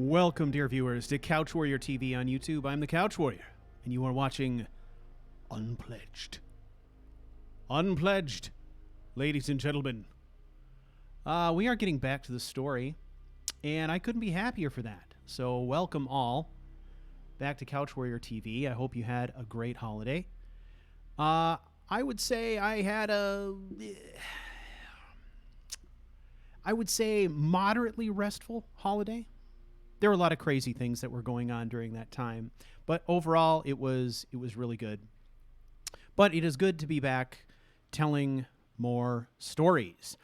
Welcome, dear viewers, to CouchWarrior TV on YouTube. I'm the CouchWarrior, and you are watching Unpledged. Unpledged, ladies and gentlemen. We are getting back to the story, and I couldn't be happier for that. So welcome all back to CouchWarrior TV. I hope you had a great holiday. I would say I had moderately restful holiday. There were a lot of crazy things that were going on during that time, but overall it was really good. But it is good to be back telling more stories.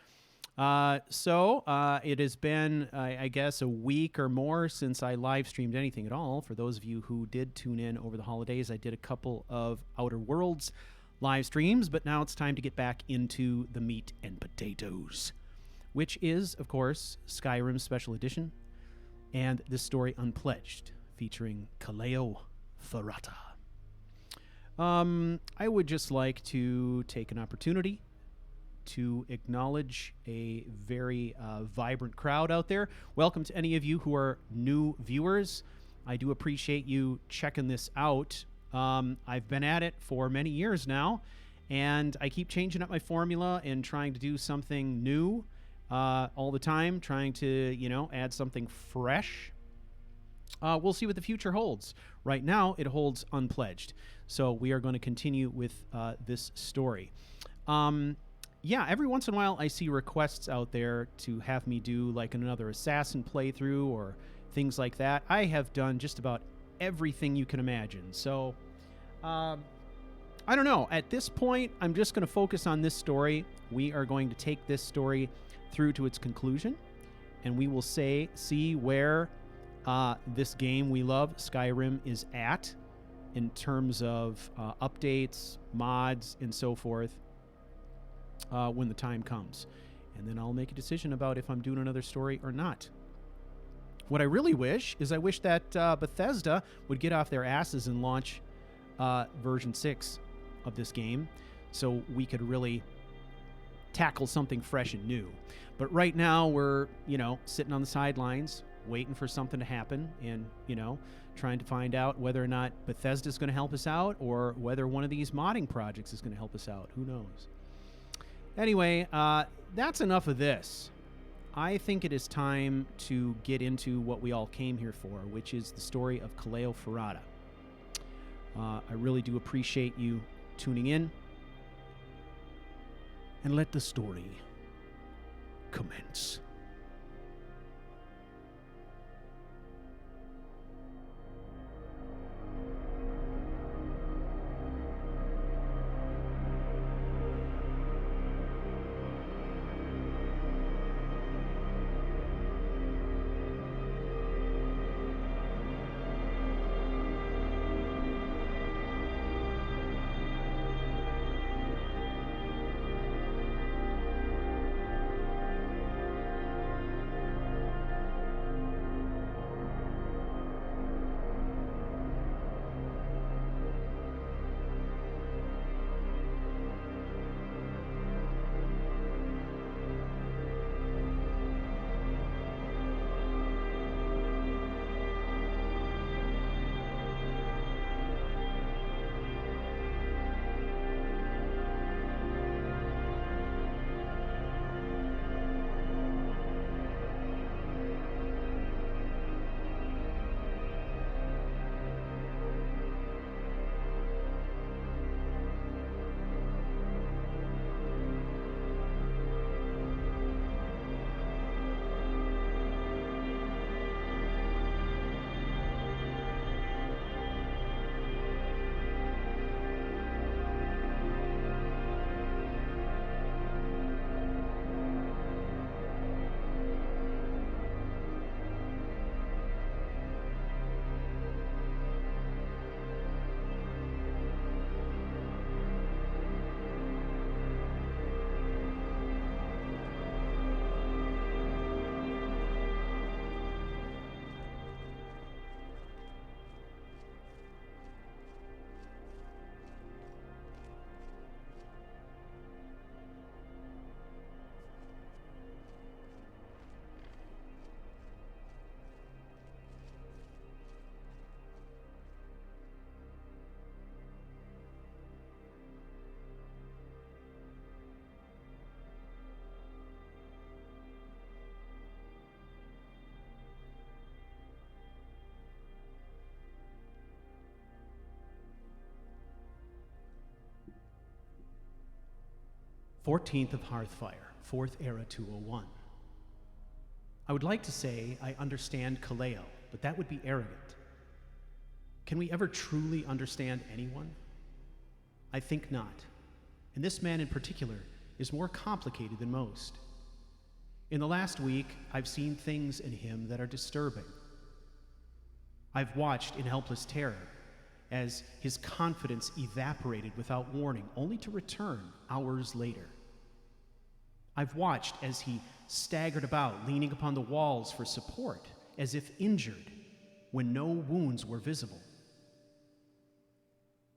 So it has been, I guess, a week or more since I live streamed anything at all. For those of you who did tune in over the holidays, I did a couple of Outer Worlds live streams, but now it's time to get back into the meat and potatoes, which is, of course, Skyrim Special Edition and this story Unpledged, featuring Kaleo Ferrata. I would just like to take an opportunity to acknowledge a very vibrant crowd out there. Welcome to any of you who are new viewers. I do appreciate you checking this out. I've been at it for many years now, and I keep changing up my formula and trying to do something new all the time, trying to, add something fresh. We'll see what the future holds. Right now, it holds Unpledged. So we are going to continue with this story. Yeah, every once in a while, I see requests out there to have me do like another assassin playthrough or things like that. I have done just about everything you can imagine. So, I don't know. At this point, I'm just going to focus on this story. We are going to take this story through to its conclusion, and we will see where this game we love, Skyrim, is at in terms of updates, mods, and so forth when the time comes. And then I'll make a decision about if I'm doing another story or not. What I really wish is I wish that Bethesda would get off their asses and launch version 6 of this game so we could really tackle something fresh and new. But right now we're, sitting on the sidelines waiting for something to happen and, trying to find out whether or not Bethesda's going to help us out or whether one of these modding projects is going to help us out. Who knows? Anyway, that's enough of this. I think it is time to get into what we all came here for, which is the story of Kaleo Ferrata. I really do appreciate you tuning in. And let the story commence. 14th of Hearthfire, 4th Era 201. I would like to say I understand Kaleo, but that would be arrogant. Can we ever truly understand anyone? I think not. And this man in particular is more complicated than most. In the last week, I've seen things in him that are disturbing. I've watched in helpless terror as his confidence evaporated without warning, only to return hours later. I've watched as he staggered about, leaning upon the walls for support, as if injured, when no wounds were visible.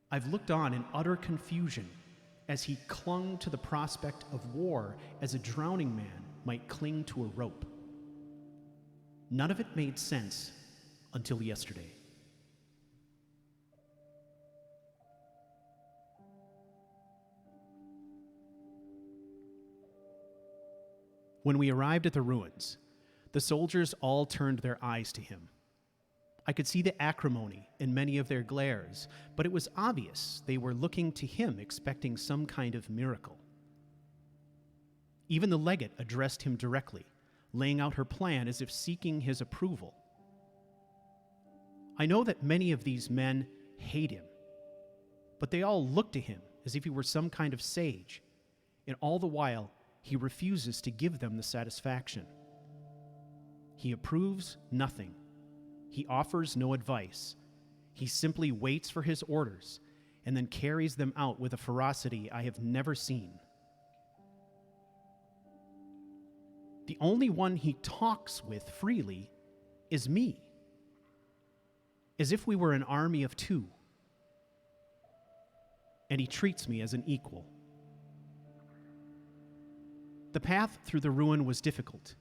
I've looked on in utter confusion as he clung to the prospect of war as a drowning man might cling to a rope. None of it made sense until yesterday. When we arrived at the ruins, the soldiers all turned their eyes to him. I could see the acrimony in many of their glares, but it was obvious they were looking to him expecting some kind of miracle. Even the legate addressed him directly, laying out her plan as if seeking his approval. I know that many of these men hate him, but they all look to him as if he were some kind of sage, and all the while he refuses to give them the satisfaction. He approves nothing. He offers no advice. He simply waits for his orders and then carries them out with a ferocity I have never seen. The only one he talks with freely is me, as if we were an army of two, and he treats me as an equal. The path through the ruin was difficult,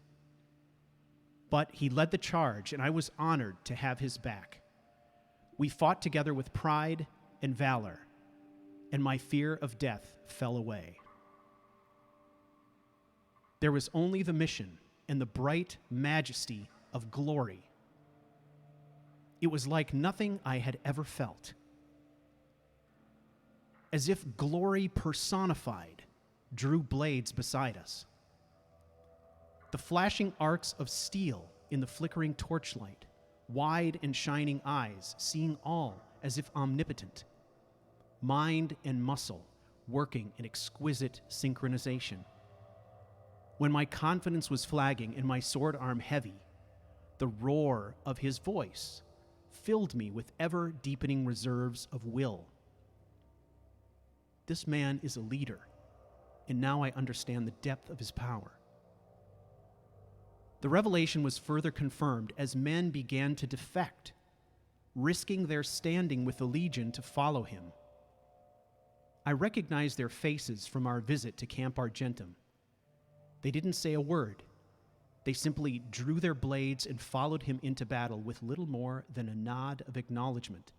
but he led the charge, and I was honored to have his back. We fought together with pride and valor, and my fear of death fell away. There was only the mission and the bright majesty of glory. It was like nothing I had ever felt. As if glory personified drew blades beside us. The flashing arcs of steel in the flickering torchlight, wide and shining eyes, seeing all as if omnipotent. Mind and muscle working in exquisite synchronization. When my confidence was flagging and my sword arm heavy, the roar of his voice filled me with ever-deepening reserves of will. This man is a leader, and now I understand the depth of his power. The revelation was further confirmed as men began to defect, risking their standing with the Legion to follow him. I recognized their faces from our visit to Camp Argentum. They didn't say a word. They simply drew their blades and followed him into battle with little more than a nod of acknowledgement.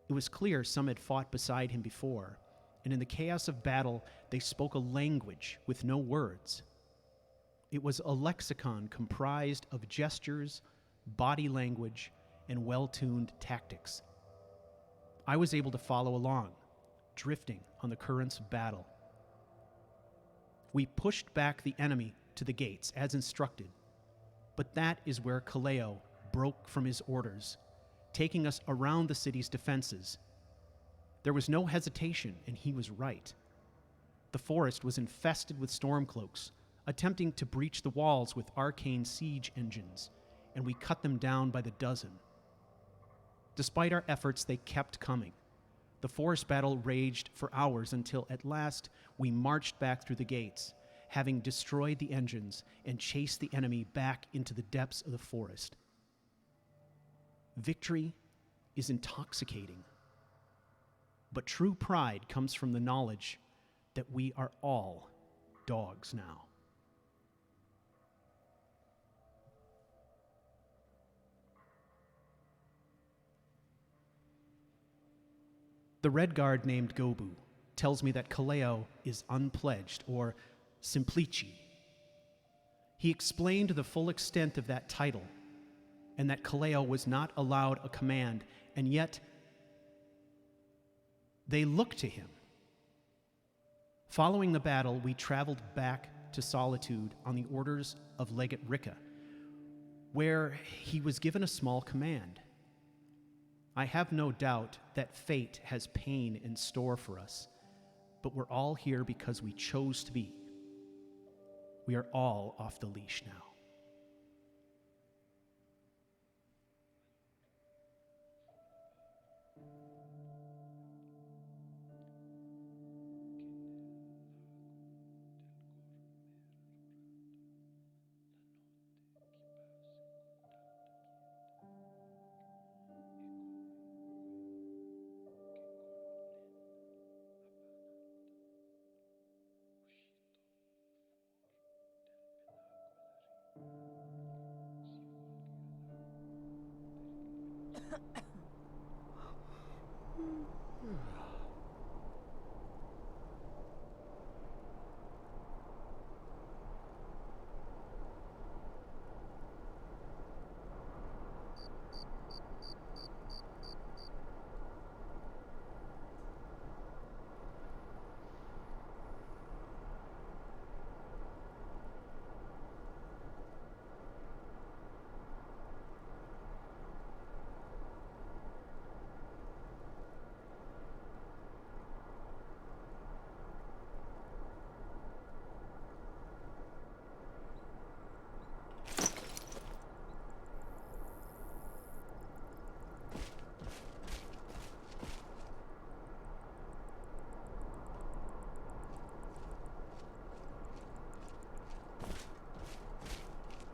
It was clear some had fought beside him before, and in the chaos of battle, they spoke a language with no words. It was a lexicon comprised of gestures, body language, and well-tuned tactics. I was able to follow along, drifting on the currents of battle. We pushed back the enemy to the gates as instructed, but that is where Kaleo broke from his orders, taking us around the city's defenses. There was no hesitation, and he was right. The forest was infested with stormcloaks, attempting to breach the walls with arcane siege engines, and we cut them down by the dozen. Despite our efforts, they kept coming. The forest battle raged for hours until at last we marched back through the gates, having destroyed the engines and chased the enemy back into the depths of the forest. Victory is intoxicating, but true pride comes from the knowledge that we are all dogs now. The Red Guard named Gobu tells me that Kaleo is unpledged, or Simplici. He explained the full extent of that title, and that Kaleo was not allowed a command, and yet they look to him. Following the battle, we traveled back to Solitude on the orders of Legate Ricca, where he was given a small command. I have no doubt that fate has pain in store for us, but we're all here because we chose to be. We are all off the leash now.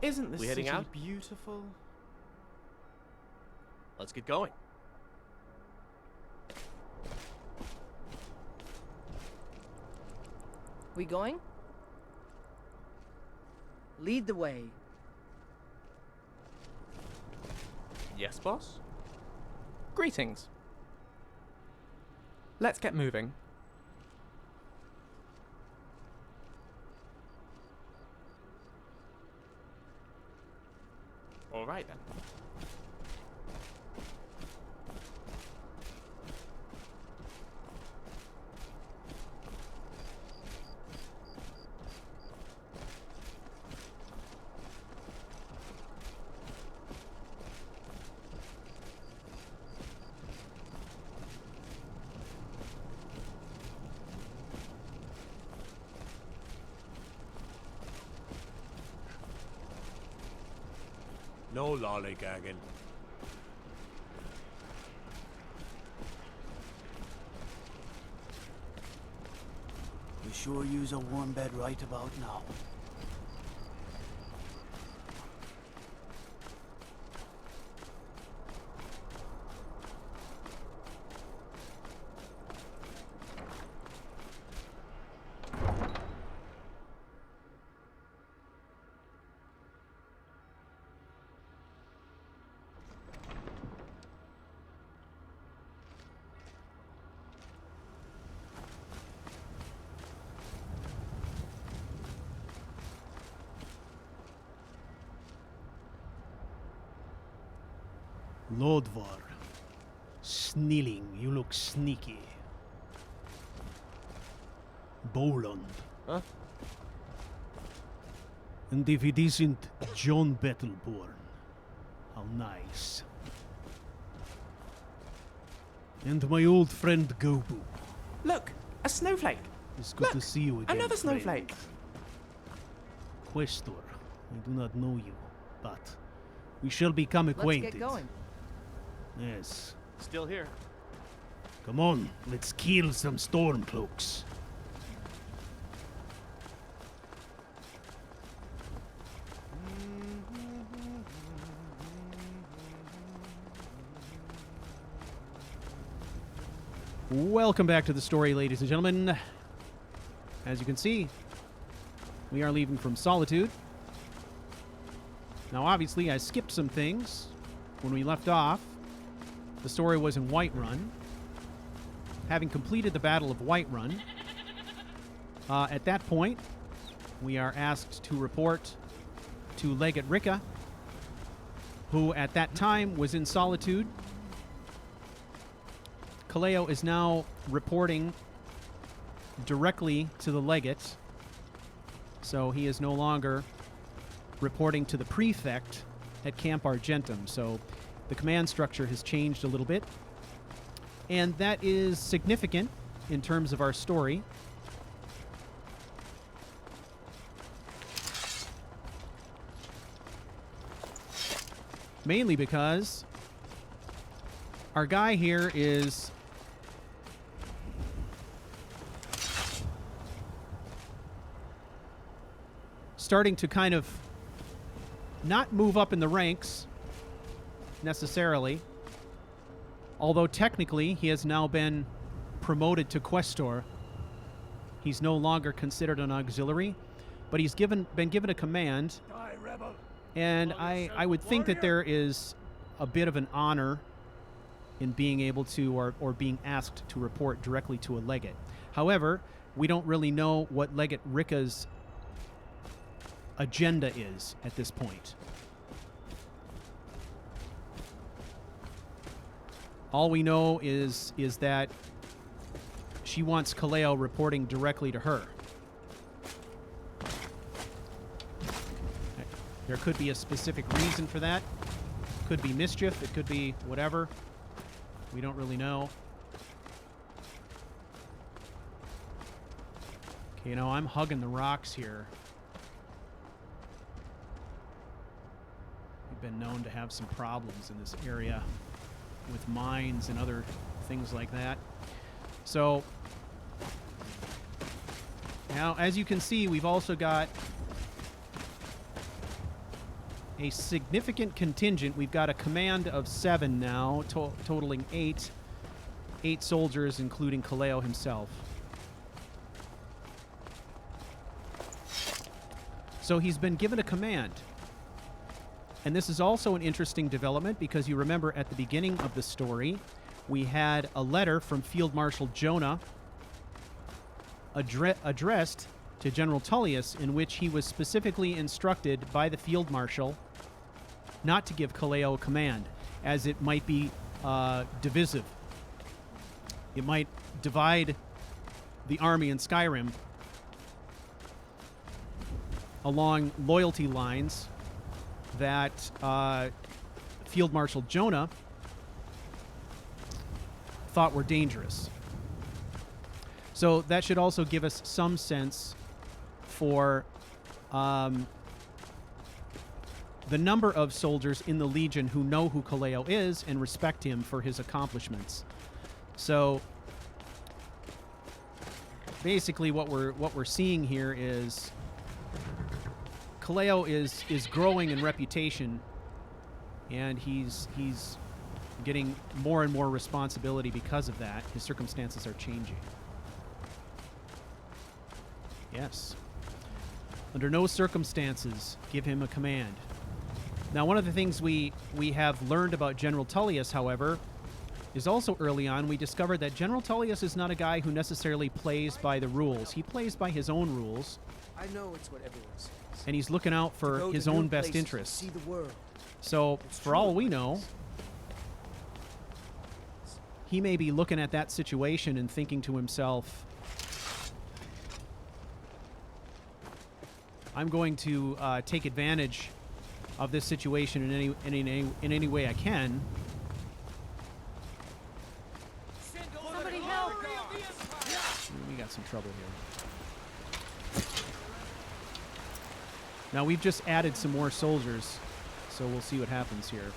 Isn't this We heading city out? beautiful? Let's get going. We going? Lead the way. Yes, boss? Greetings. Let's get moving. All right then. No lollygagging. We sure use a warm bed right about now. Lodvar. Snilling, you look sneaky. Boland. Huh? And if it isn't John Battleborn, how nice. And my old friend Gobu. Look, a snowflake. It's good to Look, see you again. another friend. snowflake. Questor, I do not know you, but we shall become acquainted. Let's get going. Yes. Still here. Come on, let's kill some stormcloaks. Welcome back to the story, ladies and gentlemen. As you can see, we are leaving from Solitude. Now, obviously, I skipped some things when we left off. The story was in Whiterun. Having completed the Battle of Whiterun, at that point, we are asked to report to Legate Ricca, who at that time was in Solitude. Kaleo is now reporting directly to the legate. So he is no longer reporting to the prefect at Camp Argentum. So the command structure has changed a little bit. And that is significant in terms of our story. Mainly because our guy here is starting to kind of not move up in the ranks necessarily, although technically he has now been promoted to questor. He's no longer considered an auxiliary, but he's been given a command. Die, rebel. And I would think that there is a bit of an honor in being able to or being asked to report directly to a legate. However, we don't really know what Legate Ricka's agenda is at this point. All we know is that she wants Kaleo reporting directly to her. There could be a specific reason for that. Could be mischief. It could be whatever. We don't really know. Okay, you know, I'm hugging the rocks here. We've been known to have some problems in this area with mines and other things like that. So, now, as you can see, we've also got a significant contingent. We've got a command of 7 now, totaling 8 soldiers, including Kaleo himself. So he's been given a command. And this is also an interesting development because you remember at the beginning of the story, we had a letter from Field Marshal Jonah addressed to General Tullius, in which he was specifically instructed by the Field Marshal not to give Kaleo a command, as it might be divisive. It might divide the army in Skyrim along loyalty lines that Field Marshal Jonah thought were dangerous. So that should also give us some sense for the number of soldiers in the Legion who know who Kaleo is and respect him for his accomplishments. So basically what we're seeing here is Kaleo is growing in reputation, and he's getting more and more responsibility because of that. His circumstances are changing. Yes. Under no circumstances give him a command. Now, one of the things we have learned about General Tullius, however, is also early on we discovered that General Tullius is not a guy who necessarily plays by the rules. He plays by his own rules. I know it's what everyone says. And he's looking out for his own best interests. See the world. So, for all we know, he may be looking at that situation and thinking to himself, I'm going to take advantage of this situation in any way I can. Somebody help! We got some trouble here. Now, we've just added some more soldiers, so we'll see what happens here.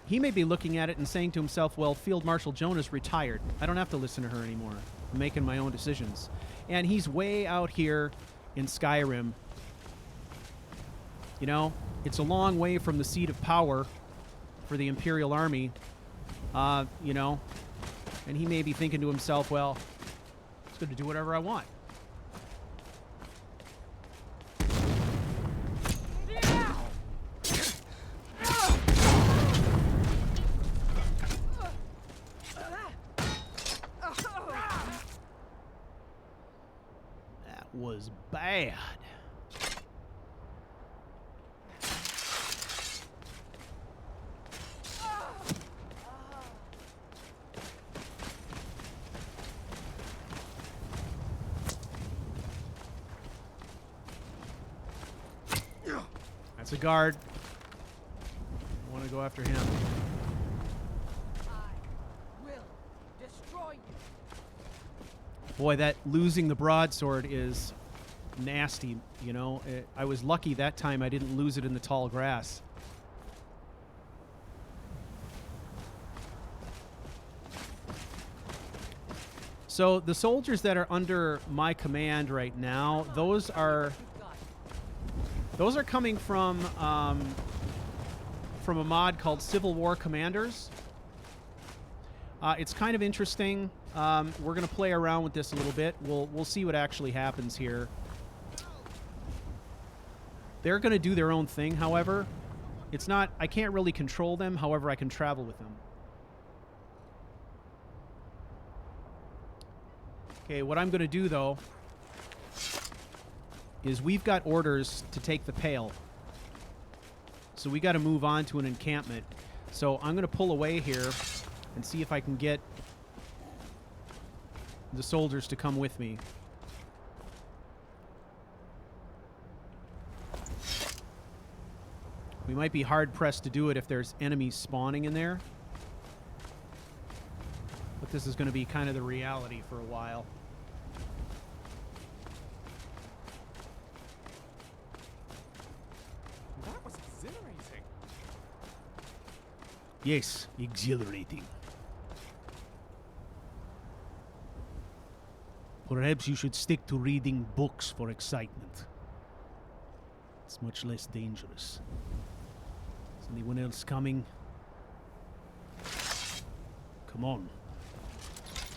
He may be looking at it and saying to himself, well, Field Marshal Jonah's retired. I don't have to listen to her anymore. I'm making my own decisions. And he's way out here in Skyrim. You know, it's a long way from the seat of power for the Imperial Army, you know, and he may be thinking to himself, well, I'm going to do whatever I want. That was bad. That's a guard. I want to go after him. I will destroy you. Boy, that losing the broadsword is nasty, you know. I was lucky that time I didn't lose it in the tall grass. So the soldiers that are under my command right now, those are coming from a mod called Civil War Commanders. It's kind of interesting. We're going to play around with this a little bit. We'll see what actually happens here. They're going to do their own thing, however. It's not... I can't really control them, however, I can travel with them. Okay, what I'm going to do, though, is we've got orders to take the Pale. So we got to move on to an encampment. So I'm going to pull away here and see if I can get the soldiers to come with me. We might be hard-pressed to do it if there's enemies spawning in there. But this is going to be kind of the reality for a while. That was exhilarating. Yes, exhilarating. Perhaps you should stick to reading books for excitement. It's much less dangerous. Is anyone else coming? Come on.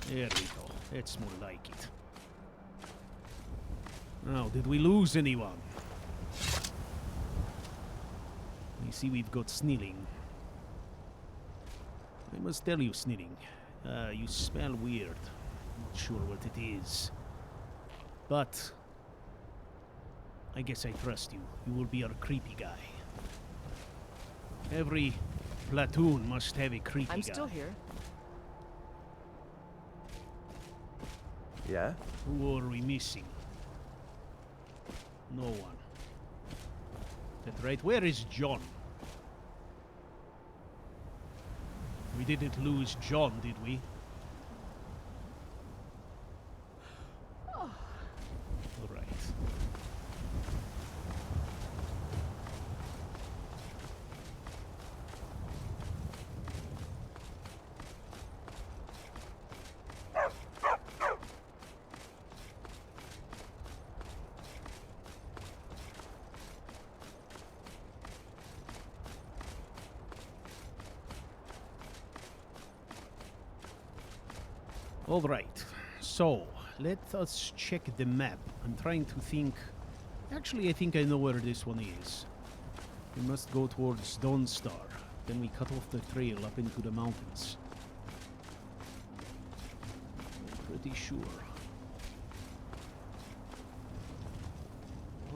There we go. That's more like it. Now, did we lose anyone? I see we've got Snilling. I must tell you, Snilling, you smell weird. Not sure what it is. But I guess I trust you. You will be our creepy guy. Every platoon must have a creepy guy. I'm still here. Yeah? Who are we missing? No one. That's right. Where is John? We didn't lose John, did we? All right. All right, so let us check the map. I'm trying to think. Actually, I think I know where this one is. We must go towards Dawnstar. Then we cut off the trail up into the mountains. Pretty sure.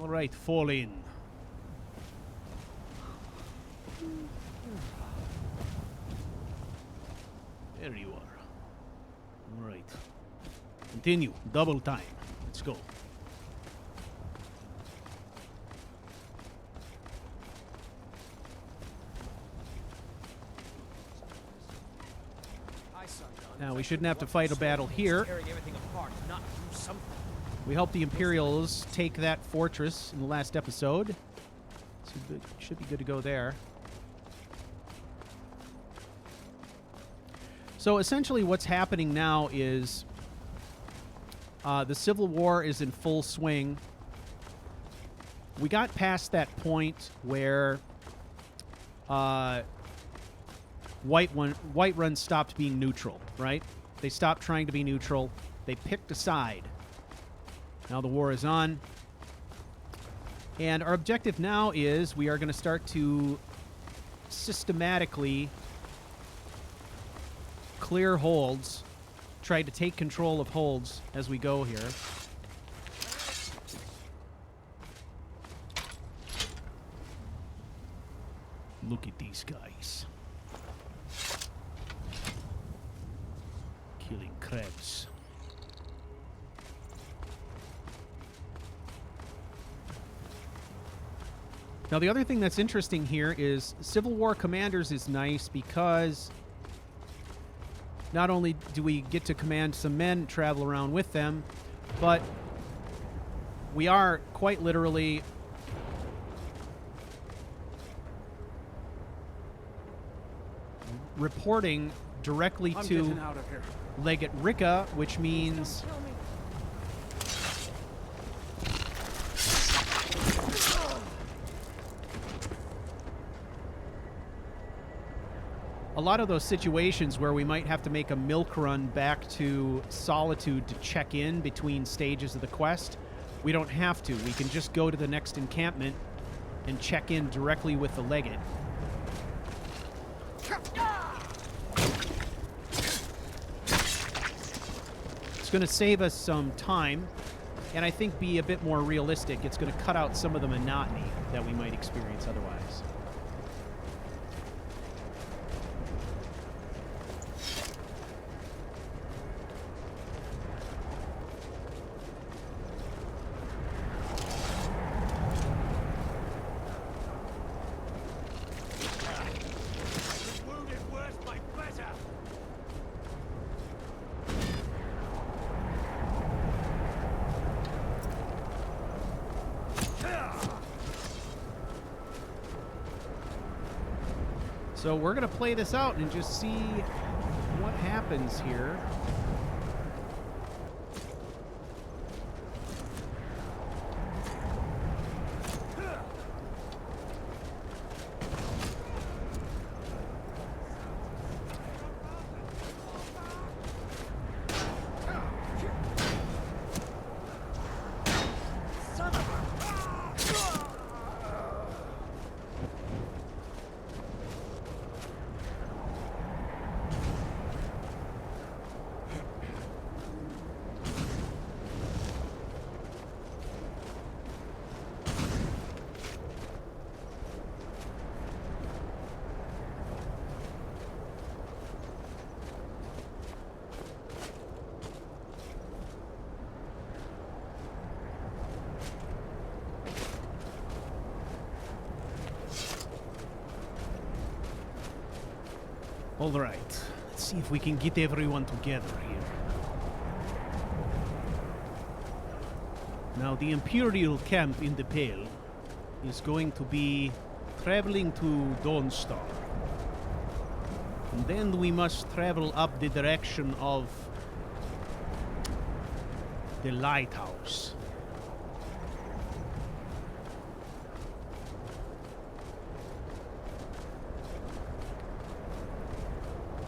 All right, fall in. There you are. All right. Continue. Double time. Let's go. Now, we shouldn't have to fight a battle here. We helped the Imperials take that fortress in the last episode. So should be good to go there. So essentially what's happening now is the Civil War is in full swing. We got past that point where Whiterun stopped being neutral, right? They stopped trying to be neutral. They picked a side. Now the war is on. And our objective now is we are going to start to systematically clear holds, try to take control of holds as we go here. Look at these guys. Killing crabs. Now, the other thing that's interesting here is Civil War Commanders is nice because not only do we get to command some men, travel around with them, but we are quite literally reporting directly I'm to getting out of here. Legate Ricca, which means Kill me. a lot of those situations where we might have to make a milk run back to Solitude to check in between stages of the quest, we don't have to. We can just go to the next encampment and check in directly with the Legate. It's going to save us some time, and I think be a bit more realistic. It's going to cut out some of the monotony that we might experience otherwise. Wounded worse by better. So we're going to play this out and just see what happens here. All right, let's see if we can get everyone together here. Now, the Imperial camp in the Pale is going to be traveling to Dawnstar. And then we must travel up the direction of the lighthouse.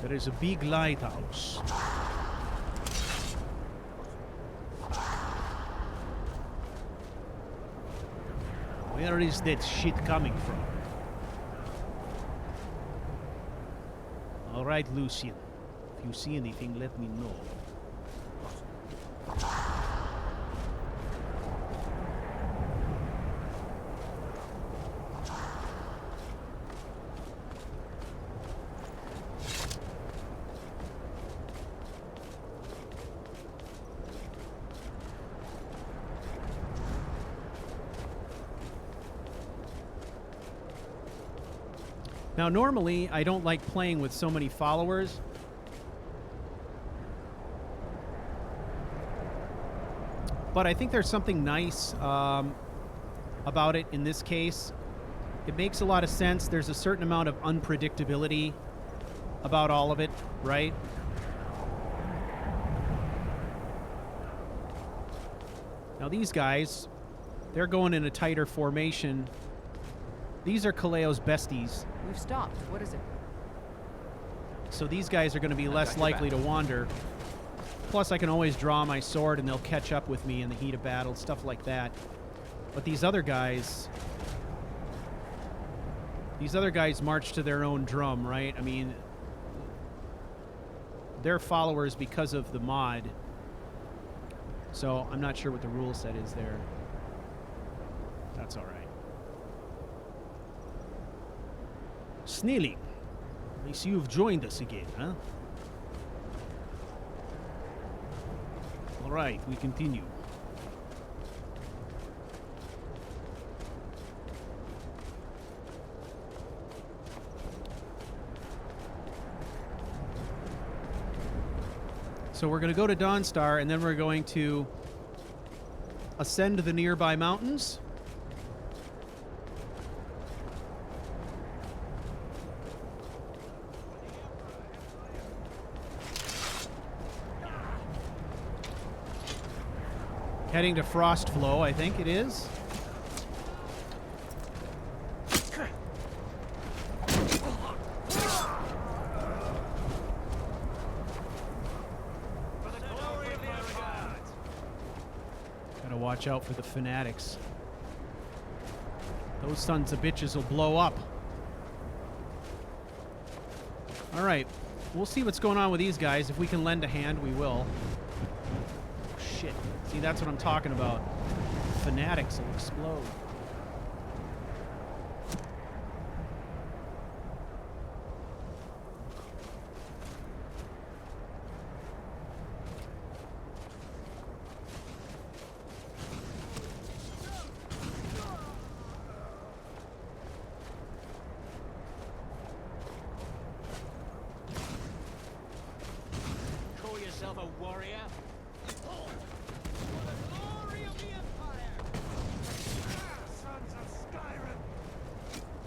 There is a big lighthouse. Where is that shit coming from? All right, Lucian. If you see anything, let me know. Now, normally, I don't like playing with so many followers. But I think there's something nice about it in this case. It makes a lot of sense. There's a certain amount of unpredictability about all of it, right? Now, these guys, they're going in a tighter formation. These are Kaleo's besties. We've stopped. What is it? So these guys are going to be less got your likely back. to wander. Plus, I can always draw my sword and they'll catch up with me in the heat of battle, stuff like that. But these other guys march to their own drum, right? I mean, they're followers because of the mod. So I'm not sure what the rule set is there. That's all right. Snilling, I see you've joined us again, huh? All right, we continue. So we're going to go to Dawnstar, and then we're going to ascend the nearby mountains. Heading to Frostflow, I think it is. Gotta watch out for the fanatics. Those sons of bitches will blow up. Alright, we'll see what's going on with these guys. If we can lend a hand, we will. Shit. See, that's what I'm talking about. Fanatics will explode. Call yourself a warrior? Sons of Skyrim!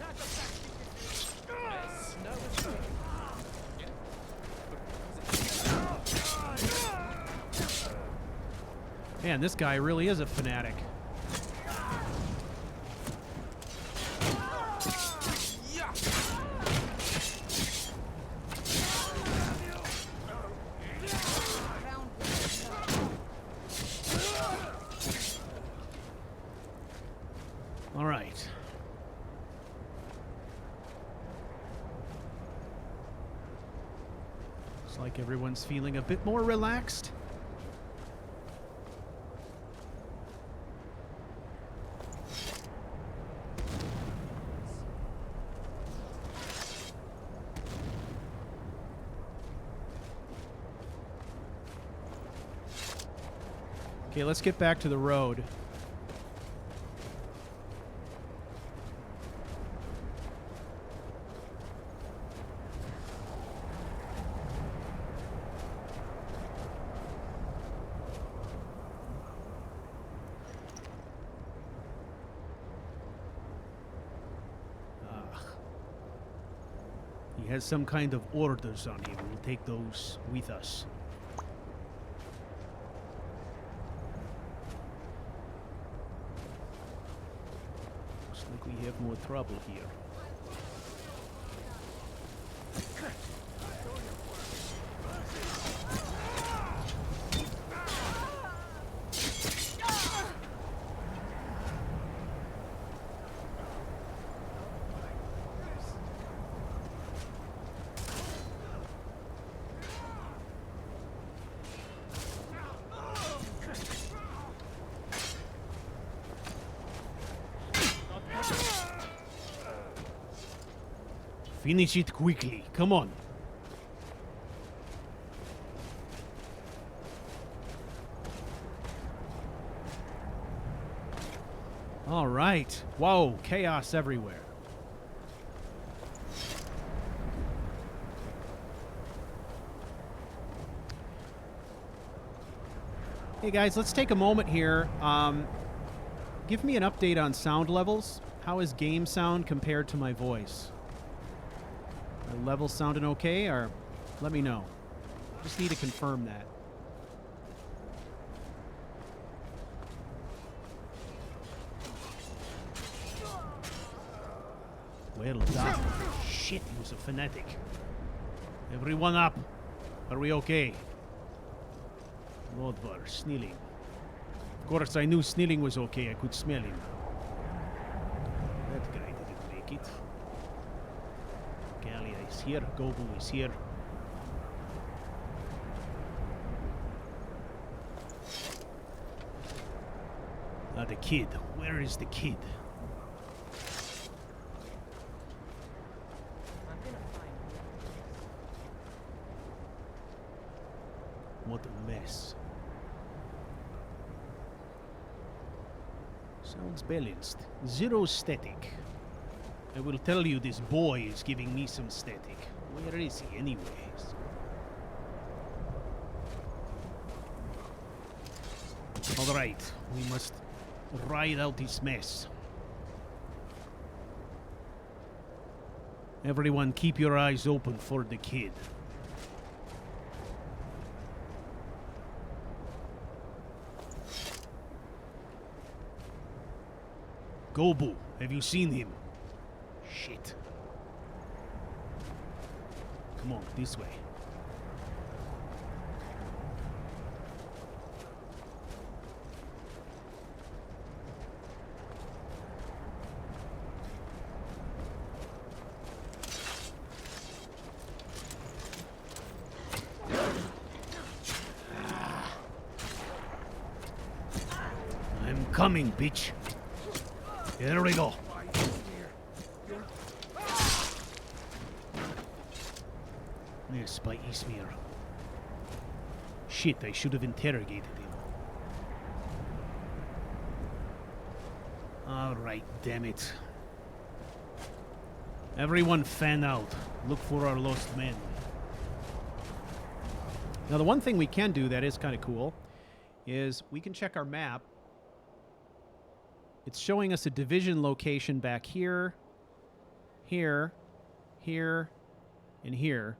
Not the best you can do! Man, this guy really is a fanatic. All right. Looks like everyone's feeling a bit more relaxed. Okay, let's get back to the road. He has some kind of orders on him. We'll take those with us. Looks like we have more trouble here. Finish it quickly. Come on. All right. Whoa, chaos everywhere. Hey guys, let's take a moment here. Give me an update on sound levels. How is game sound compared to my voice? Are levels sounding okay, or let me know. Just need to confirm that. Well done. Shit, he was a fanatic. Everyone up. Are we okay? Lodvar, Snilling. Of course, I knew Snilling was okay. I could smell him. That guy didn't make it. Gallia is here. Gobu is here. Ah, the kid. Where is the kid? I'm gonna find What a mess. Sounds balanced. Zero static. I will tell you this boy is giving me some static. Where is he anyways? All right, we must ride out this mess. Everyone, keep your eyes open for the kid. Gobu, have you seen him? Shit. Come on, this way. I'm coming, bitch. Here we go. Yes, by Ismir. Shit, I should have interrogated him. Alright, damn it. Everyone fan out. Look for our lost men. Now, the one thing we can do that is kind of cool is we can check our map. It's showing us a division location back here, here, here, and here.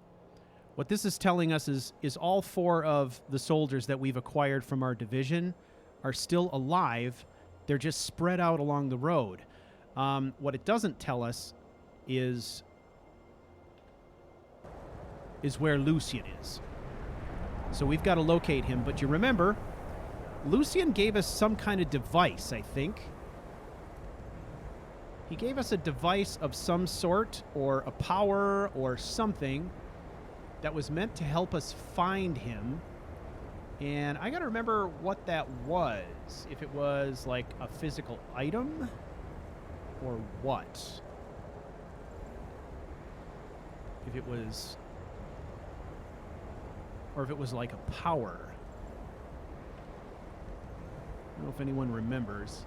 What this is telling us is all 4 of the soldiers that we've acquired from our division are still alive. They're just spread out along the road. What it doesn't tell us is where Lucian is. So we've got to locate him. But you remember, Lucian gave us some kind of device, I think. He gave us a device of some sort, or a power, or something that was meant to help us find him. And I gotta remember what that was. If it was like a physical item, or what. If it was... or if it was like a power. I don't know if anyone remembers.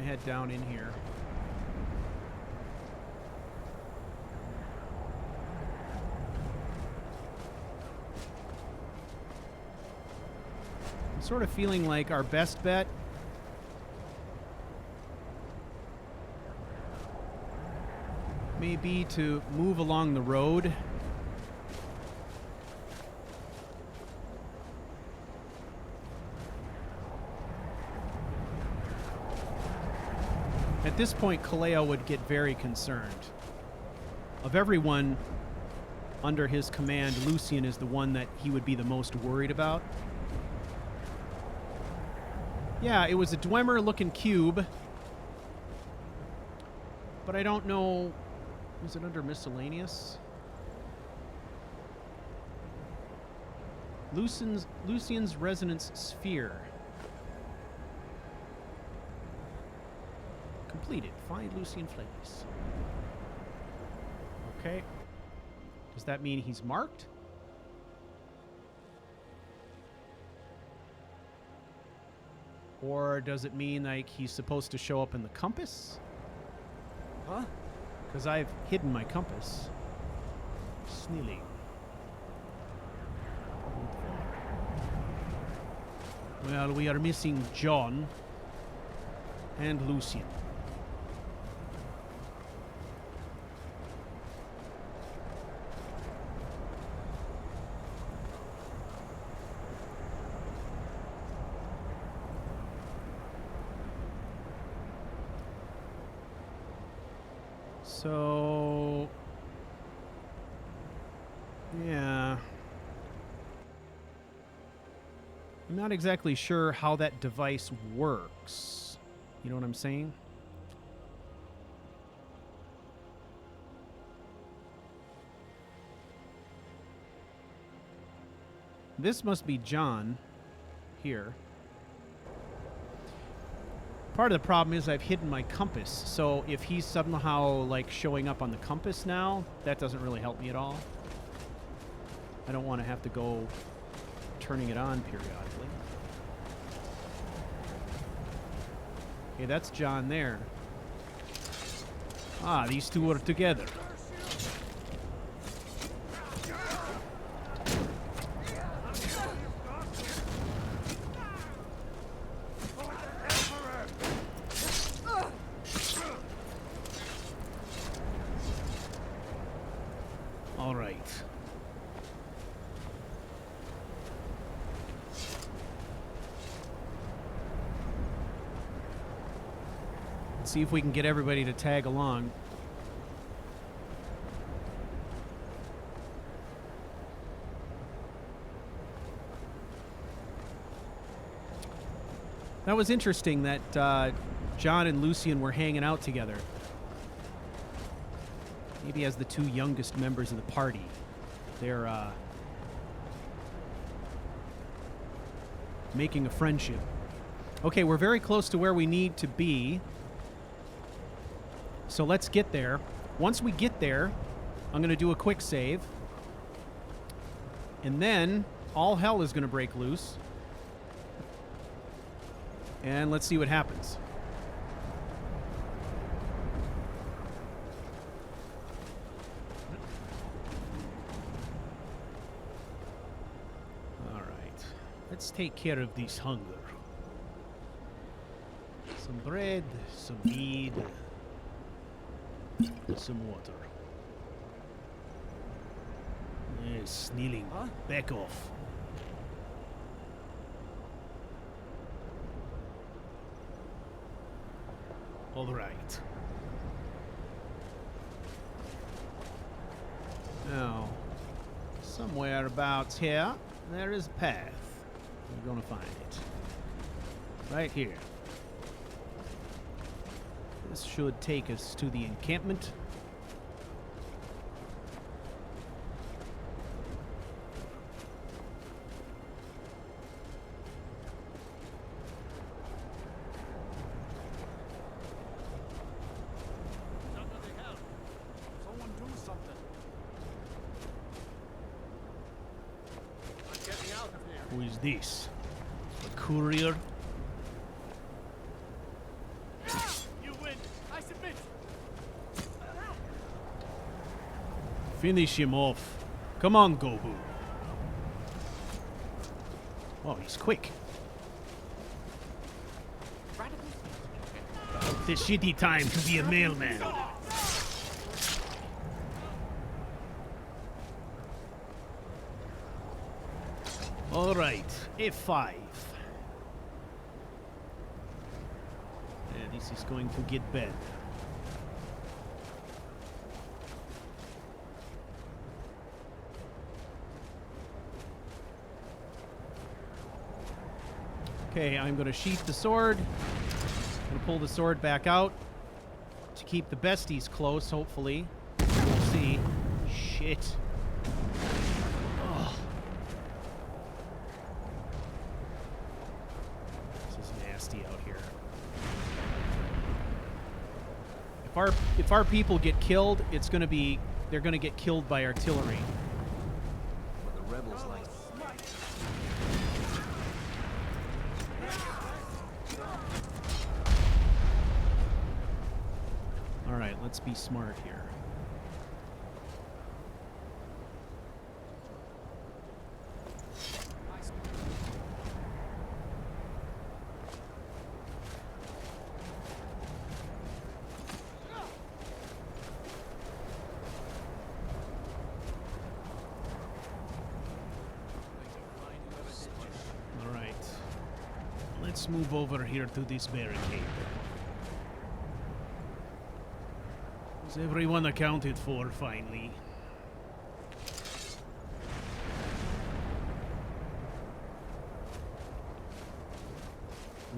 Head down in here. I'm sort of feeling like our best bet may be to move along the road. At this point, Kaleo would get very concerned. Of everyone under his command, Lucian is the one that he would be the most worried about. Yeah, it was a Dwemer-looking cube. But I don't know... was it under miscellaneous? Lucian's resonance sphere. Completed. Find Lucian Flavius. Okay. Does that mean he's marked? Or does it mean like he's supposed to show up in the compass? Huh? Because I've hidden my compass. Snilling. Well, we are missing John and Lucian. So, yeah. I'm not exactly sure how that device works. You know what I'm saying? This must be John here. Part of the problem is I've hidden my compass, so if he's somehow, like, showing up on the compass now, that doesn't really help me at all. I don't want to have to go turning it on periodically. Okay, that's John there. Ah, these two are together. All right. Let's see if we can get everybody to tag along. That was interesting that John and Lucian were hanging out together. Maybe as the two youngest members of the party. They're making a friendship. Okay, we're very close to where we need to be. So let's get there. Once we get there, I'm going to do a quick save. And then all hell is going to break loose. And let's see what happens. All right. Let's take care of this hunger. Some bread, some mead, some water. Yes, kneeling. Huh? Back off. All right. Now, somewhere about here, there is a path. We're gonna find it. Right here. This should take us to the encampment. Someone do something. I'm getting out of here. Who is this? A courier? You win. I submit. Finish him off. Come on, Gobu. Oh, he's quick. It's a shitty time to be a mailman. All right, F5. Yeah, this is going to get bad. Okay, I'm going to sheath the sword. I'm going to pull the sword back out to keep the besties close, hopefully. We'll see. Shit. Ugh. This is nasty out here. If our people get killed, it's going to be they're going to get killed by artillery. What the rebels like. All right, let's be smart here. All right. Let's move over here to this barricade. Is everyone accounted for, finally?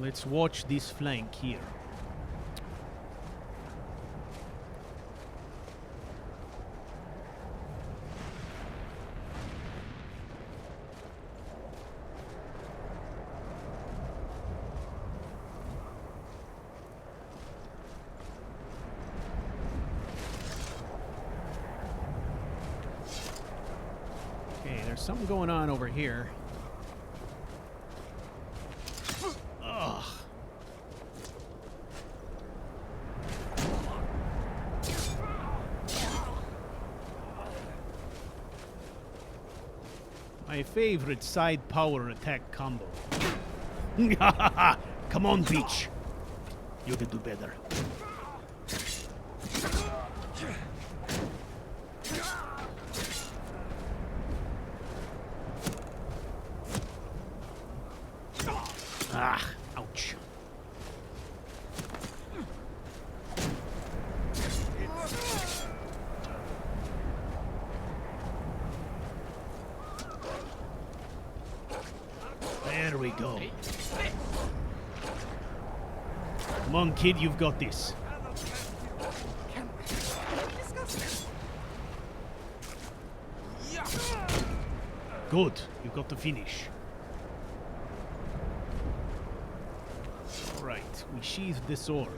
Let's watch this flank here. there's something going on over here. Ugh. My favorite side power attack combo. Come on, Peach. You can do better. Ah, ouch. There we go. Come on, kid, you've got this. Good, you got the finish. Alright, we sheathed the sword.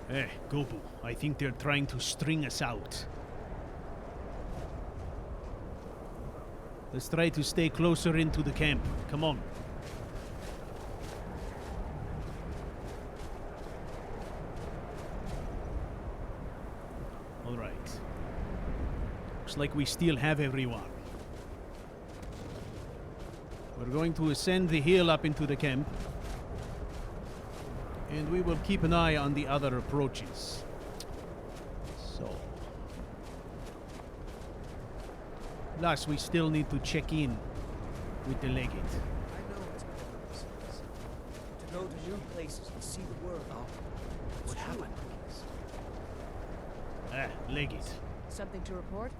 Eh, Gobu, I think they're trying to string us out. Let's try to stay closer into the camp. Come on. All right. Looks like we still have everyone. We're going to ascend the hill up into the camp. And we will keep an eye on the other approaches. So. Plus, we still need to check in with the legate. I know it's better to go to new places and see the world. Oh, what happened? Ah, legate. Something to report?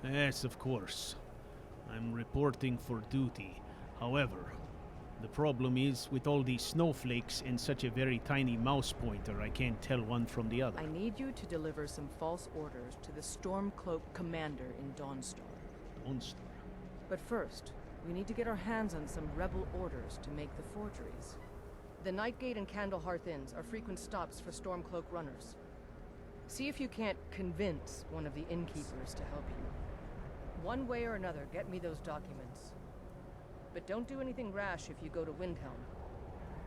Yes, of course. I'm reporting for duty. However, the problem is, with all these snowflakes and such a very tiny mouse pointer, I can't tell one from the other. I need you to deliver some false orders to the Stormcloak commander in Dawnstar. Dawnstar? But first, we need to get our hands on some rebel orders to make the forgeries. The Nightgate and Candlehearth Inns are frequent stops for Stormcloak runners. See if you can't convince one of the innkeepers to help you. One way or another, get me those documents. But don't do anything rash if you go to Windhelm.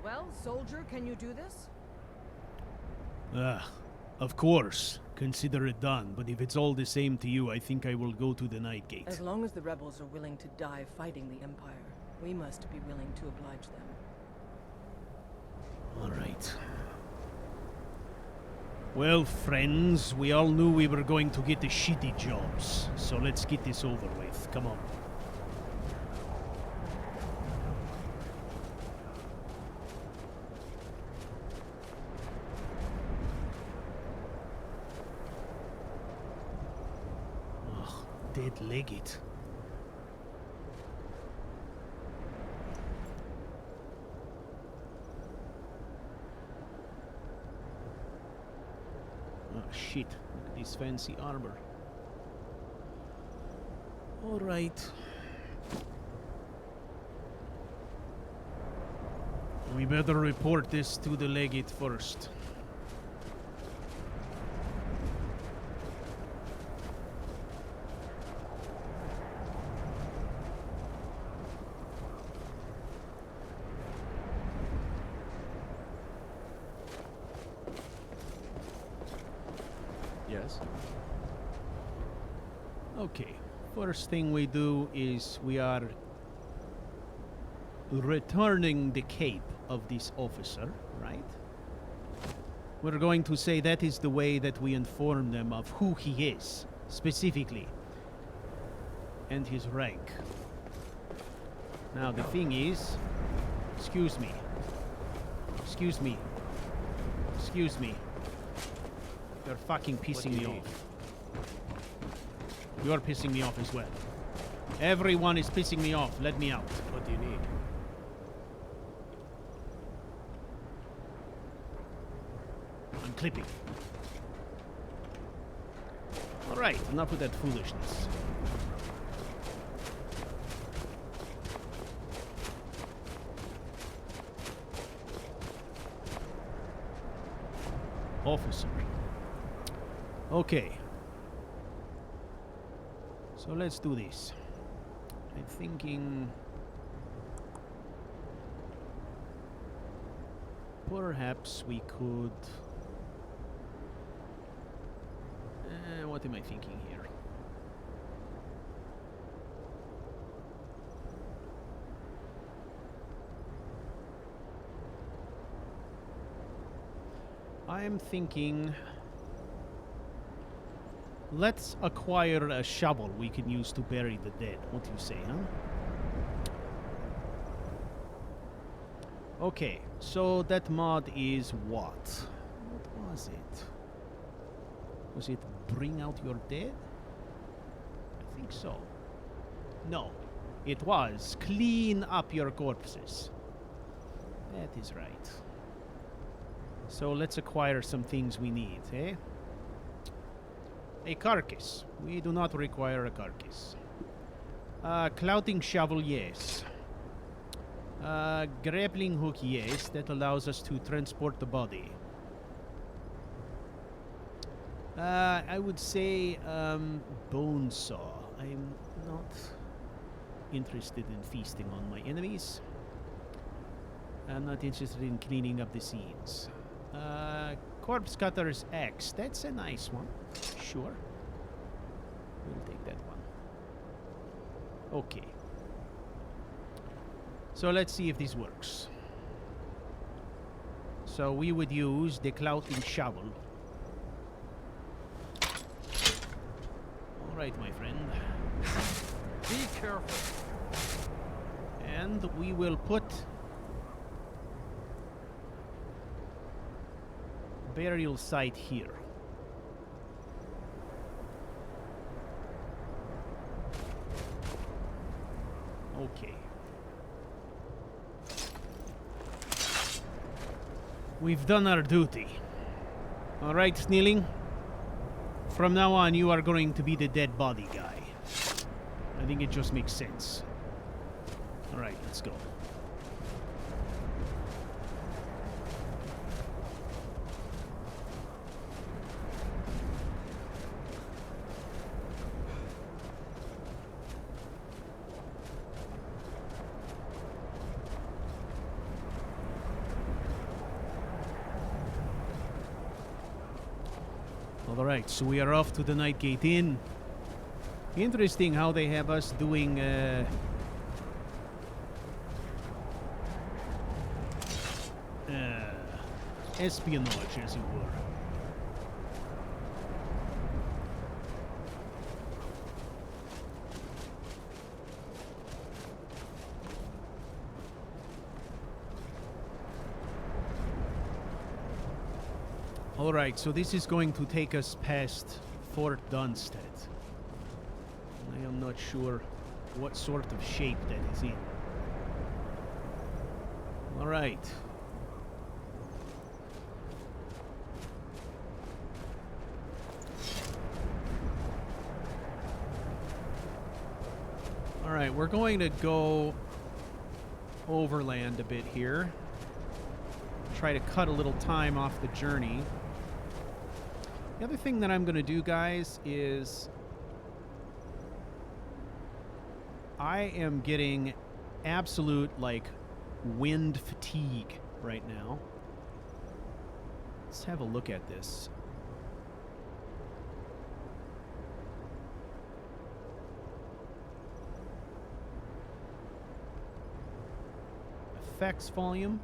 Well, soldier, can you do this? Of course. Consider it done, but if it's all the same to you, I think I will go to the Nightgate. As long as the rebels are willing to die fighting the Empire, we must be willing to oblige them. All right. Well, friends, we all knew we were going to get the shitty jobs, so let's get this over with. Come on. Dead legate. Oh shit, look at this fancy armor. Alright. We better report this to the legate first. Yes? Okay, first thing we do is we are returning the cape of this officer, right? We're going to say that is the way that we inform them of who he is, specifically, and his rank. Now, the thing is... Excuse me. Excuse me. Excuse me. You're fucking pissing me off. You're pissing me off as well. Everyone is pissing me off. Let me out. What do you need? clipping. Alright, enough with that foolishness. Officer. Okay. So let's do this. I'm thinking... perhaps we could... what am I thinking here? I'm thinking... let's acquire a shovel we can use to bury the dead. What do you say, huh? Okay, so that mod is what? What was it? Was it bring out your dead? I think so. No, it was clean up your corpses. That is right. So let's acquire some things we need, eh? A carcass. We do not require a carcass. Clouting shovel, yes. Grappling hook, yes. That allows us to transport the body. I would say bone saw. I'm not interested in feasting on my enemies. I'm not interested in cleaning up the scenes. Corpse cutter's axe. That's a nice one. Sure. We'll take that one. Okay. So let's see if this works. So we would use the clouting shovel. Alright, my friend. Be careful. And we will put burial site here. Okay. We've done our duty. Alright, Snealing. From now on, you are going to be the dead body guy. I think it just makes sense. Alright, let's go. Alright, so we are off to the Nightgate Inn. Interesting how they have us doing espionage, as it were. Alright, so this is going to take us past Fort Dunstead. I am not sure what sort of shape that is in. Alright. Alright, we're going to go overland a bit here. Try to cut a little time off the journey. The other thing that I'm going to do, guys, is I am getting absolute, like, wind fatigue right now. Let's have a look at this. Effects volume.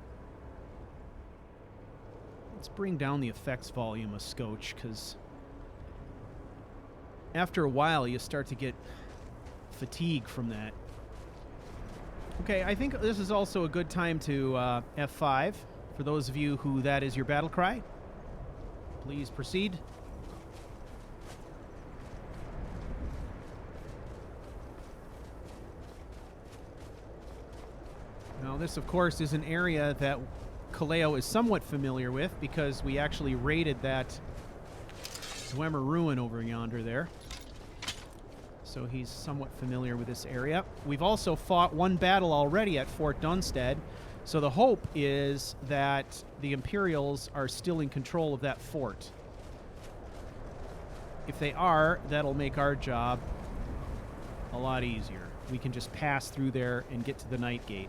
Let's bring down the effects volume a scotch, because after a while you start to get fatigue from that. Okay, I think this is also a good time to F5 for those of you who that is your battle cry. Please proceed. Now this, of course, is an area that Kaleo is somewhat familiar with because we actually raided that Dwemer ruin over yonder there. So he's somewhat familiar with this area. We've also fought one battle already at Fort Dunstead. So the hope is that the Imperials are still in control of that fort. If they are, that'll make our job a lot easier. We can just pass through there and get to the Night Gate.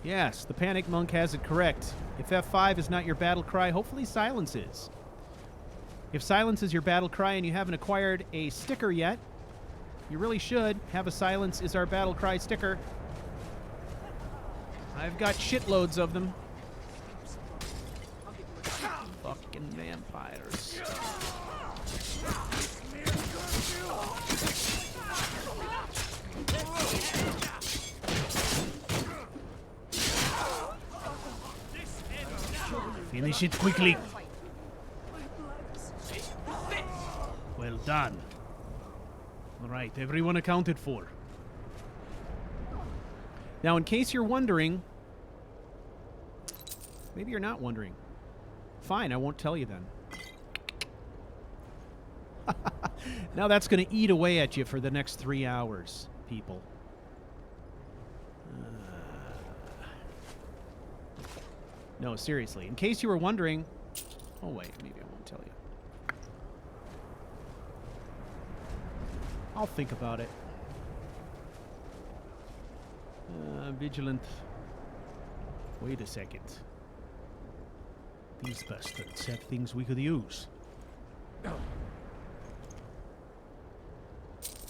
Yes, the Panic Monk has it correct. If F5 is not your battle cry, hopefully silence is. If silence is your battle cry and you haven't acquired a sticker yet, you really should have a silence is our battle cry sticker. I've got shitloads of them. Fucking vampires. Finish it quickly. Well done. All right, everyone accounted for. Now, in case you're wondering, maybe you're not wondering. Fine, I won't tell you then. Now that's going to eat away at you for the next 3 hours, people. No, seriously. In case you were wondering... Oh, wait. Maybe I won't tell you. I'll think about it. Vigilant. Wait a second. These bastards have things we could use.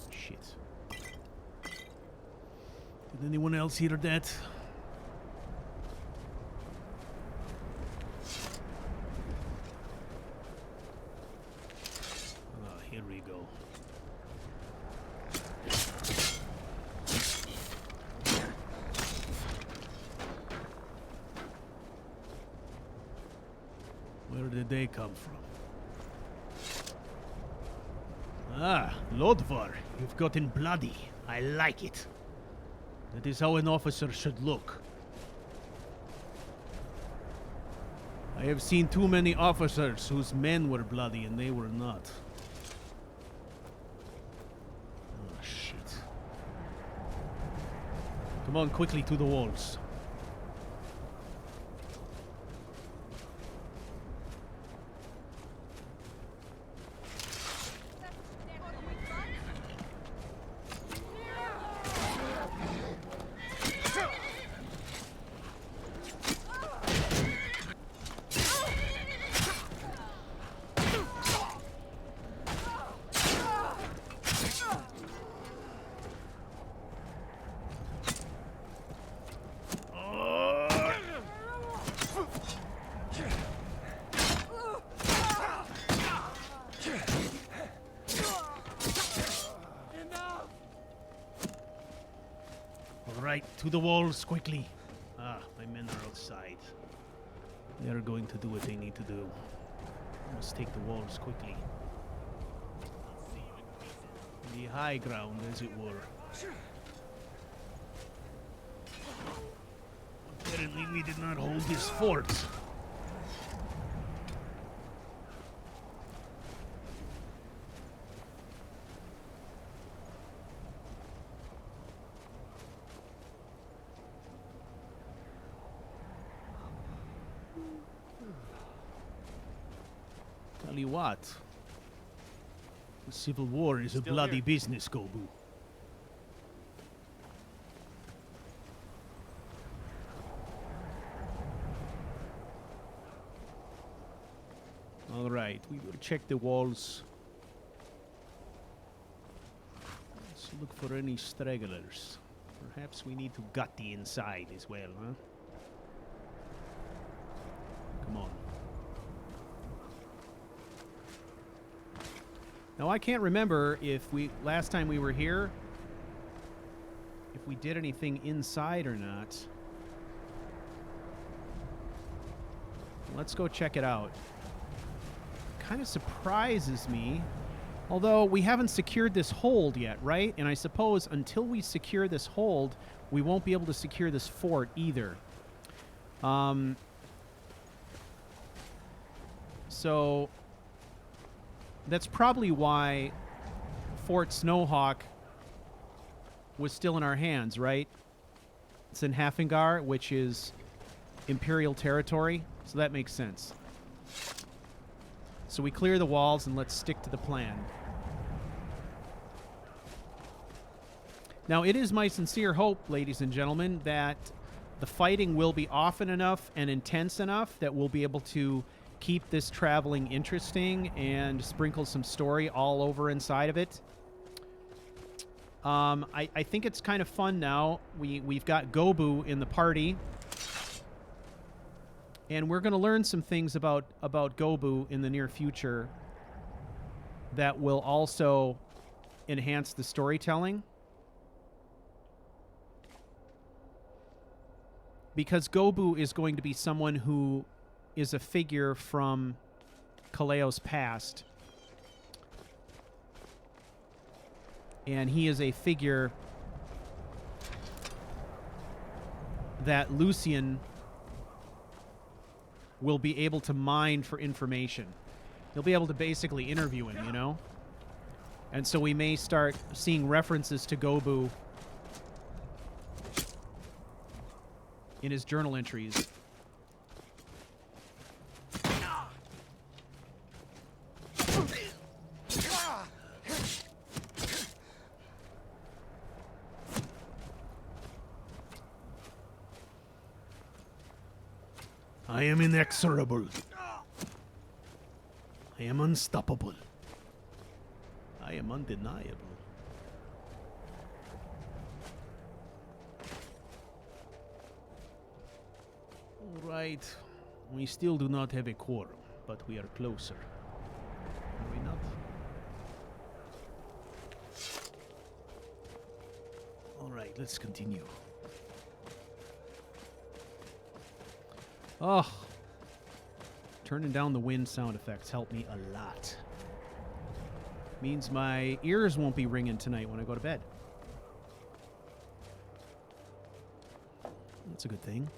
Shit. Did anyone else hear that? Here we go. Where did they come from? Ah, Lodvar, you've gotten bloody. I like it. That is how an officer should look. I have seen too many officers whose men were bloody and they were not. Oh, shit. Come on, quickly to the walls. Right, to the walls, quickly. Ah, my men are outside. They are going to do what they need to do. I must take the walls quickly. The high ground, as it were. Apparently we did not hold this fort. Tell you what, the Civil War is a bloody business, Gobu. All right, we will check the walls. Let's look for any stragglers. Perhaps we need to gut the inside as well, huh? Come on. Now, I can't remember if last time we were here, if we did anything inside or not. Let's go check it out. Kind of surprises me. Although we haven't secured this hold yet, right? And I suppose until we secure this hold, we won't be able to secure this fort either. So that's probably why Fort Snowhawk was still in our hands, right? It's in Hafengar, which is Imperial territory, so that makes sense. So we clear the walls and let's stick to the plan. Now, it is my sincere hope, ladies and gentlemen, that the fighting will be often enough and intense enough that we'll be able to keep this traveling interesting and sprinkle some story all over inside of it. I think it's kind of fun now. We've got Gobu in the party. And we're going to learn some things about Gobu in the near future that will also enhance the storytelling. Because Gobu is going to be someone who is a figure from Kaleo's past. And he is a figure that Lucian will be able to mine for information. He'll be able to basically interview him, you know? And so we may start seeing references to Gobu in his journal entries. I am inexorable. I am unstoppable. I am undeniable. All right. We still do not have a quorum, but we are closer. Are we not? All right, let's continue. Oh, turning down the wind sound effects helped me a lot. Means my ears won't be ringing tonight when I go to bed. That's a good thing.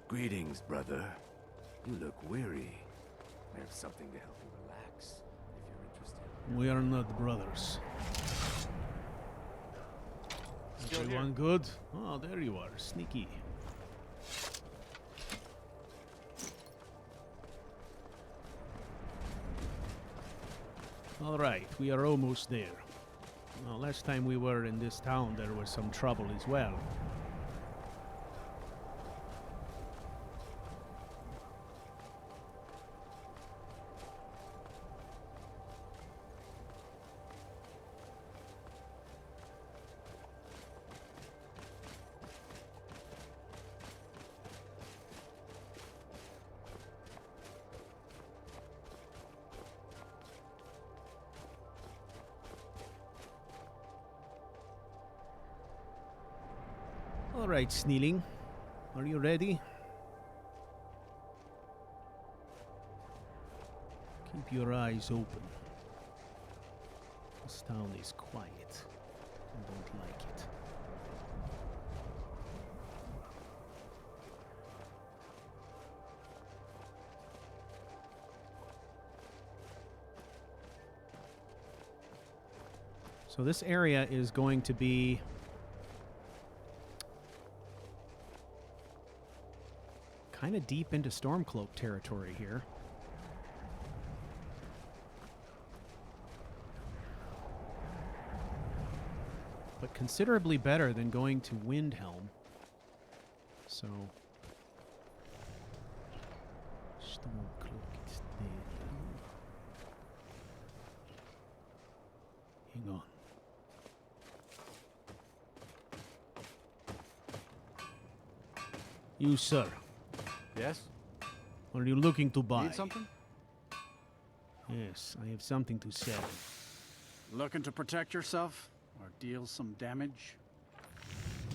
Greetings, brother. You look weary. I have something to help you relax, if you're interested. We are not brothers. Everyone good? Oh, there you are, sneaky. All right, we are almost there. Well, last time we were in this town, there was some trouble as well. All right, Snealing. Are you ready? Keep your eyes open. This town is quiet. I don't like it. So this area is going to be kind of deep into Stormcloak territory here. But considerably better than going to Windhelm. So Stormcloak is there. Hang on. You, sir, Yes? are you looking to buy? Need something? Yes, I have something to sell. Looking to protect yourself or deal some damage?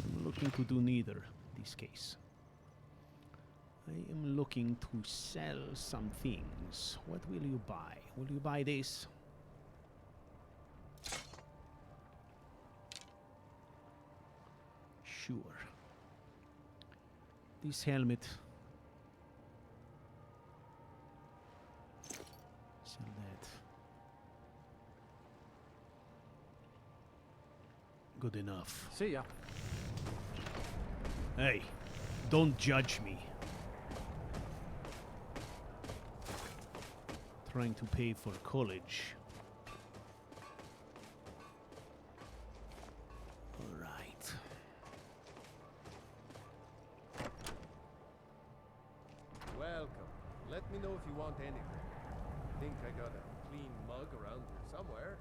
I'm looking to do neither in this case. I am looking to sell some things. What will you buy? Will you buy this? Sure. This helmet. Sell that. Good enough. See ya. Hey, don't judge me. Trying to pay for college. All right. Welcome. Let me know if you want anything. I think I got a clean mug around here somewhere.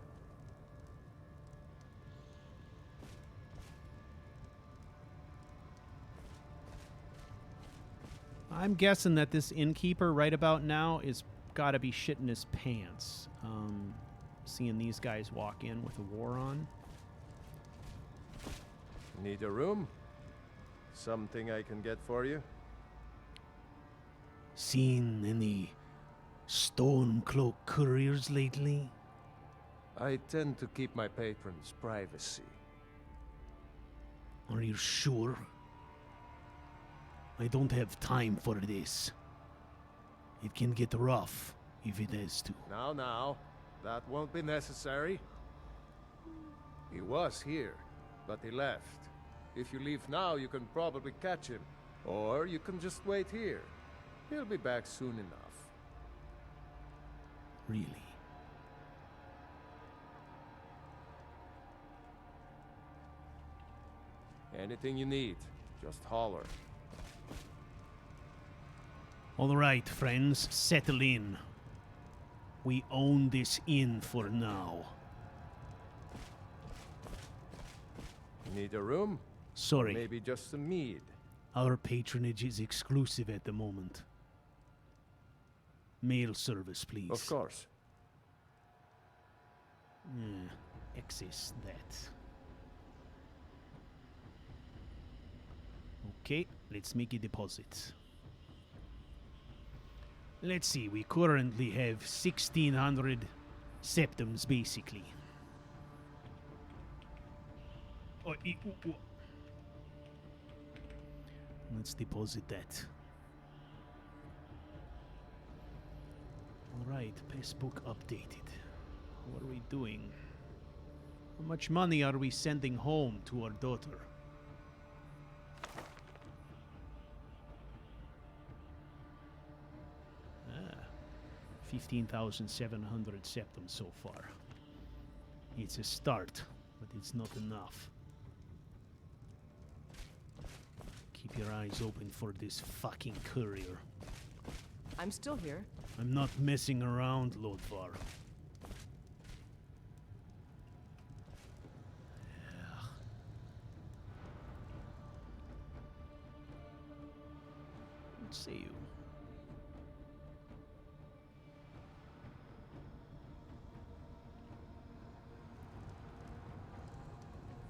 I'm guessing that this innkeeper right about now is gotta be shitting his pants. Seeing these guys walk in with a war on. Need a room? Something I can get for you? Seen any Stormcloak couriers lately? I tend to keep my patrons' privacy. Are you sure? I don't have time for this. It can get rough if it has to. Now, that won't be necessary. He was here, but he left. If you leave now, you can probably catch him. Or you can just wait here. He'll be back soon enough. Really? Anything you need, just holler. All right, friends, settle in. We own this inn for now. Need a room? Sorry, Maybe just some mead. our patronage is exclusive at the moment. Mail service, please. Of course. Access that. Okay, let's make a deposit. Let's see, we currently have 1,600 septums, basically. Oh, let's deposit that. Alright, passbook updated. What are we doing? How much money are we sending home to our daughter? 15,700 septums so far. It's a start, but it's not enough. Keep your eyes open for this fucking courier. I'm still here. I'm not messing around, Lodvar. What say you?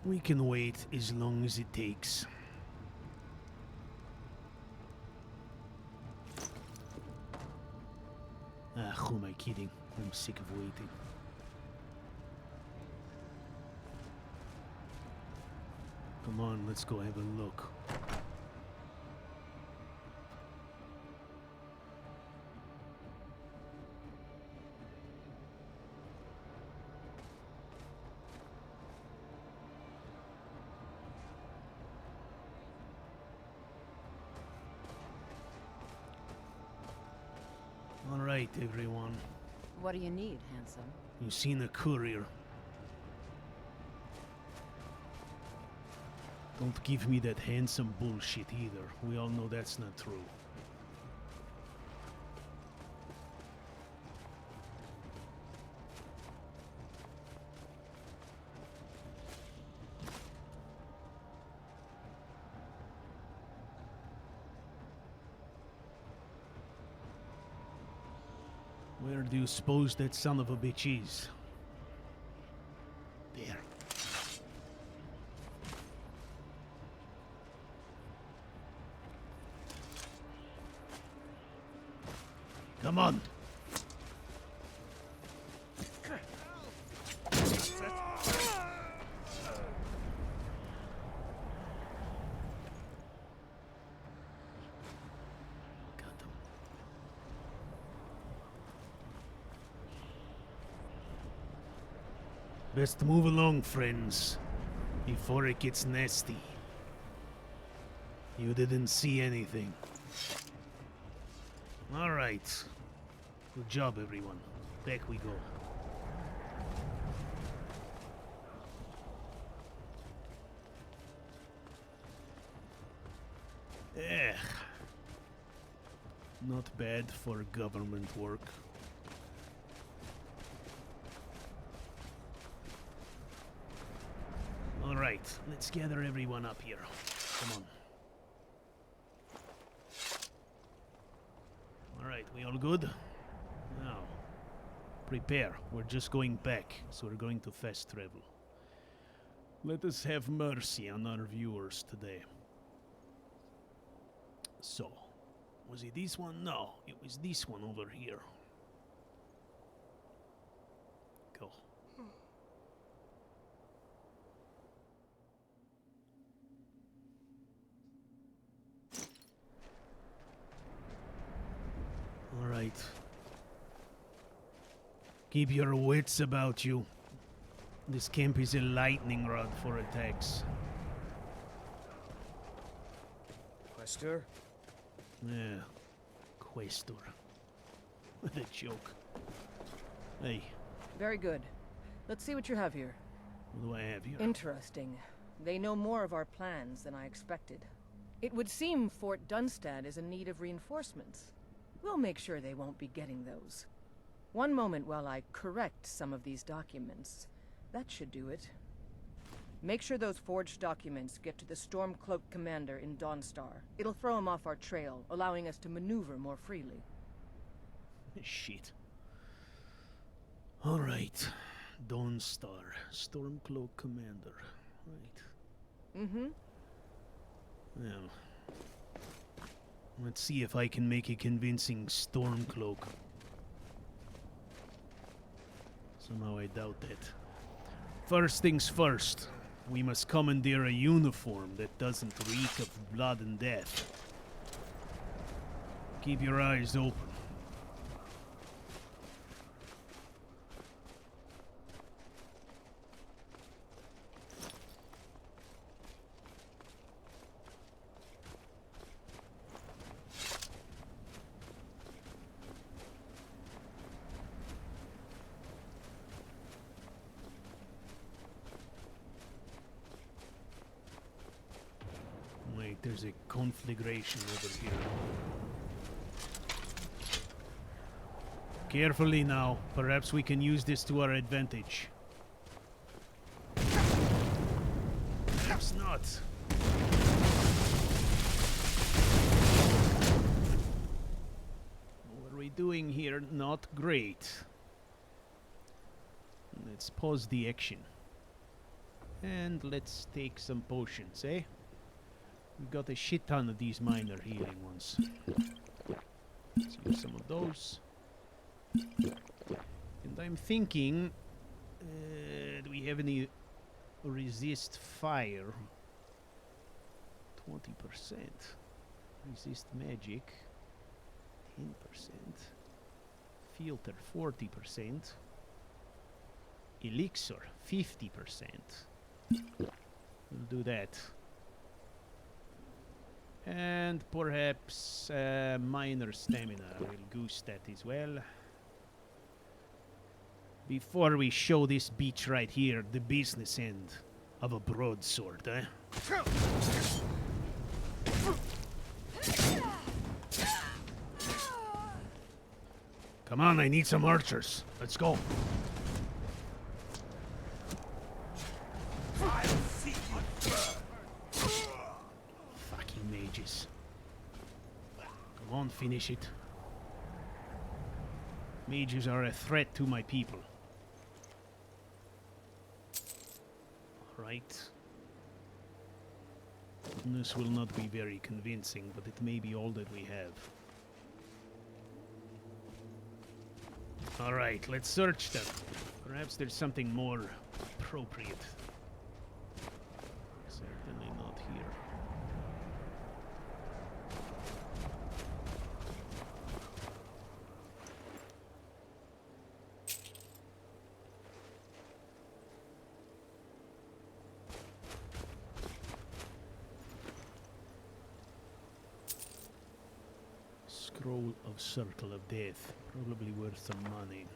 We can wait as long as it takes. Who am I kidding? I'm sick of waiting. Come on, let's go have a look. All right, everyone. What do you need, handsome? You seen a courier? Don't give me that handsome bullshit either. We all know that's not true. Where do you suppose that son of a bitch is? There. Come on. Got him. Best move along, friends, before it gets nasty. You didn't see anything. All right. Good job, everyone. Back we go. Eh. Not bad for government work. All right, let's gather everyone up here. Come on. All right, we all good? Now, prepare. We're just going back, so we're going to fast travel. Let us have mercy on our viewers today. So, was it this one? No, it was this one over here. Go. All right. Keep your wits about you. This camp is a lightning rod for attacks. Questor? Yeah, Questor. What a joke. Hey, Very good. Let's see what you have here. what do I have here? Interesting. They know more of our plans than I expected. It would seem Fort Dunstad is in need of reinforcements. We'll make sure they won't be getting those. One moment while I correct some of these documents. That should do it. Make sure those forged documents get to the Stormcloak commander in Dawnstar. It'll throw him off our trail, allowing us to maneuver more freely. Shit. All right. Dawnstar, Stormcloak commander. Right. Mm-hmm. Well, let's see if I can make a convincing Stormcloak. Somehow I doubt that. First things first, we must commandeer a uniform that doesn't reek of blood and death. Keep your eyes open. Wait, there's a conflagration over here. Carefully now. Perhaps we can use this to our advantage. Perhaps not. What are we doing here? Not great. Let's pause the action. And let's take some potions, eh? We've got a shit ton of these minor healing ones. Let's use some of those. And I'm thinking, do we have any resist fire? 20%. Resist magic. 10%. Filter 40%. Elixir 50%. We'll do that. And perhaps minor stamina. We'll goose that as well. Before we show this beach right here, the business end of a broadsword, eh? Come on, I need some archers. Let's go. Fucking mages. Come on, finish it. Mages are a threat to my people. Alright. This will not be very convincing, but it may be all that we have. Alright, let's search them. Perhaps there's something more appropriate. Certainly not here. Scroll of Circle of Death. Probably worth some money.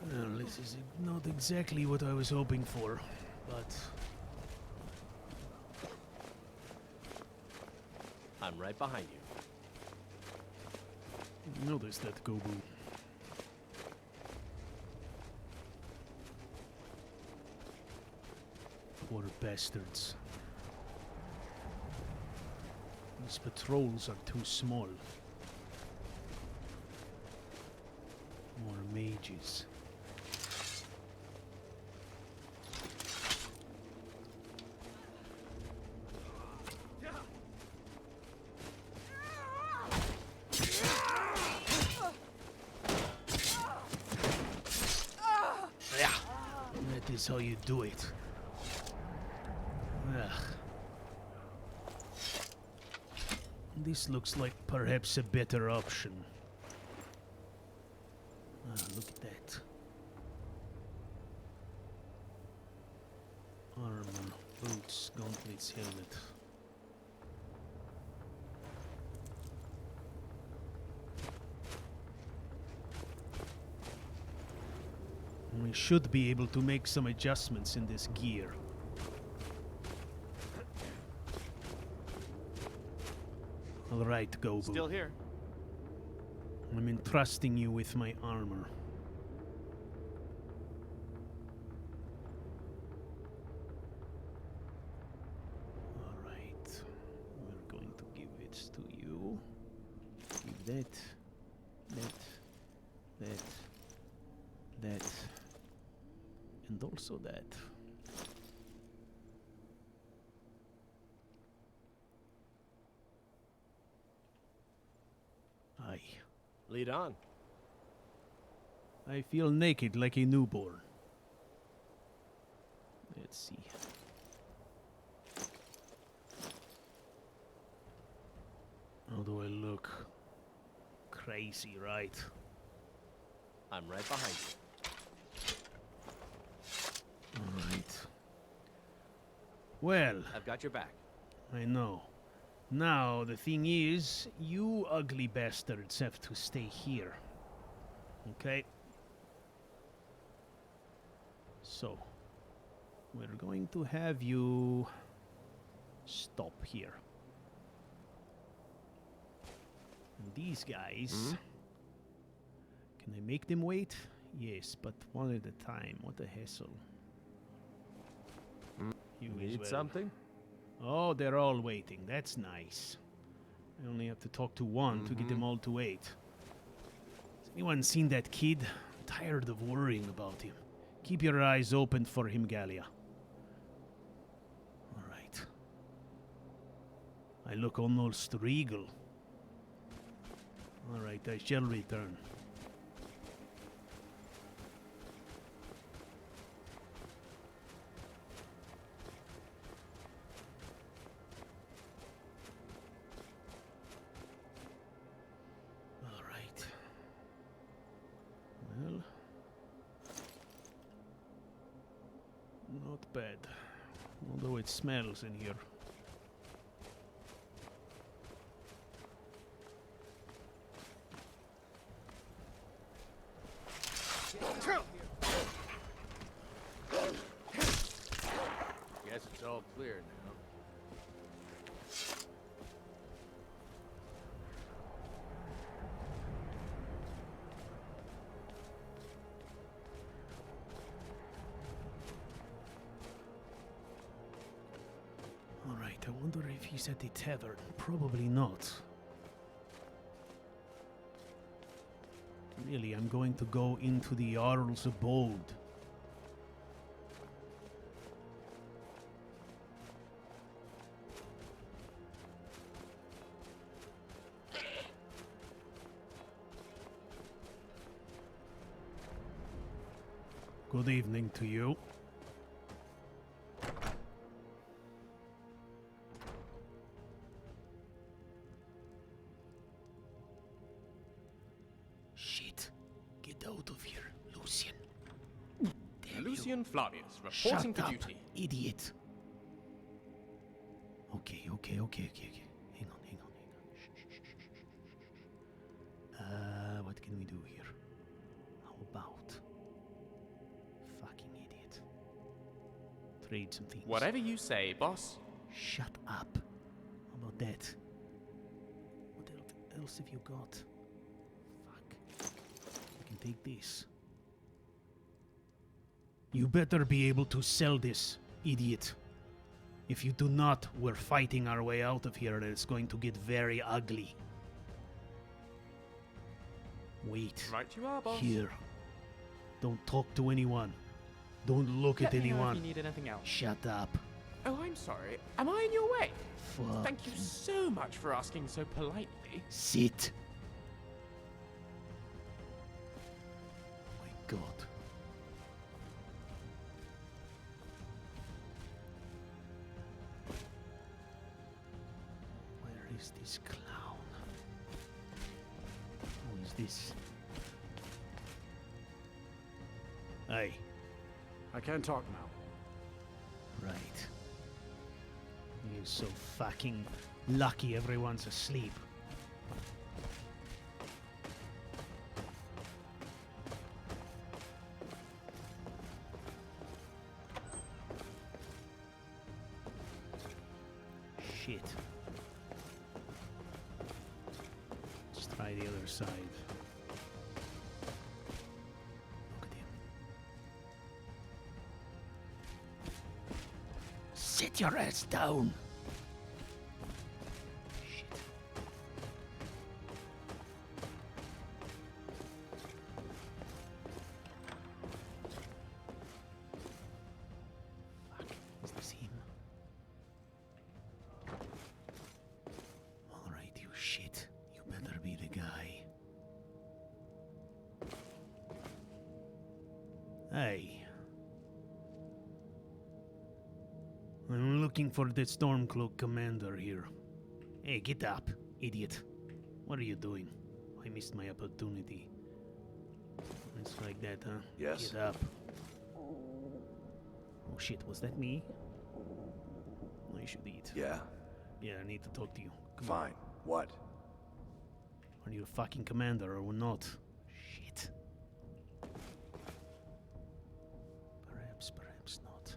Well, this is not exactly what I was hoping for, but... I'm right behind you. Notice that, Gobu. Poor bastards. These patrols are too small. More mages. That is how you do it. Ugh. This looks like perhaps a better option. Ah, look at that. Armor, boots, gauntlets, helmet. We should be able to make some adjustments in this gear. All right, Gobu. Still here. I'm entrusting you with my armor. All right. We're going to give it to you. Give that, that, and also that. Aye. Lead on. I feel naked like a newborn. Let's see. How do I look? Crazy, right? I'm right behind you. All right. Well, I've got your back. I know. Now, the thing is, you ugly bastards have to stay here. Okay? So, we're going to have you stop here. And these guys... Can I make them wait? Yes, but one at a time. What a hassle. You as Need well. something? Oh, they're all waiting. That's nice. I only have to talk to one to get them all to wait. Has anyone seen that kid? I'm tired of worrying about him. Keep your eyes open for him, Gallia. All right. I look almost regal. All right, I shall return. Well, not bad. Although it smells in here. Guess it's all clear now. he's at the tavern. Probably not. Really, I'm going to go into the Jarl's abode. Good evening to you. Shit. Get out of here, Lucian. Damn Lucian you. Flavius, Shut reporting for up, duty. idiot. Okay. Hang on. Shh. What can we do here? How about... Fucking idiot. Trade some things. Whatever you say, boss. Shut up. How about that? What else have you got? Fuck. I can take this. You better be able to sell this, idiot. If you do not, we're fighting our way out of here and it's going to get very ugly. Wait. Right you are, boss. Here. Don't talk to anyone. Don't look Let at me know anyone. if you need anything else. Shut up. Oh, I'm sorry. Am I in your way? Fuck. Thank you so much for asking so politely. Sit. Oh my god. Where is this clown? Who is this? Hey, I can't talk now. right. You're so fucking lucky everyone's asleep. Shit. Let's try the other side. Look at him. Sit your ass down. Shit. Fuck. Is this him? Alright, you shit. You better be the guy. Hey. I'm looking for the Stormcloak commander here. Hey, get up, idiot. What are you doing? I missed my opportunity. It's like that, huh? Yes. Get up. Oh shit, was that me? I should eat. Yeah. Yeah, I need to talk to you. Come on. Fine. What? Are you a fucking commander or not? Shit. Perhaps not.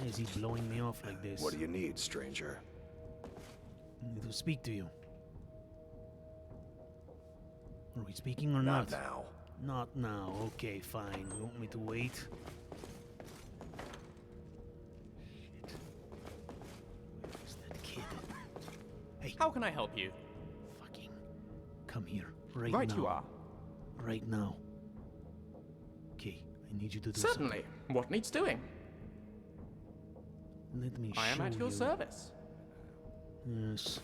Why is he blowing me off like this? What do you need, stranger? I need to speak to you. Are we speaking or not? Not now. Not now. Okay, fine. You want me to wait? Shit. Where is that kid? Hey, How can I help you? fucking come here. Right Right now. you are. Right now. Okay, I need you to do Certainly. What needs doing? something. Let me I am show at your you. service. Yes.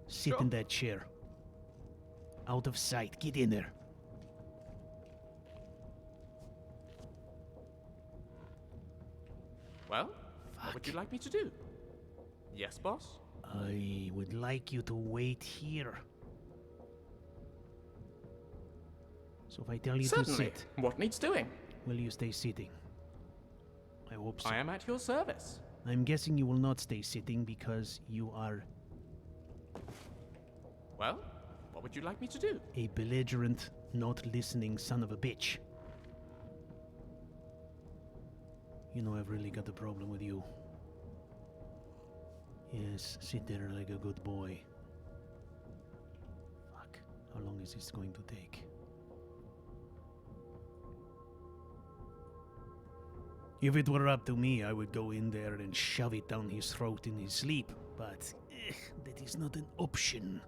Sit Sure. in that chair. Out of sight. Get in there. Well, what would you like me to do? Yes, boss? I would like you to wait here. So if I tell you to Certainly. sit, What needs doing? will you stay sitting? I hope so. I am at your service. I'm guessing you will not stay sitting because you are Well, what would you like me to do? a belligerent, not listening son of a bitch. You know I've really got a problem with you. Yes, sit there like a good boy. Fuck. How long is this going to take? If it were up to me, I would go in there and shove it down his throat in his sleep. But that is not an option.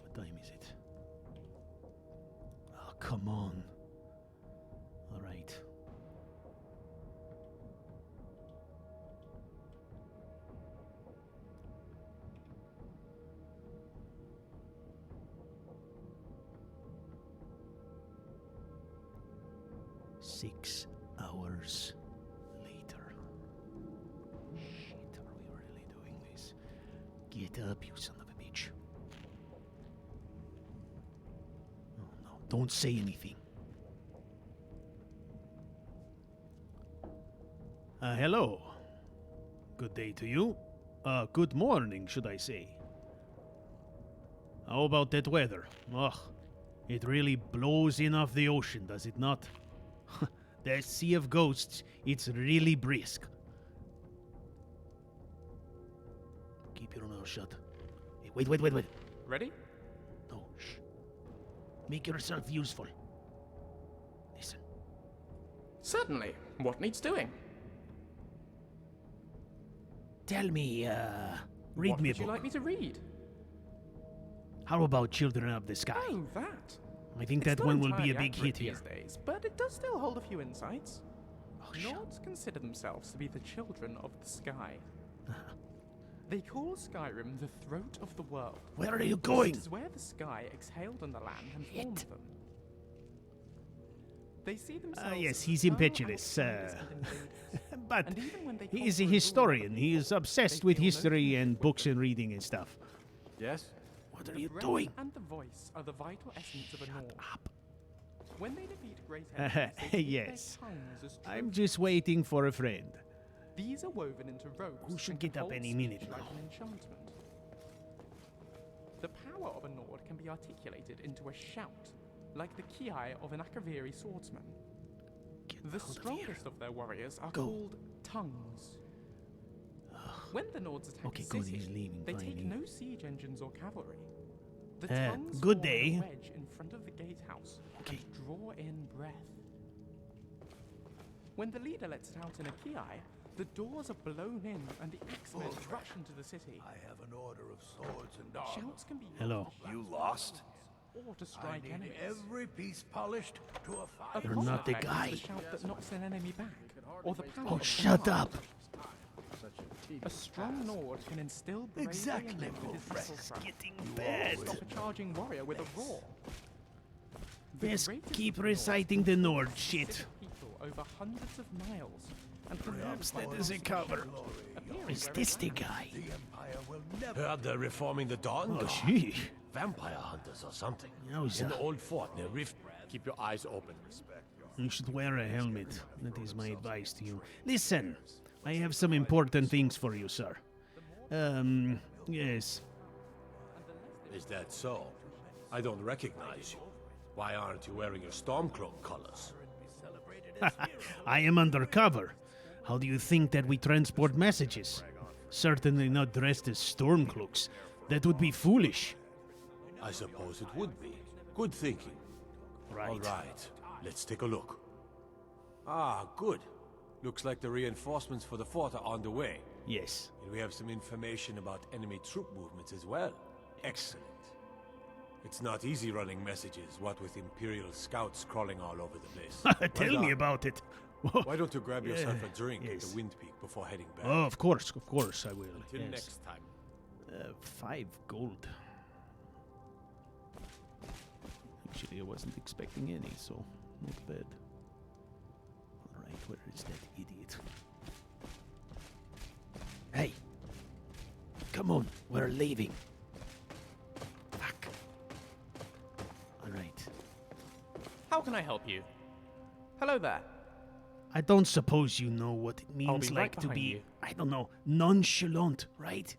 What time is it? Oh, come on. All right. Six hours later. Shit, are we really doing this? Get up, you son of a bitch. Oh no, don't say anything. Hello. Good day to you. Good morning, should I say. How about that weather? Ugh, it really blows in off the ocean, does it not? The Sea of Ghosts, it's really brisk. Keep your mouth shut. Hey, wait. Ready? No, shh. Make yourself useful. Listen. Certainly. What needs doing? Tell me, read What me a would you book. like me to read? How about Children of the Sky? Oh, that. I think It's that not one will be a entirely big accurate hit here. these days, but it does still hold a few insights. Oh, shut. Nords consider themselves to be the children of the sky. Uh-huh. They call Skyrim the throat of the world. Where are you going? It is where the sky exhaled on the land and formed them. They see themselves Yes, as he's eternal impetuous, outsiders and invaders. But And even when they he is a conquer and rule historian. other He is people, obsessed they with feel no history kinship and with books them. and reading and stuff. Yes? What are The you breath doing? and the voice are the vital essence of a Nord. Up. When they defeat great enemies, they keep Yes. their tongues as I'm trophies. just waiting for a friend. These are woven into ropes. Who should and get can up hold any speech minute like now? an enchantment. The power of a Nord can be articulated into a shout, like the ki of an Akaviri swordsman. Get The out of here. strongest of their warriors are Go. called tongues. When the Nords attack Okay, a good, city, he's leaving they take finally. no siege engines or cavalry. The Uh, tongues good form a day. wedge in front of the gatehouse Okay. and draw in breath. When the leader lets it out in a ki, the doors are blown in and the axemen rush into the city. I have an order of swords and Shouts can be used Hello. to shout You for lost? or to I strike need enemies. every piece polished to a A fine. You're common not the effect is guy. the shout that knocks an enemy back, or the power Oh, of a shut command. up! A strong Nord can instill bravery Exactly, and live with his Wolfrex. muscle craft. Getting bad. Stop a charging warrior with a roar. The Yes, greatest keep of the Nords reciting the Nord consider shit. people over hundreds of miles and can Perhaps live that by is a constant cover. shout, appearing Is where this it the lands. guy? The Empire will never. Heard they're reforming the Dawn Oh, Guard. gee. Vampire hunters or something. Yowza. In the old fort near Rift. Keep your eyes open. You should wear a helmet. That is my advice to you. Listen, I have some important things for you, sir. Yes. Is that so? I don't recognize you. Why aren't you wearing your Stormcloak colors? I am undercover. How do you think that we transport messages? Certainly not dressed as stormcloaks. That would be foolish. I suppose it would be. Good thinking. Right. All right, let's take a look. Ah, good. Looks like the reinforcements for the fort are on the way. Yes. And we have some information about enemy troop movements as well. Excellent. It's not easy running messages, what with Imperial scouts crawling all over the place. Tell Right me on. about it. Why don't you grab yourself Yeah, a drink at yes. the Wind Peak before heading back? Oh, of course, I will. Till yes. next time. 5 gold. Actually, I wasn't expecting any, so not bad. Alright, where is that idiot? Hey! Come on, we're leaving. Fuck. Alright. How can I help you? Hello there. I don't suppose you know what it I'll means be like right to behind be, you. I don't know, nonchalant, right?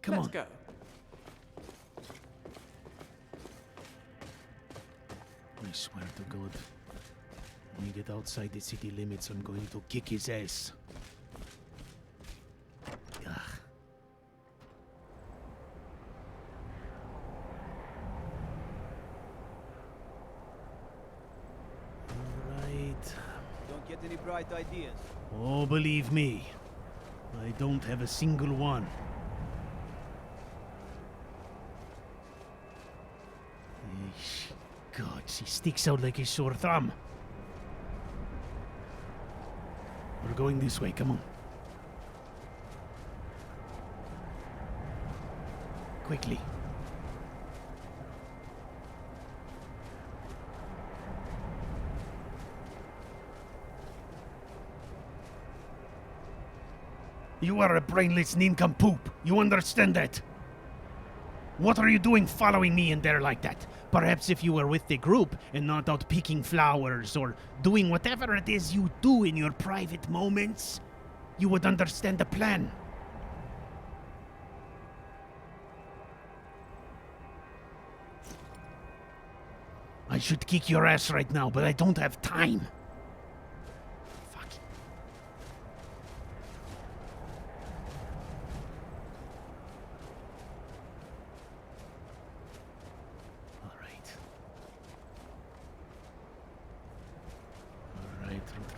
Come Let's on. go. I swear to God, when you get outside the city limits, I'm going to kick his ass. Ugh. Get any bright ideas? Oh, believe me, I don't have a single one. Eesh. God, she sticks out like a sore thumb. We're going this way, come on. Quickly. You are a brainless nincompoop. You understand that? What are you doing following me in there like that? Perhaps if you were with the group and not out picking flowers or doing whatever it is you do in your private moments, you would understand the plan. I should kick your ass right now, but I don't have time. Fuck. All right,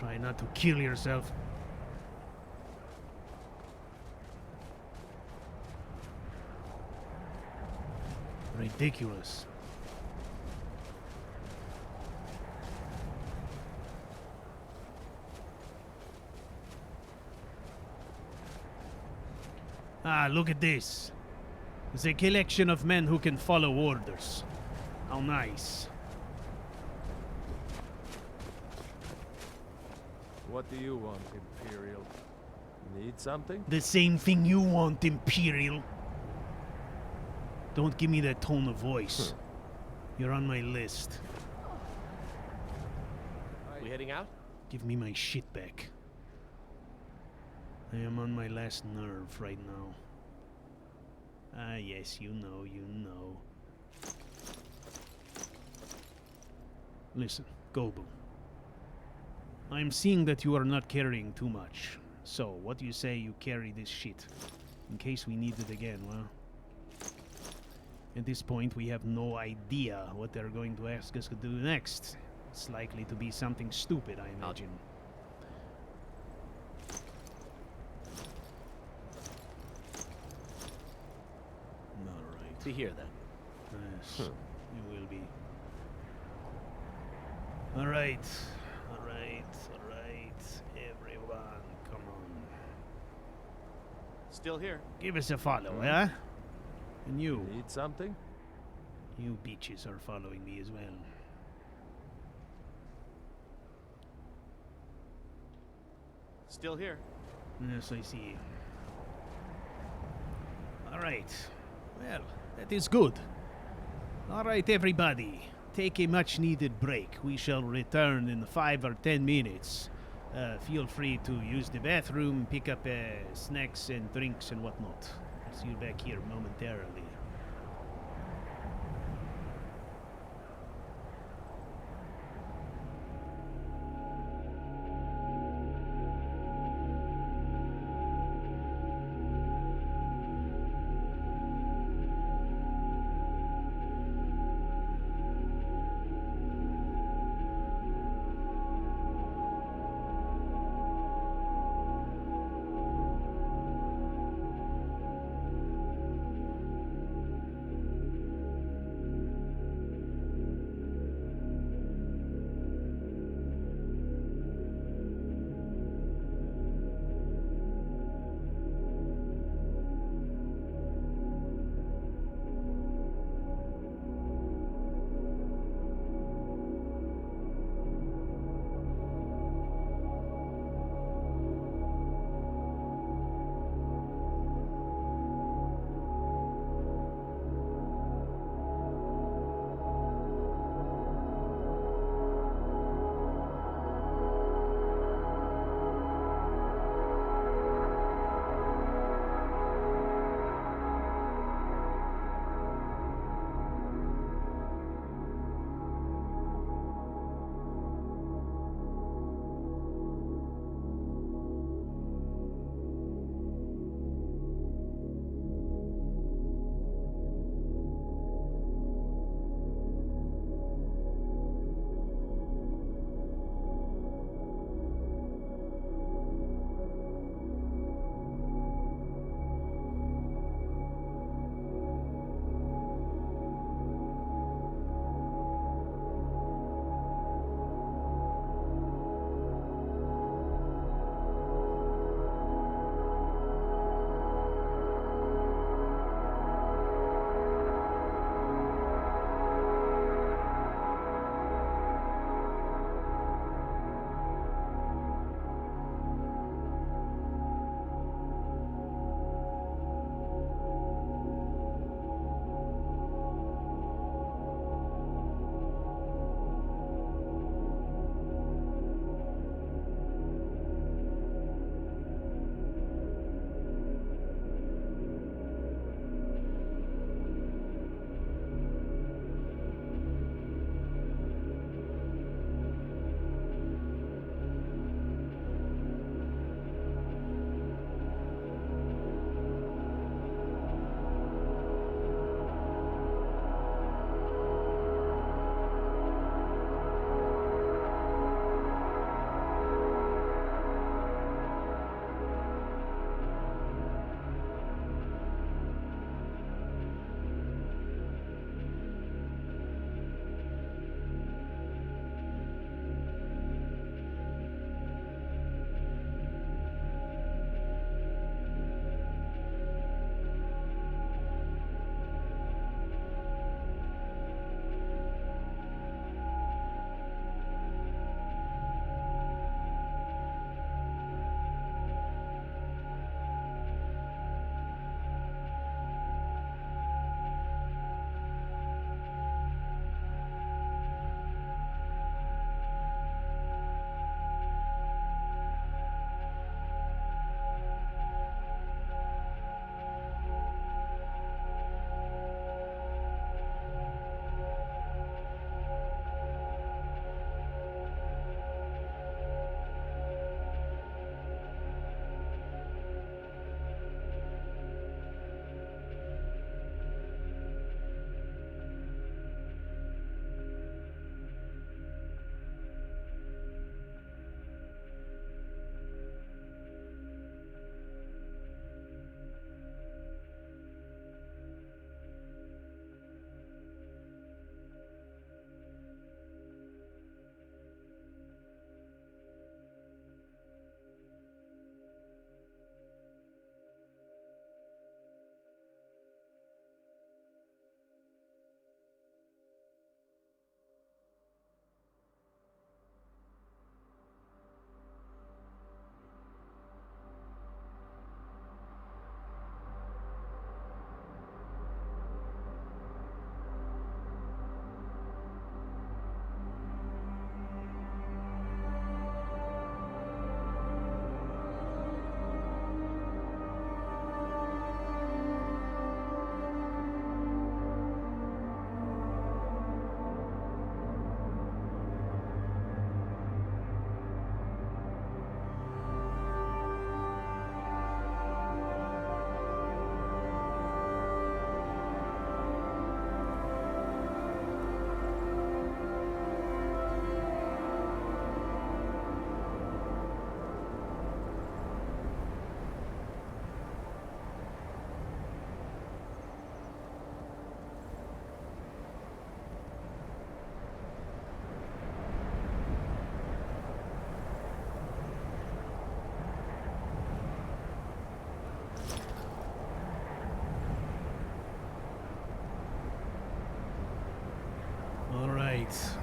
try not to kill yourself. Ridiculous. Ah, look at this. It's a collection of men who can follow orders. How nice. What do you want, Imperial? Need something? The same thing you want, Imperial. Don't give me that tone of voice. You're on my list. We heading out? Give me my shit back. I am on my last nerve right now. Ah, yes, you know. Listen, Gobu. I'm seeing that you are not carrying too much. So, what do you say you carry this shit? In case we need it again, well? At this point, we have no idea what they're going to ask us to do next. It's likely to be something stupid, I imagine. Alright. See here, then. Yes, you will be. Alright, everyone, come on. Still here. Give us a follow, huh? And you, Need something? you bitches are following me as well. Still here. Yes, I see. Alright, well, that is good. Alright, everybody. Take a much-needed break. We shall return in 5 or 10 minutes. Feel free to use the bathroom, pick up snacks and drinks and whatnot. I'll see you back here momentarily.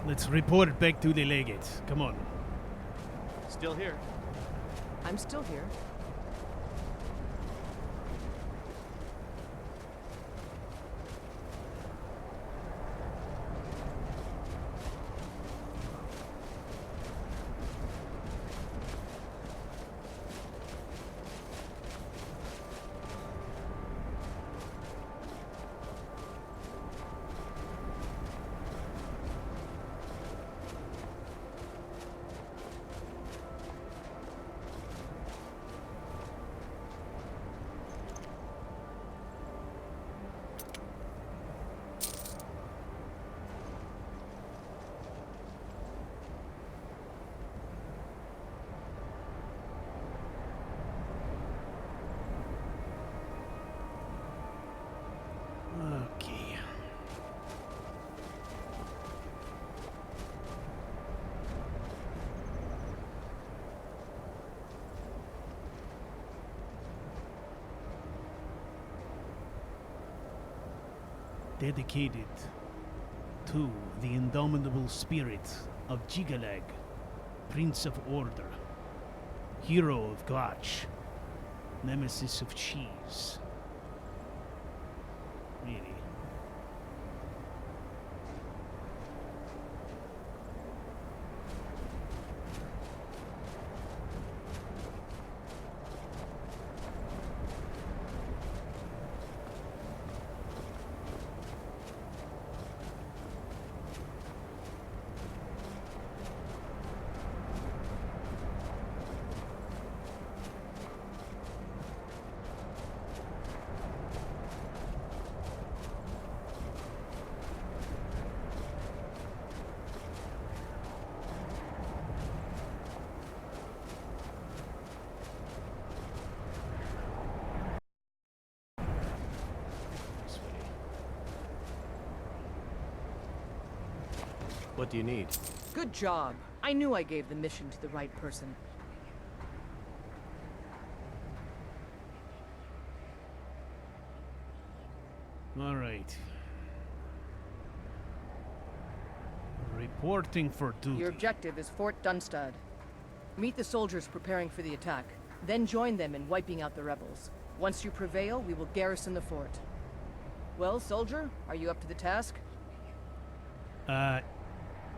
Let's report back to the legate. Come on. Still here. I'm still here. Okay. Dedicated to the indomitable spirit of Jigalag, Prince of Order, hero of Gotch, nemesis of cheese. Really? What do you need? Good job. I knew I gave the mission to the right person. All right. Reporting for duty. Your objective is Fort Dunstad. Meet the soldiers preparing for the attack, then join them in wiping out the rebels. Once you prevail, we will garrison the fort. Well, soldier, are you up to the task?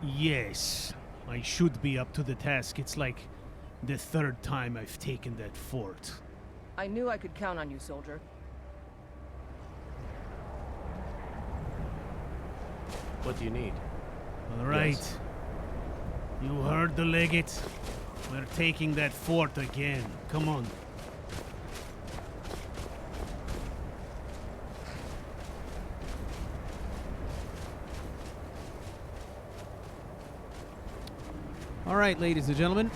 Yes. I should be up to the task. It's like the third time I've taken that fort. I knew I could count on you, soldier. What do you need? All right. Yes. You heard the legate. We're taking that fort again. Come on. All right, ladies and gentlemen.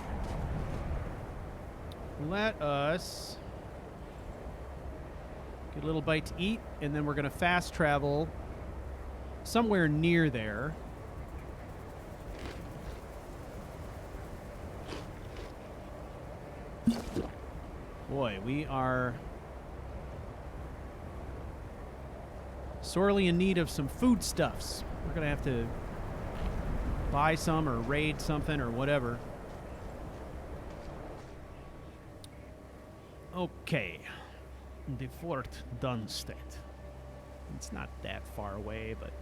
Let us get a little bite to eat, and then we're going to fast travel somewhere near there. Boy, we are sorely in need of some foodstuffs. We're going to have to buy some or raid something or whatever. Okay. The Fort Dunstead. It's not that far away, but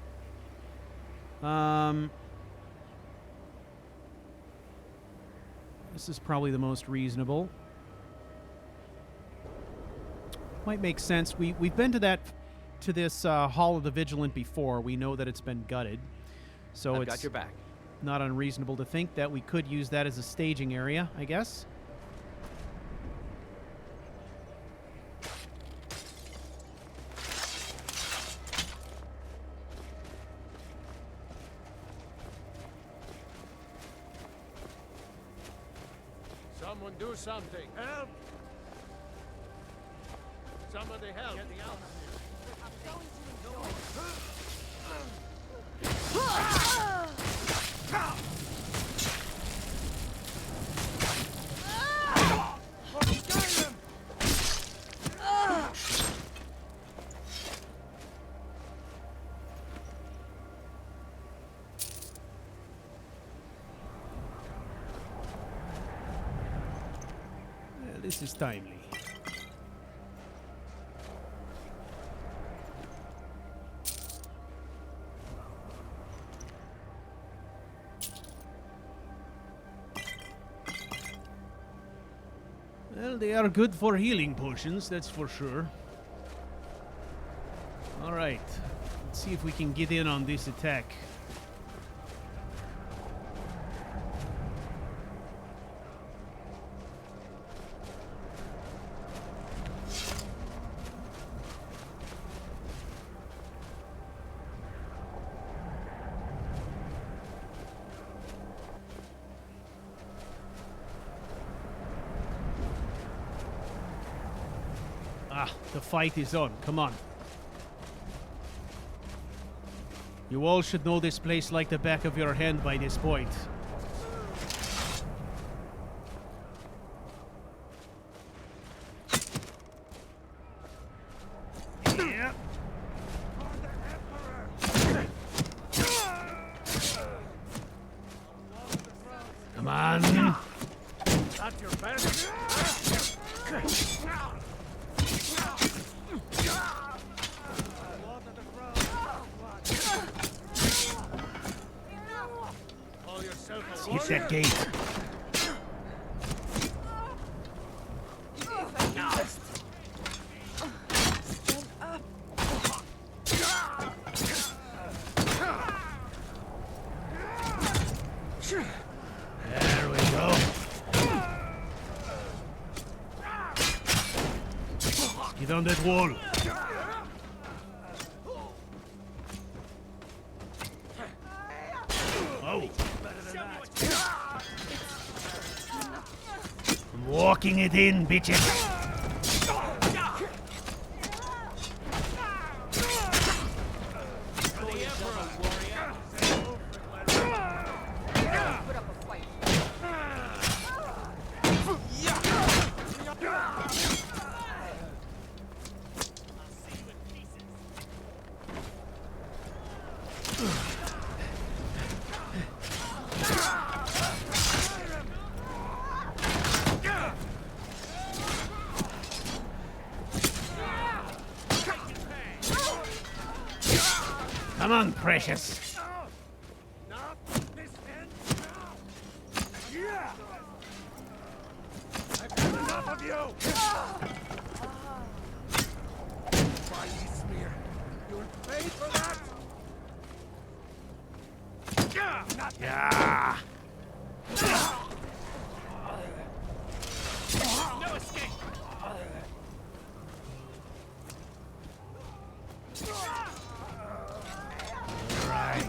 this is probably the most reasonable. Might make sense. We've been to this Hall of the Vigilant before. We know that it's been gutted, so I've it's got your back. not unreasonable to think that we could use that as a staging area, I guess. Someone do something. Help! Somebody help! Get me out of here. This is timely. Well, they are good for healing potions, that's for sure. Alright, let's see if we can get in on this attack. Ah, the fight is on. Come on. You all should know this place like the back of your hand by this point. Yeah. Come on. That's your best. Hit that gate. There we go. Get on that wall. Oh. I'm walking it in, bitches. Put up a fight. Come on, precious. I've had enough of you! Why, you smear? You'll pay for that! Nothing! Yeah. No escape! Right.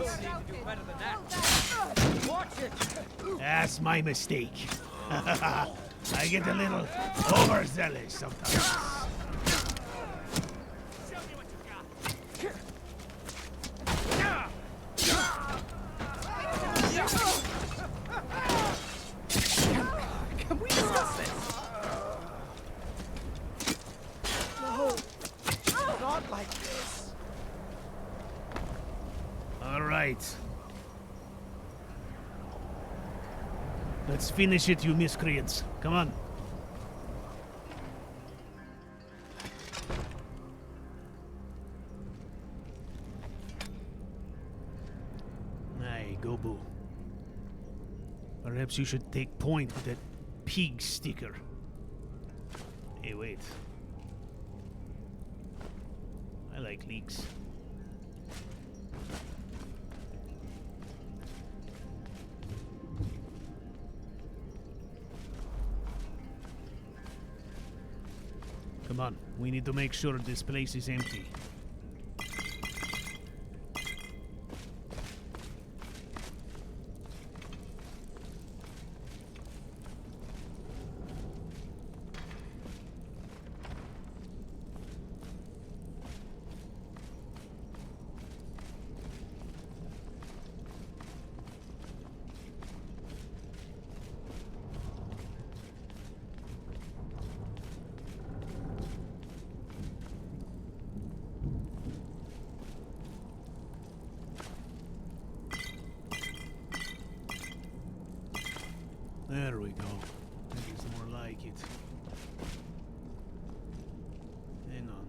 That's my mistake. I get a little overzealous sometimes. Can we discuss this? No. Not like this. All right. Let's finish it, you miscreants. Come on. Aye, go boo. Perhaps you should take point with that pig sticker. Hey, wait. I like leaks. Come on, we need to make sure this place is empty. There we go. That is more like it. Hang on.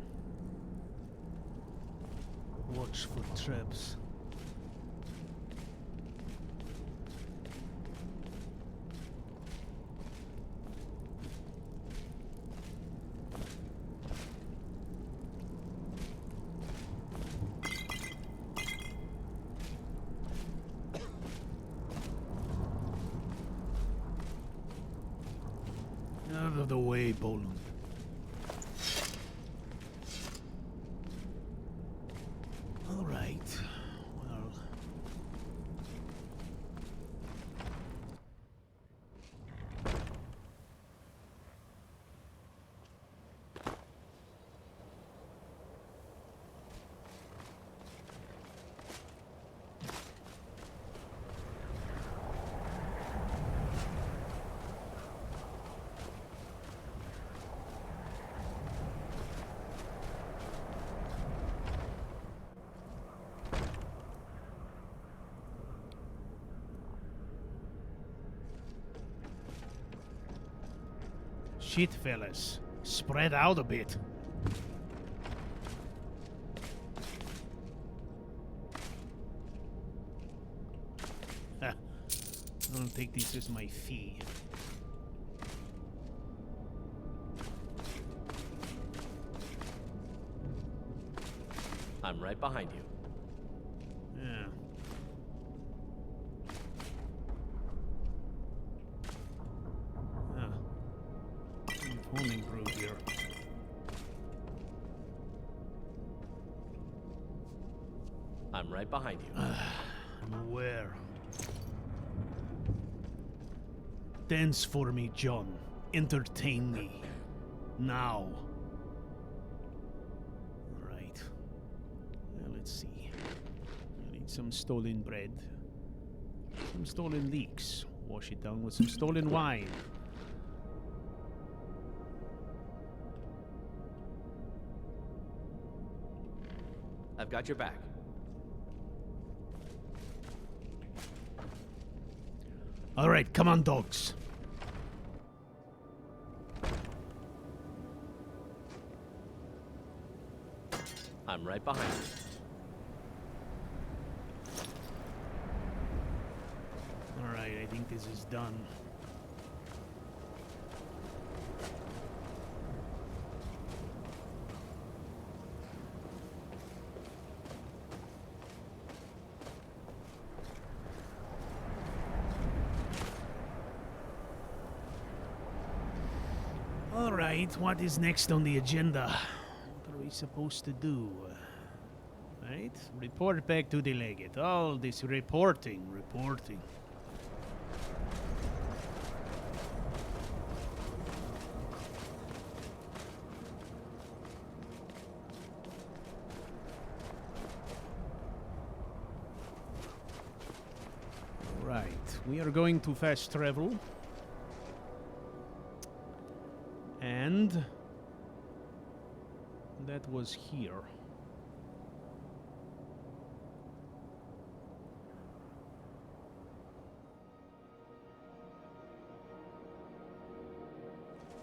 Watch for traps. Out of the way, Poland. All right. Well. Shit, fellas. Spread out a bit. Ah, I'll take this as my fee. I'm right behind you. Yeah. Homing group here. I'm right behind you. I'm aware. Dance for me, John. Entertain me. Now. Alright. Well, let's see. I need some stolen bread. Some stolen leeks. Wash it down with some stolen wine. I've got your back. All right, come on, dogs. I'm right behind you. All right, I think this is done. Alright, what is next on the agenda? What are we supposed to do? Right? Report back to the legate. All this reporting. Right, we are going to fast travel. And that was here.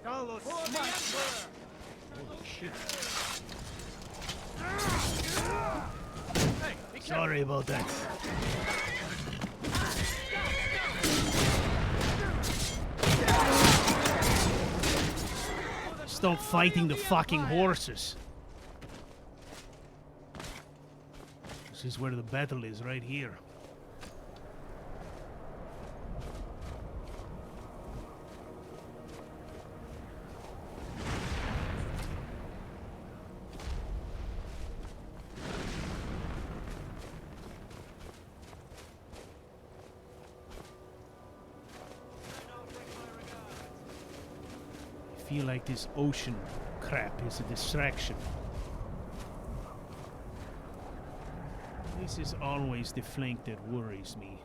Holy shit. Hey, Sorry about that. Stop fighting the fucking horses. This is where the battle is, right here. I feel like this ocean crap is a distraction. This is always the flank that worries me.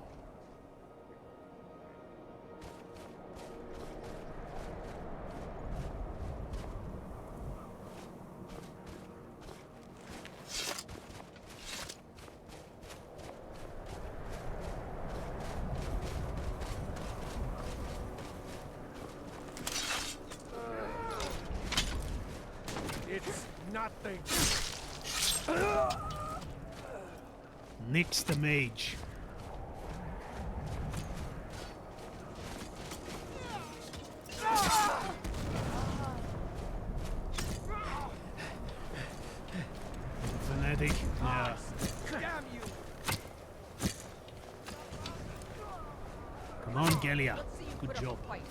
nothing. Nix the mage. Fanatic. Yeah. Damn you! Come on, Gelia. Let's see you Good put job. up a fight.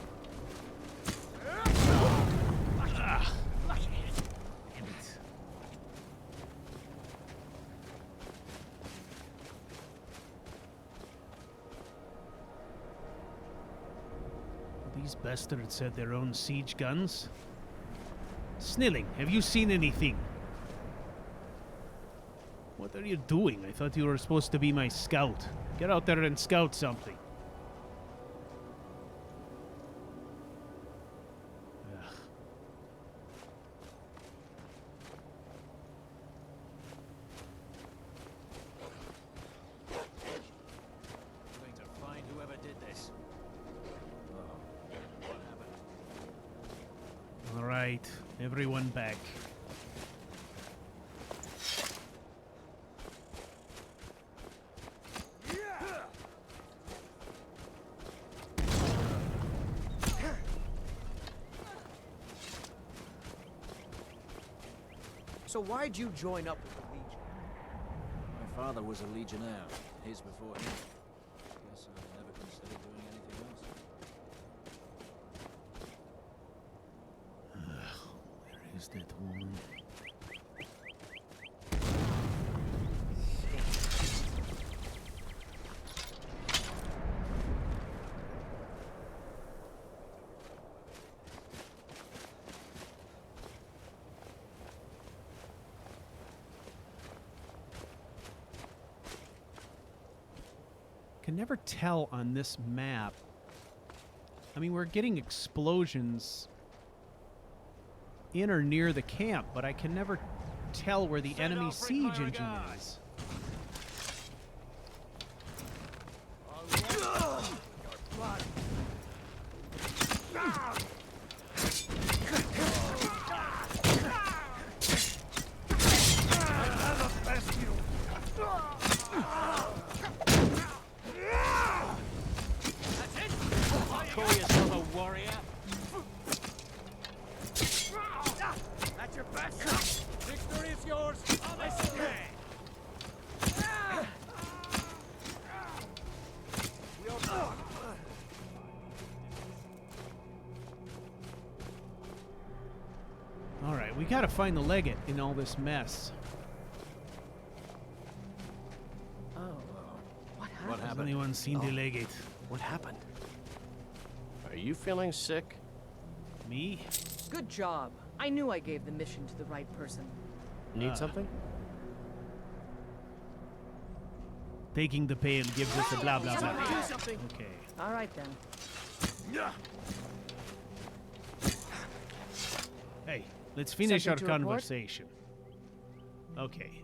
Ah. Damn it. These bastards had their own siege guns. Snilling, have you seen anything? What are you doing? I thought you were supposed to be my scout. Get out there and scout something. Ugh. Going to find whoever did this. Oh, what happened? All right, everyone back. So why'd you join up with the Legion? My father was a Legionnaire. His before him. Guess I never considered doing anything else. Where is that woman? Can never tell on this map. I mean, we're getting explosions in or near the camp, but I can never tell where the enemy siege engine is. Call yourself a warrior? That's your best. Victory is yours. I say. All right, we gotta find the legate in all this mess. Oh. What happened? What Has happened? anyone seen the legate? What happened? Are you feeling sick? Me? Good job. I knew I gave the mission to the right person. Need something? Taking the pain gives us a blah blah blah. Do something. Okay. All right then. Hey, let's finish Something our to report? conversation. Okay.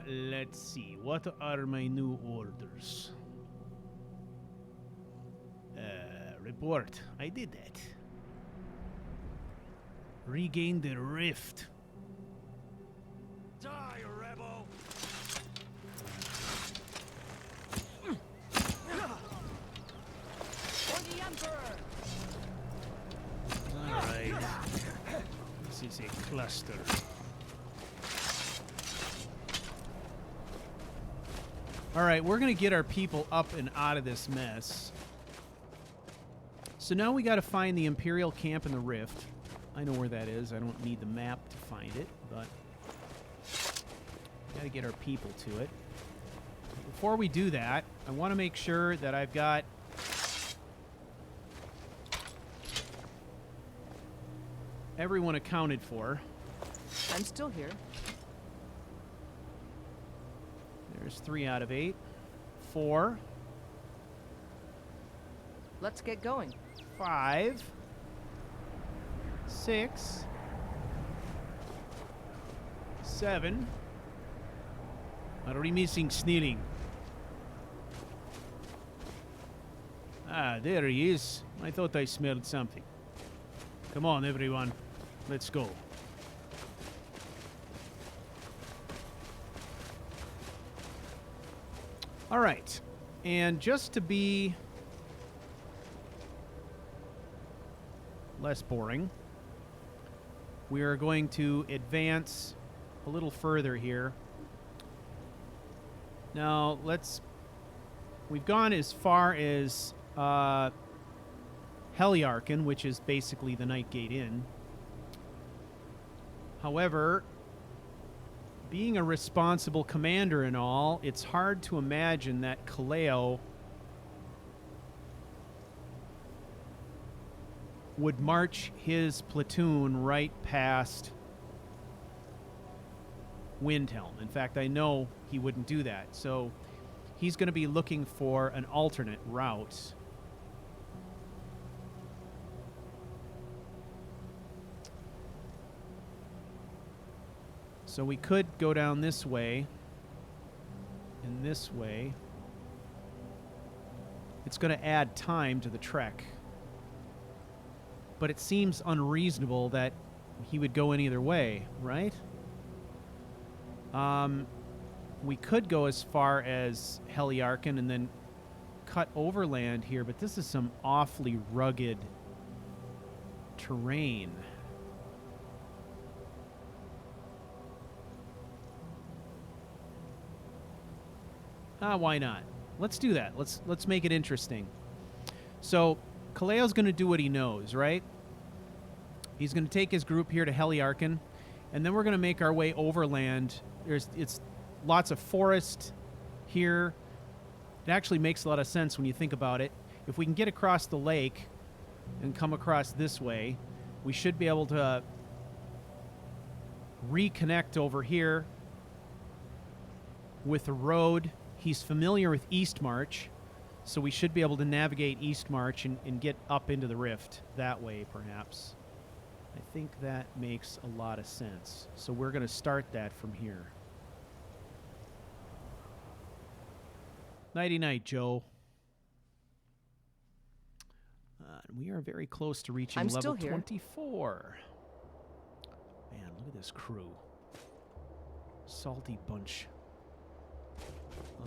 Let's see. What are my new orders? Report. I did that. Regain the rift. Die, rebel. For the Emperor! Alright. This is a cluster. Alright, we're gonna get our people up and out of this mess. So now we gotta find the Imperial camp in the rift. I know where that is. I don't need the map to find it, but gotta get our people to it. Before we do that, I want to make sure that I've got everyone accounted for. I'm still here. There's 3 out of 8. 4. Let's get going. 5. 6. 7. Are we missing Snilling? Ah, there he is. I thought I smelled something. Come on, everyone. Let's go. All right. And just to be less boring, we are going to advance a little further here. Now, we've gone as far as Heliarchen, which is basically the Nightgate Inn. However, being a responsible commander and all, it's hard to imagine that Kaleo would march his platoon right past Windhelm. In fact, I know he wouldn't do that. So he's going to be looking for an alternate route. So we could go down this way and this way. It's going to add time to the trek. But it seems unreasonable that he would go any other way, right? We could go as far as Heliarchen and then cut overland here, but this is some awfully rugged terrain. Why not? Let's do that. Let's make it interesting. So Kaleo's going to do what he knows, right? He's going to take his group here to Heliarchen, and then we're going to make our way overland. It's lots of forest here. It actually makes a lot of sense when you think about it. If we can get across the lake and come across this way, we should be able to reconnect over here with a road. He's familiar with Eastmarch, so we should be able to navigate Eastmarch and get up into the rift that way, perhaps. I think that makes a lot of sense. So we're going to start that from here. Nighty-night, Joe. We are very close to reaching I'm level still here. 24. Man, look at this crew. Salty bunch.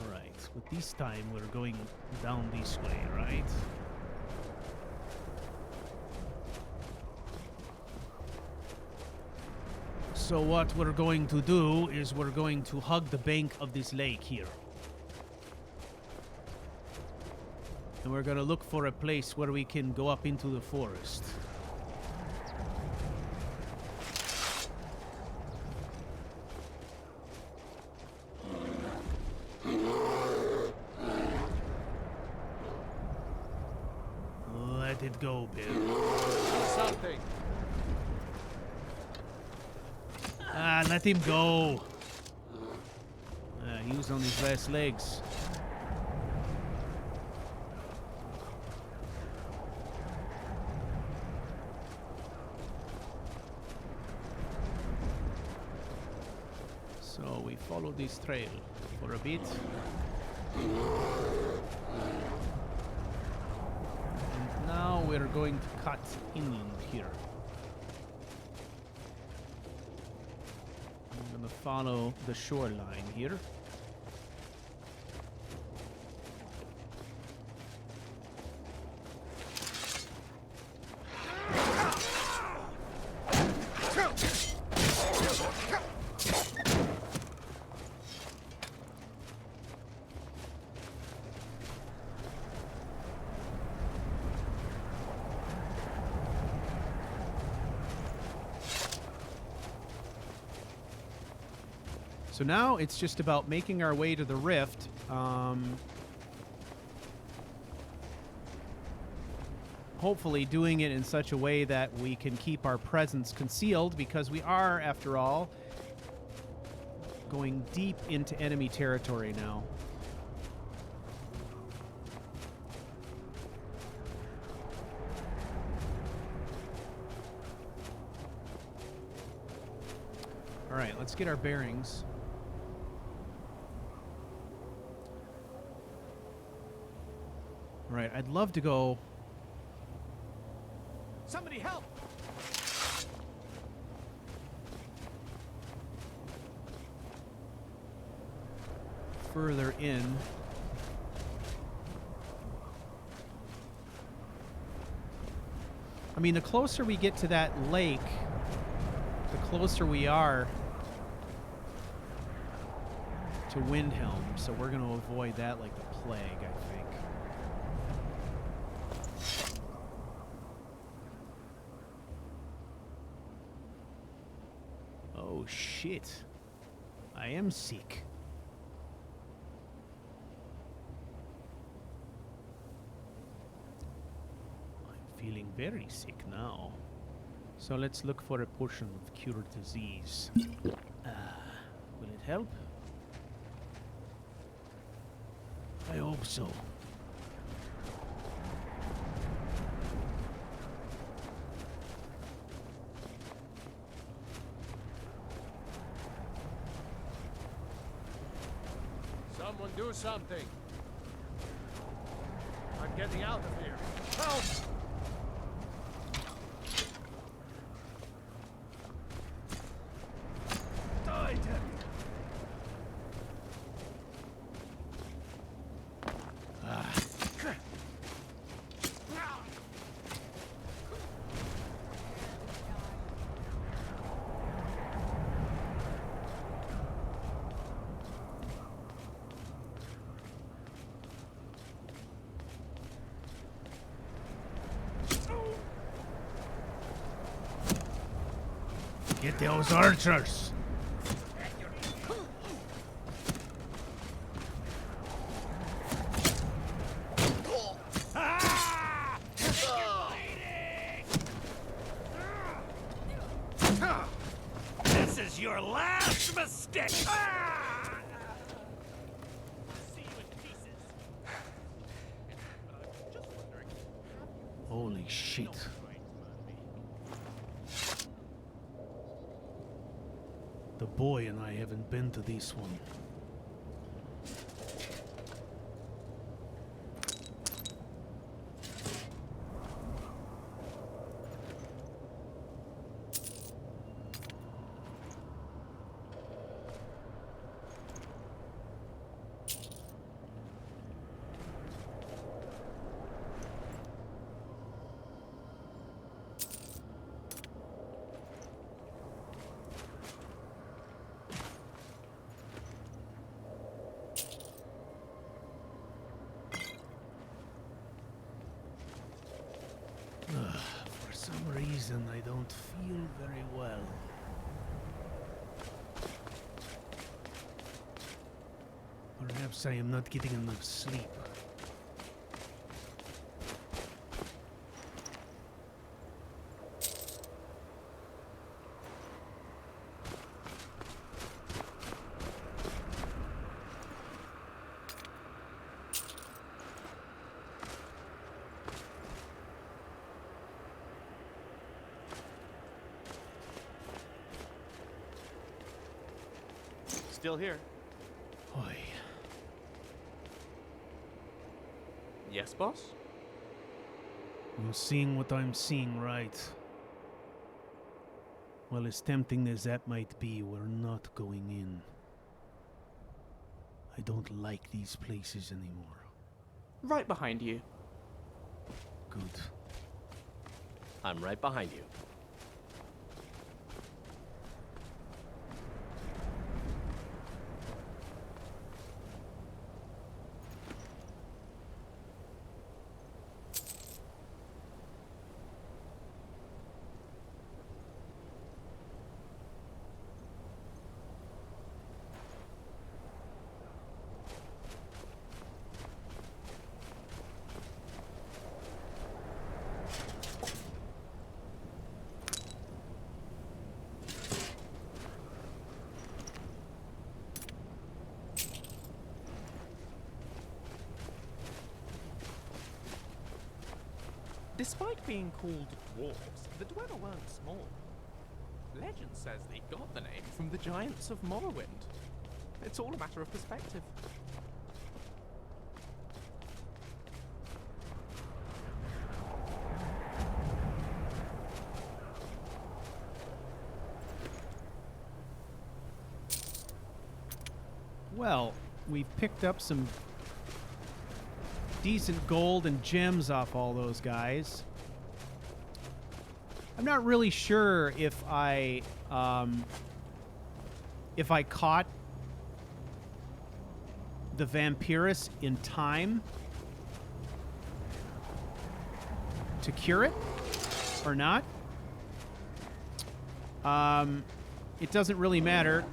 All right, but this time we're going down this way, right? So what we're going to do is we're going to hug the bank of this lake here. And we're going to look for a place where we can go up into the forest. Let it go, Bill. Something. Let him go. He was on his last legs. So we follow this trail for a bit. And now we're going to cut inland here. I'm going to follow the shoreline here. So now it's just about making our way to the rift. Hopefully doing it in such a way that we can keep our presence concealed, because we are, after all, going deep into enemy territory now. All right, let's get our bearings. All right, I'd love to go... Somebody help! further in, I mean, the closer we get to that lake, the closer we are to Windhelm, so we're going to avoid that like the plague, I think. Oh, shit. I am sick. I'm feeling very sick now. So let's look for a potion of cure disease. Will it help? I hope so. Someone do something. I'm getting out of here. Help! Die, Debbie! Get those archers! This is your last mistake! See you in pieces. Just wondering. Holy shit. The boy and I haven't been to this one. For some reason, I don't feel very well. Perhaps I am not getting enough sleep. Still here. Oi. Yes, boss? You're seeing what I'm seeing, right? Well, as tempting as that might be, we're not going in. I don't like these places anymore. Right behind you. Good. I'm right behind you. Despite being called dwarves, the Dwemer weren't small. Legend says they got the name from the giants of Morrowind. It's all a matter of perspective. Well, we've picked up some decent gold and gems off all those guys. I'm not really sure if I caught the Vampirus in time to cure it or not. It doesn't really matter.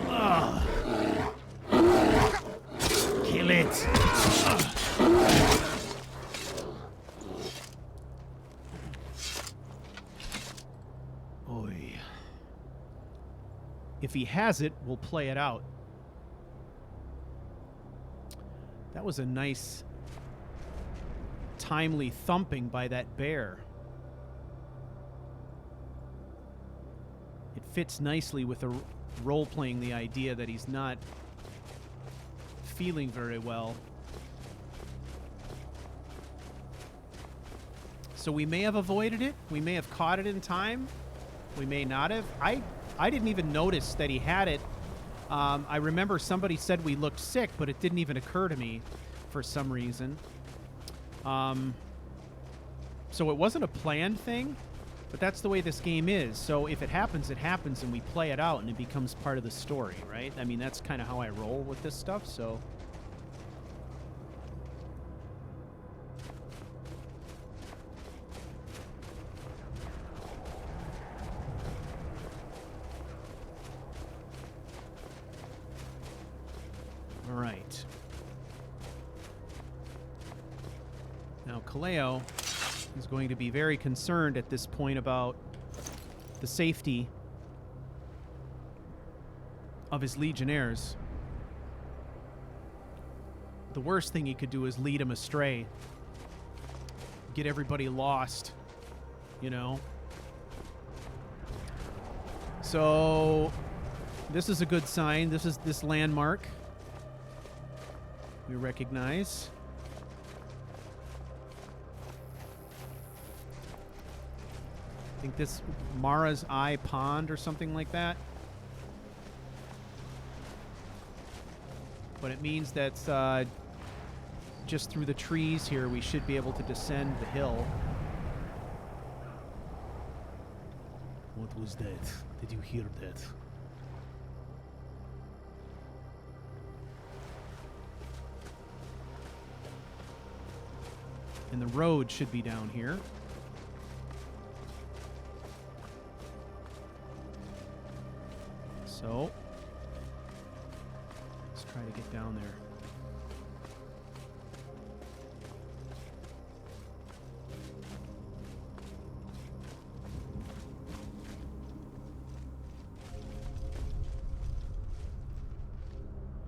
Ugh. Kill it. Oy. If he has it, we'll play it out. That was a nice, timely thumping by that bear. It fits nicely with the role-playing the idea that he's not feeling very well. So we may have avoided it. We may have caught it in time. We may not have. I didn't even notice that he had it. I remember somebody said we looked sick, but it didn't even occur to me for some reason. So it wasn't a planned thing, but that's the way this game is. So if it happens, and we play it out, and it becomes part of the story, right? I mean, that's kind of how I roll with this stuff, so... All right. Now, Kaleo is going to be very concerned at this point about the safety of his legionnaires. The worst thing he could do is lead them astray, get everybody lost, you know. So this is a good sign. This is this landmark we recognize. I think this Mara's Eye Pond or something like that. But it means that just through the trees here, we should be able to descend the hill. What was that? Did you hear that? And the road should be down here. So, let's try to get down there.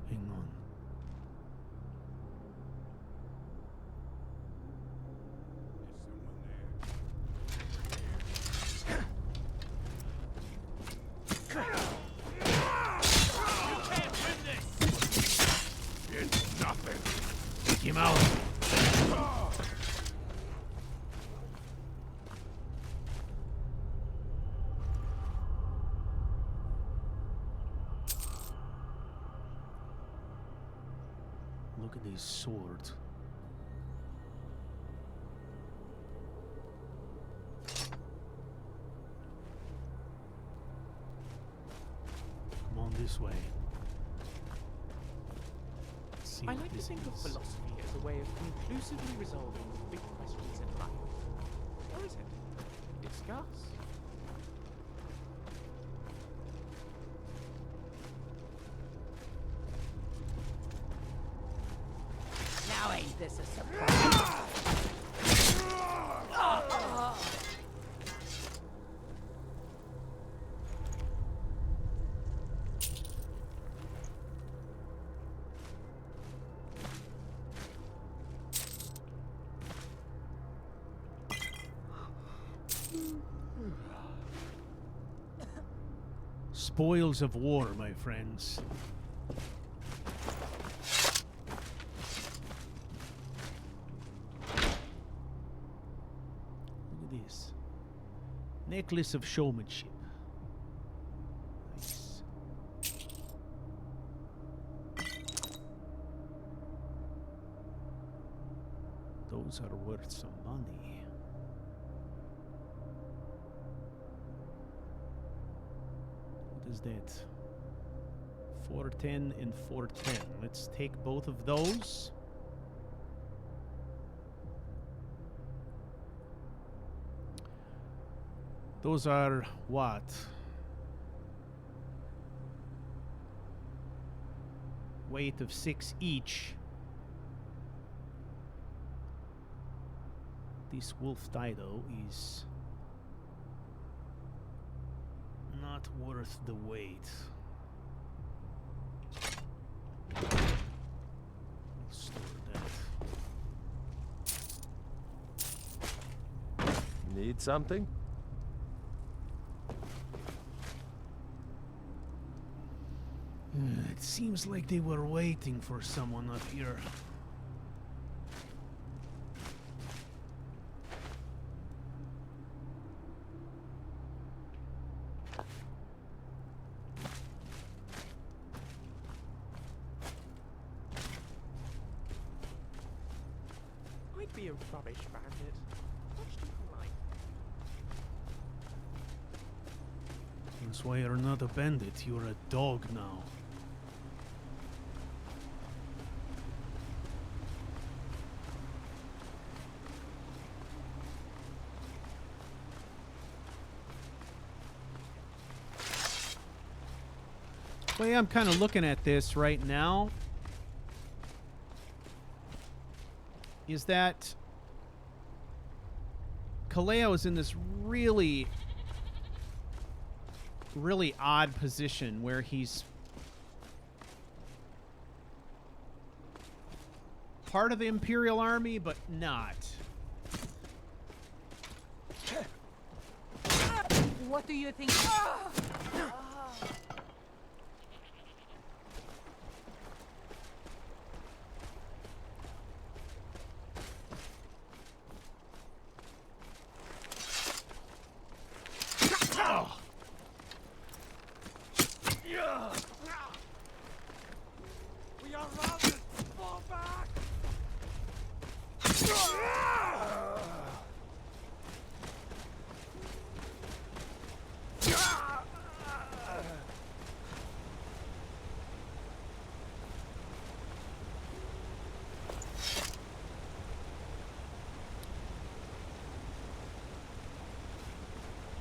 Hang on. Him out. Look at these swords. Come on this way. I like to think of philosophy as a way of conclusively resolving the big questions in life. Or is it? Discuss. Now ain't this a surprise? Spoils of war, my friends. Look at this. Necklace of showmanship. Nice. Those are worth some money. What is that? 410 and 410. Let's take both of those. Those are what? Weight of 6 each. This wolf tie, though, is not worth the weight. I'll store that. Need something? It seems like they were waiting for someone up here. I'd be a rubbish bandit. Much too polite. That's why you're not a bandit, you're a dog now. The way I'm kind of looking at this right now is that Kaleo is in this really odd position where he's part of the Imperial Army, but not. What do you think? We are routed! Fall back!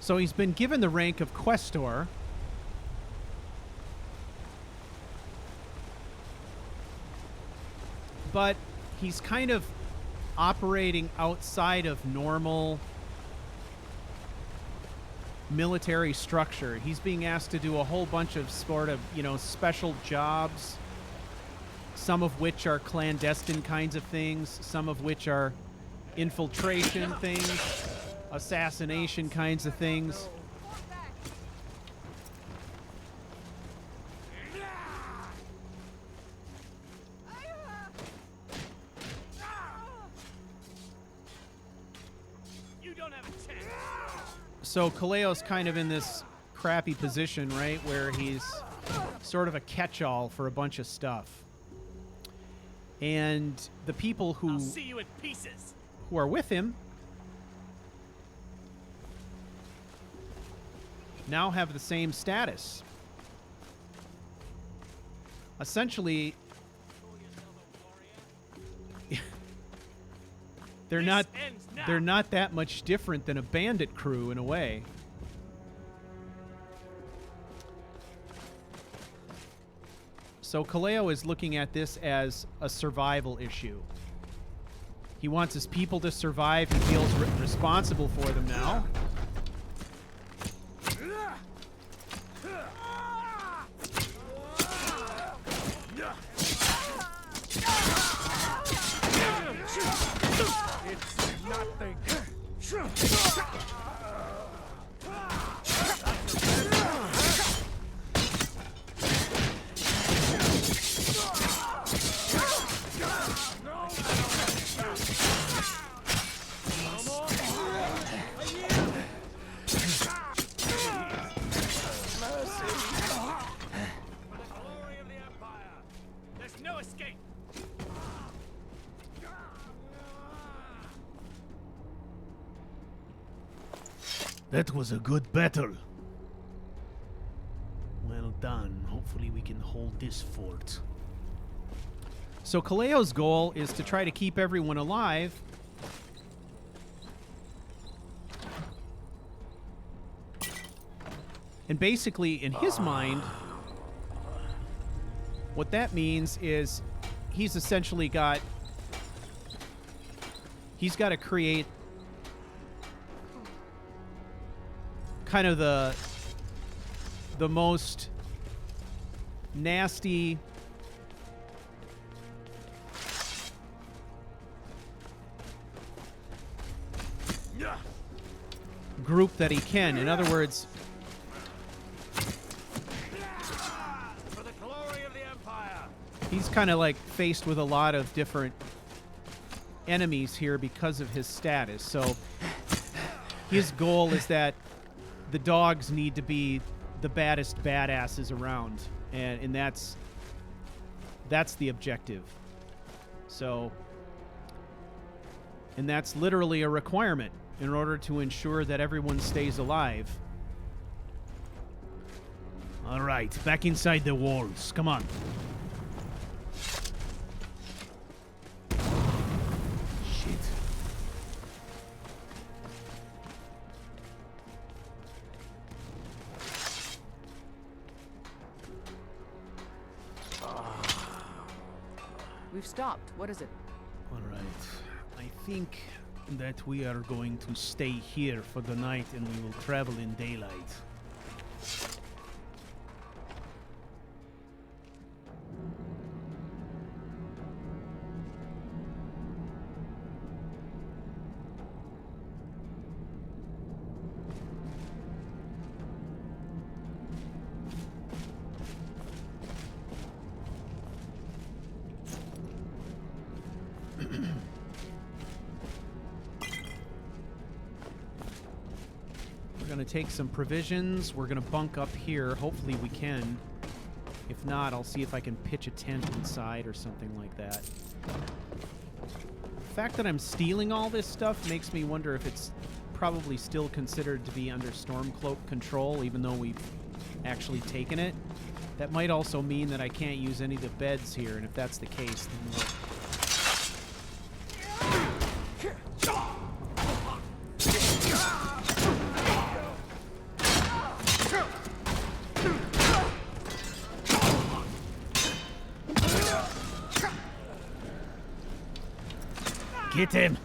So he's been given the rank of Questor. But he's kind of operating outside of normal military structure. He's being asked to do a whole bunch of sort of, special jobs, some of which are clandestine kinds of things, some of which are infiltration things, assassination kinds of things. So Kaleo's kind of in this crappy position, right, where he's sort of a catch-all for a bunch of stuff. And the people who I'll see you in pieces. who are with him now have the same status. Essentially, they're not that much different than a bandit crew in a way. So Kaleo is looking at this as a survival issue. He wants his people to survive. He feels responsible for them now. It's nothing. That was a good battle. Well done. Hopefully we can hold this fort. So Kaleo's goal is to try to keep everyone alive. And basically, in his mind, what that means is he's essentially got... He's got to create kind of the most nasty group that he can. In other words, For the glory of the Empire! he's kind of like faced with a lot of different enemies here because of his status. So his goal is that the dogs need to be the baddest badasses around, and that's the objective. So, and that's literally a requirement in order to ensure that everyone stays alive. All right, back inside the walls. Come on. Shit. We've stopped. What is it? All right. I think that we are going to stay here for the night and we will travel in daylight. We're going to take some provisions. We're going to bunk up here. Hopefully we can. If not, I'll see if I can pitch a tent inside or something like that. The fact that I'm stealing all this stuff makes me wonder if it's probably still considered to be under Stormcloak control, even though we've actually taken it. That might also mean that I can't use any of the beds here, and if that's the case, then we'll... Get him!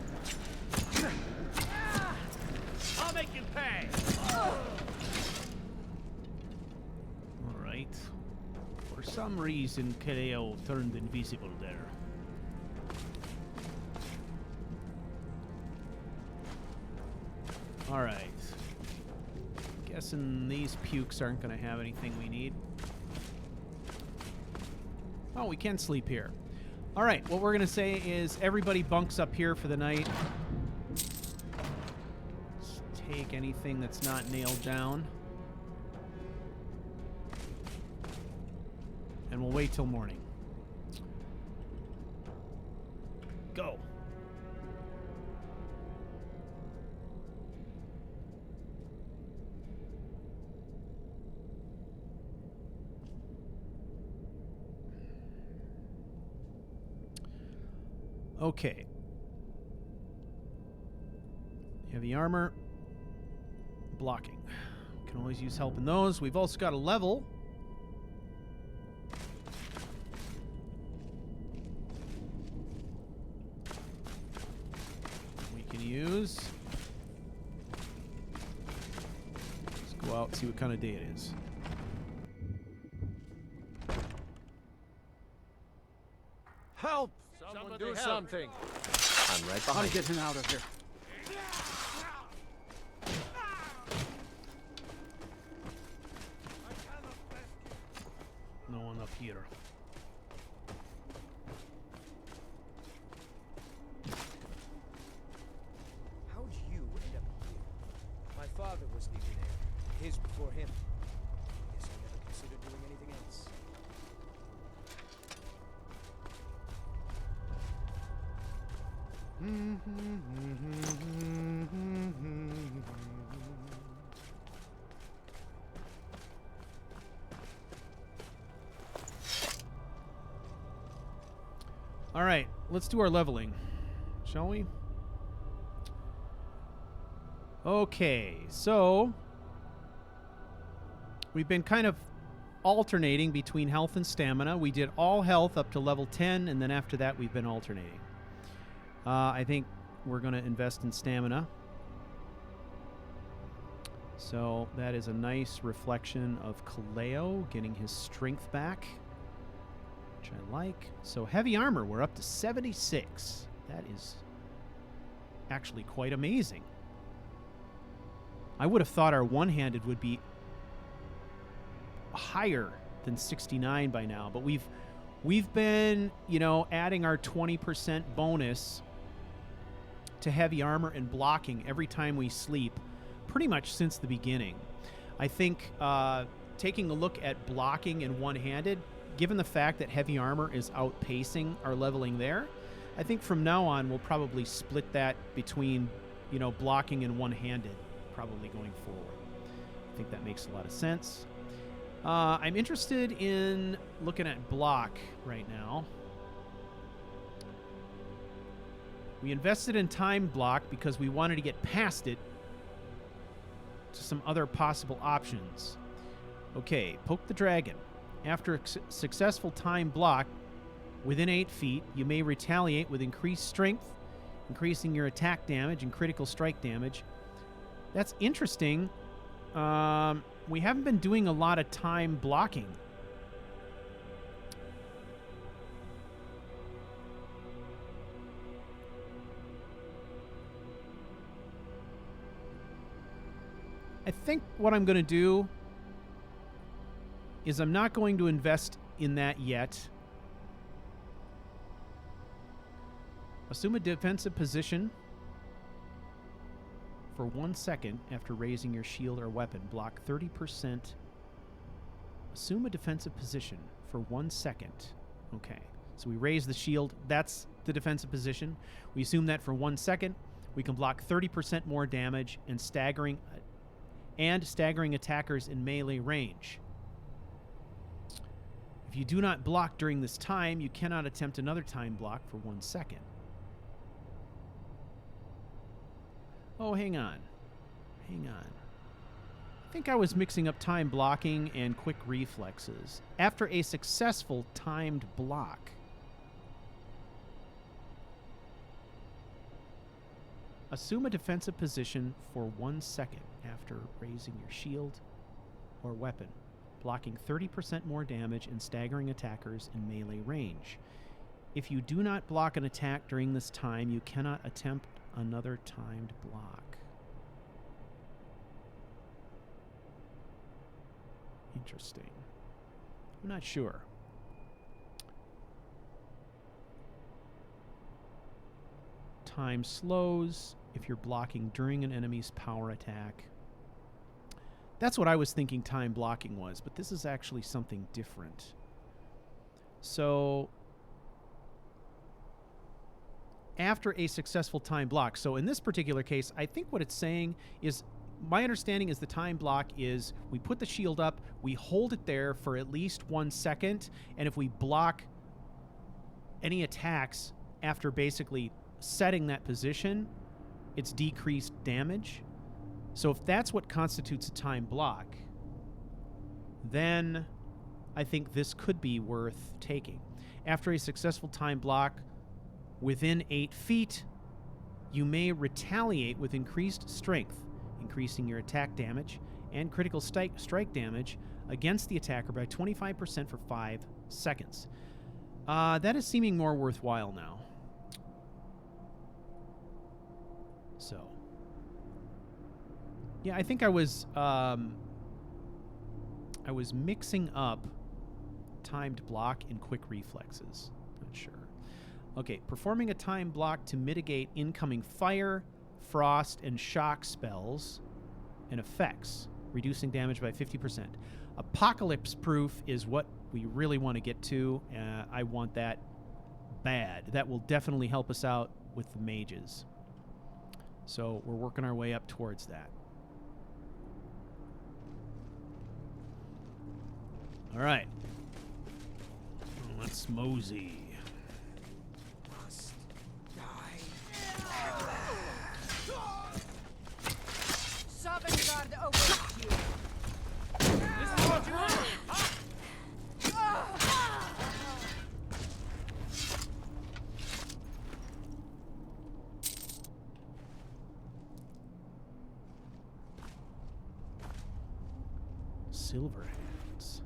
I'll make you pay! Alright. For some reason, Kaleo turned invisible there. Alright. Guessing these pukes aren't going to have anything we need. Oh, we can sleep here. Alright, what we're going to say is everybody bunks up here for the night. Let's take anything that's not nailed down. And we'll wait till morning. Go. Okay. Heavy armor. Blocking. Can always use help in those. We've also got a level. We can use. Let's go out and see what kind of day it is. Help! Someone do something. I'm right I'll behind you. get him out of here. No one up here. How'd you end up here? My father was Legionnaire. His before him. Guess I never considered doing anything else. All right, let's do our leveling, shall we? Okay, so we've been kind of alternating between health and stamina. We did all health up to level 10, and then after that we've been alternating. I think we're going to invest in stamina. So that is a nice reflection of Kaleo getting his strength back, which I like. So heavy armor, we're up to 76. That is actually quite amazing. I would have thought our one-handed would be higher than 69 by now, but we've been, you know, adding our 20% bonus to heavy armor and blocking every time we sleep pretty much since the beginning. I think taking a look at blocking and one-handed, given the fact that heavy armor is outpacing our leveling there, I think from now on we'll probably split that between, you know, blocking and one-handed probably going forward. I think that makes a lot of sense. I'm interested in looking at block right now. We invested in time block because we wanted to get past it to some other possible options. Okay, poke the dragon. After a successful time block within 8 feet, you may retaliate with increased strength, increasing your attack damage and critical strike damage. That's interesting. We haven't been doing a lot of time blocking. I think what I'm going to do is I'm not going to invest in that yet. Assume a defensive position for 1 second after raising your shield or weapon. Block 30%. Assume a defensive position for 1 second. Okay. So we raise the shield. That's the defensive position. We assume that for 1 second. We can block 30% more damage and staggering attackers in melee range. If you do not block during this time, you cannot attempt another time block for 1 second. Oh, hang on. Hang on. I think I was mixing up time blocking and quick reflexes. After a successful timed block. Assume a defensive position for 1 second after raising your shield or weapon, blocking 30% more damage and staggering attackers in melee range. If you do not block an attack during this time, you cannot attempt another timed block. Interesting. I'm not sure. Time slows if you're blocking during an enemy's power attack. That's what I was thinking time blocking was, but this is actually something different. So after a successful time block. So in this particular case, I think what it's saying is, my understanding is the time block is we put the shield up, we hold it there for at least 1 second, and if we block any attacks after basically setting that position, it's decreased damage. So if that's what constitutes a time block, then I think this could be worth taking. After a successful time block within 8 feet, you may retaliate with increased strength, increasing your attack damage and critical strike damage against the attacker by 25% for 5 seconds. That is seeming more worthwhile now. So, yeah, I think I was mixing up timed block and quick reflexes. Not sure. Okay, performing a time block to mitigate incoming fire, frost, and shock spells and effects, reducing damage by 50%. Apocalypse proof is what we really want to get to. I want that bad. That will definitely help us out with the mages. So we're working our way up towards that. All right. Let's mosey. Silverhands.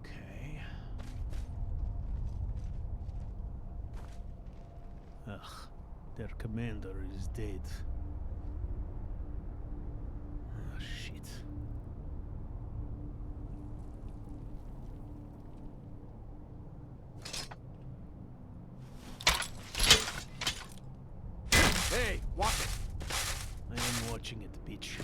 Okay. Ugh, their commander is dead. Ah, shit. Hey, watch it! I am watching it, bitch.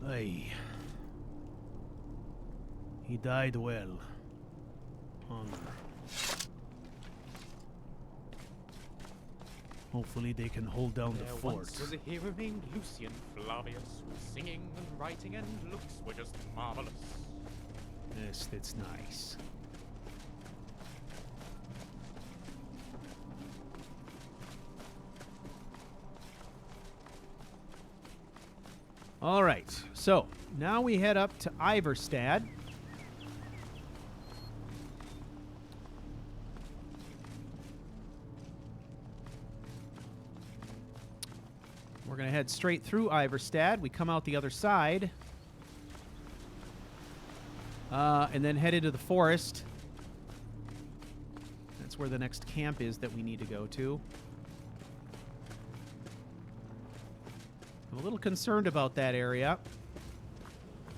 Aye. He died well. Honor. Hopefully they can hold down the There fort. once was a hero named Lucian Flavius, whose singing and writing and looks were just marvelous. Yes, that's nice. All right, so now we head up to Iverstad. We're going to head straight through Iverstad. We come out the other side. And then head into the forest. That's where the next camp is that we need to go to. I'm a little concerned about that area.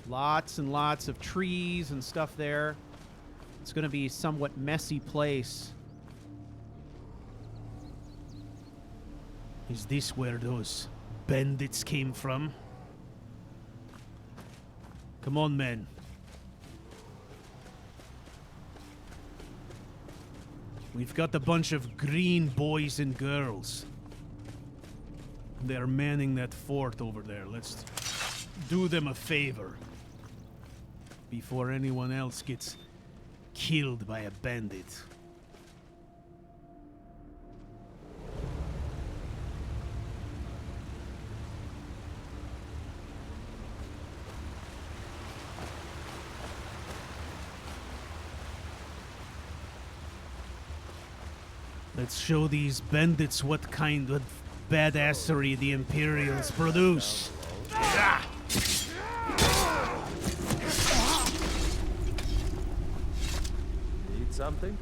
Lots and lots of trees and stuff there. It's going to be a somewhat messy place. Is this where those bandits came from? Come on, men. We've got a bunch of green boys and girls. They're manning that fort over there. Let's do them a favor before anyone else gets killed by a bandit. Let's show these bandits what kind of badassery the Imperials produce. Ah! Need something?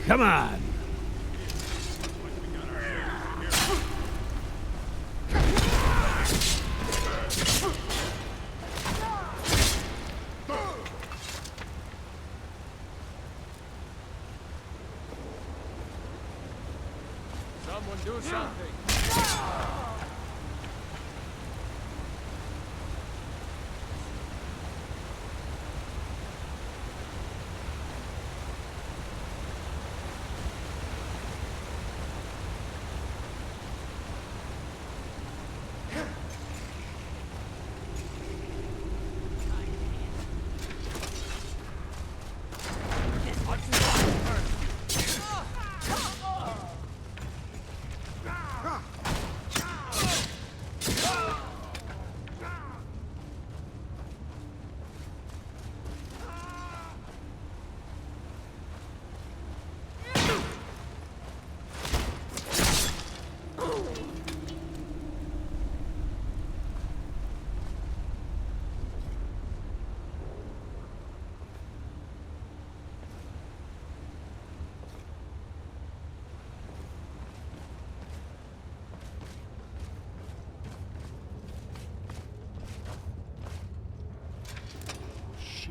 Come on! Someone do something!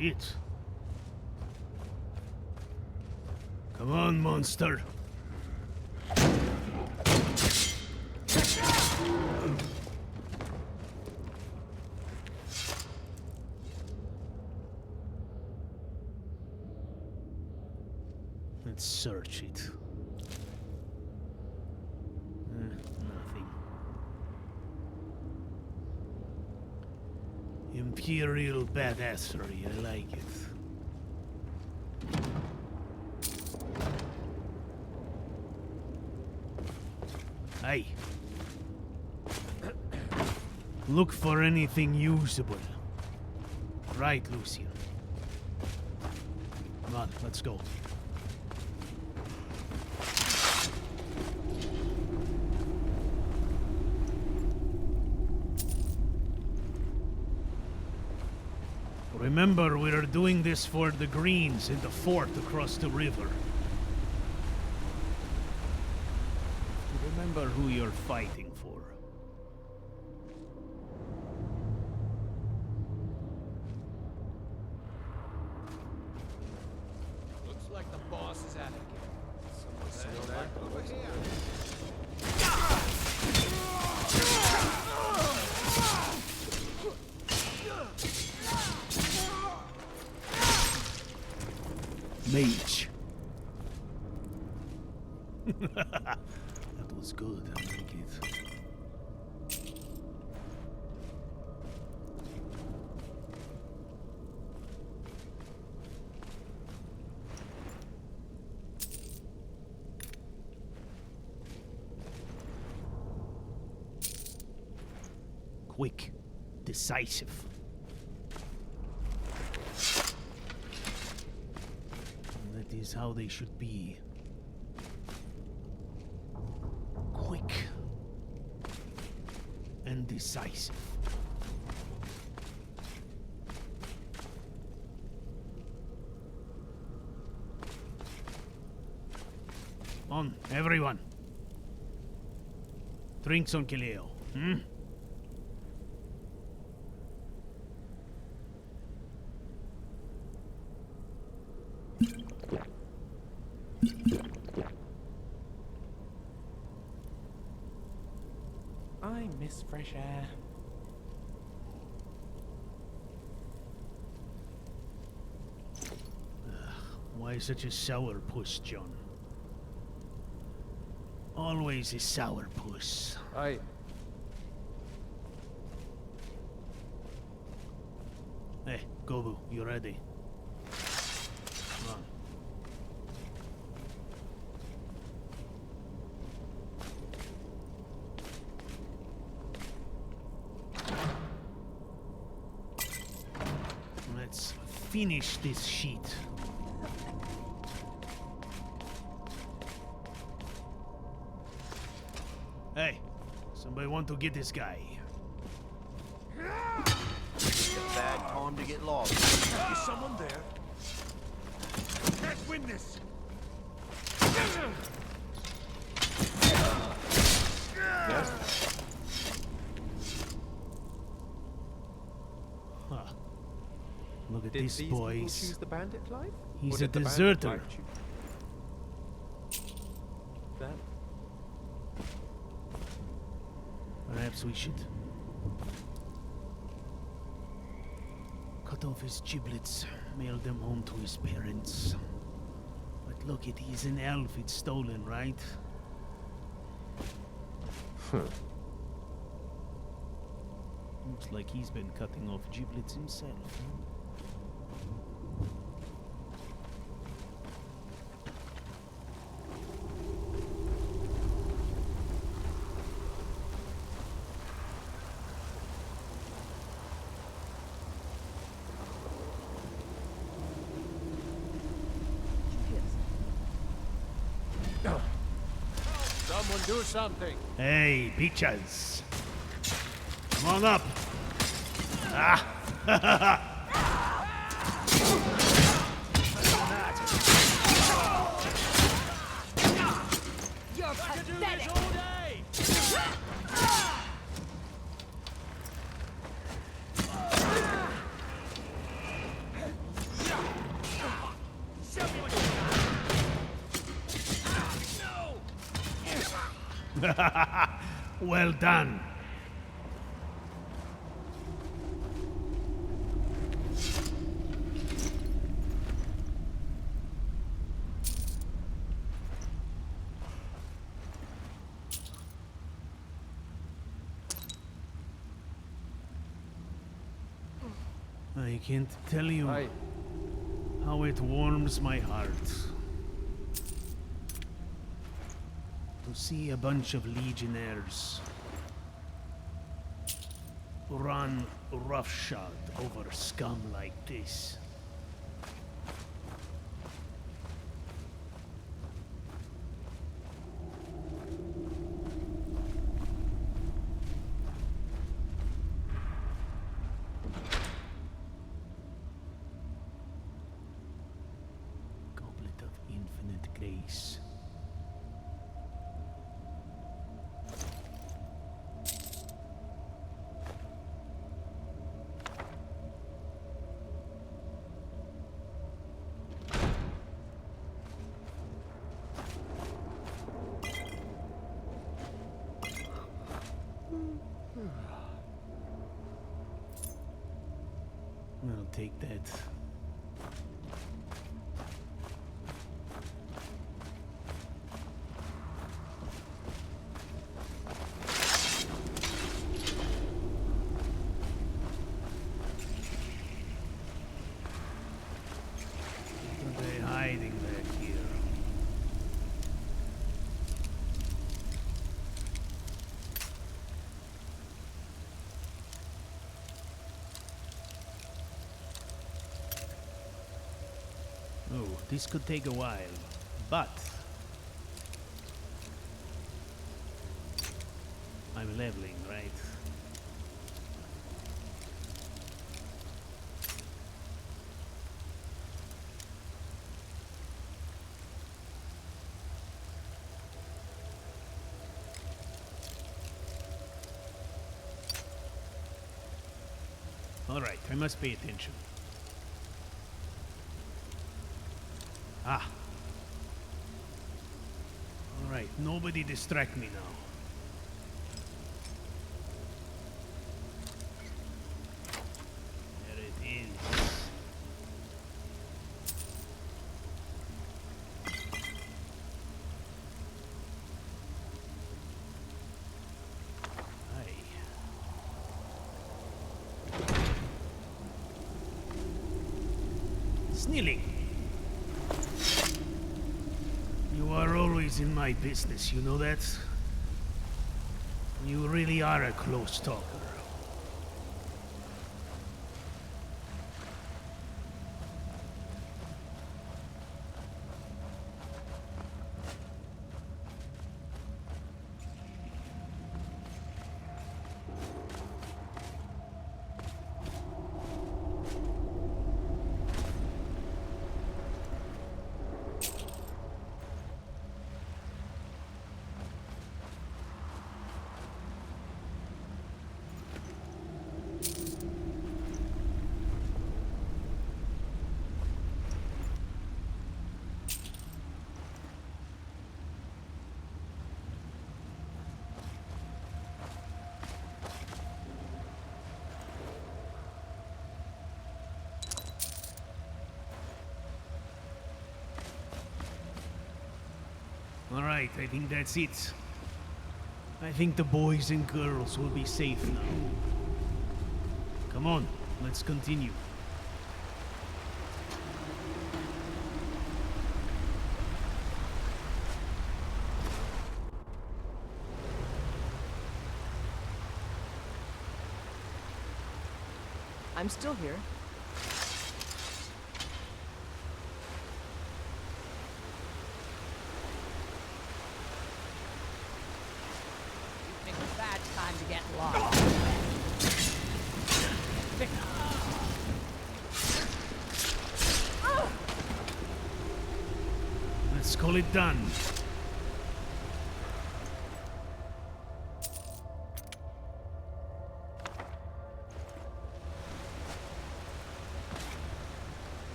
Shit. Come on, monster. Let's search it. Nothing. Imperial badassery, I like it. Hey. Look for anything usable. Right, Lucian. Come on, let's go. Remember, we are doing this for the Greens in the fort across the river. Remember who you're fighting for. Looks like the boss is at it again. Someone back over here. Mage. That was good, I like it. Quick, decisive. That is how they should be. Quick and decisive. On, everyone. Drink some Kileo, hmm? I miss fresh air. Why such a sourpuss, John? Always a sourpuss. Hey, Gobu, you ready? Come on. Let's finish this sheet. Hey, somebody want to get this guy? It's a bad time to get lost. Is someone there? Can't win this. Huh. Look at Did this, these people boys. choose the bandit life? He's Or a did the bandit deserter. life choose them? Perhaps we should cut off his giblets, mail them home to his parents. But look, he's an elf, it's stolen, right? Looks like he's been cutting off giblets himself. Someone do something. Hey, beaches! Come on up! Ah! You're pathetic! Well done. I can't tell you Aye. how it warms my heart to see a bunch of legionnaires run roughshod over scum like this. Goblet of infinite grace. I'll take that. What are they hiding back here? Oh, this could take a while, but I'm leveling, right? All right, I must pay attention. Ah. All right, nobody distract me now. There it is. Aye. Snilling. You are always in my business, you know that? You really are a close talker. All right, I think that's it. I think the boys and girls will be safe now. Come on, let's continue. I'm still here. It's a bad time to get lost. Let's call it done.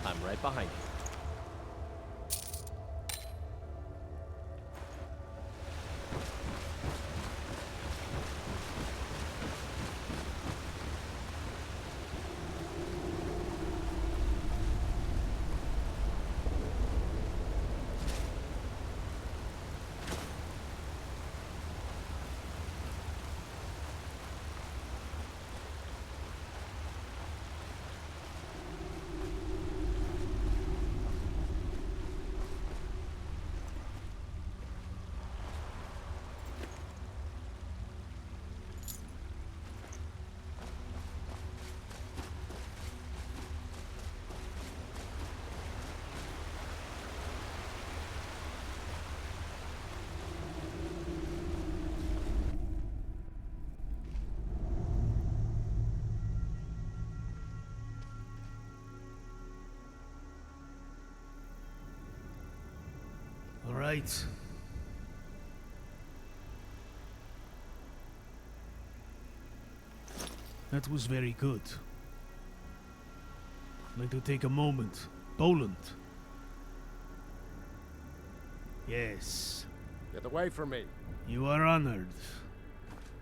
I'm right behind you. right. That was very good. I'd like to take a moment. Boland. Yes. Get away from me. You are honored.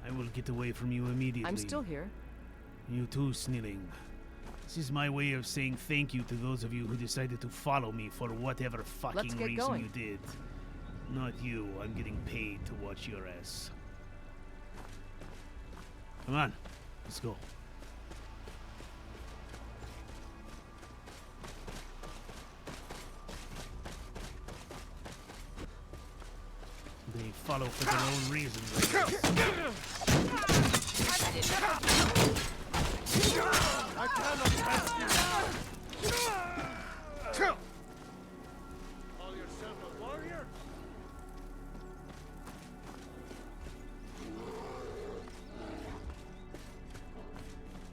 I will get away from you immediately. I'm still here. You too, Snilling. This is my way of saying thank you to those of you who decided to follow me for whatever fucking get reason going. you did. Not you. I'm getting paid to watch your ass. Come on. Let's go. They follow for their own reasons, I guess. I cannot rescue you. Call yourself a warrior?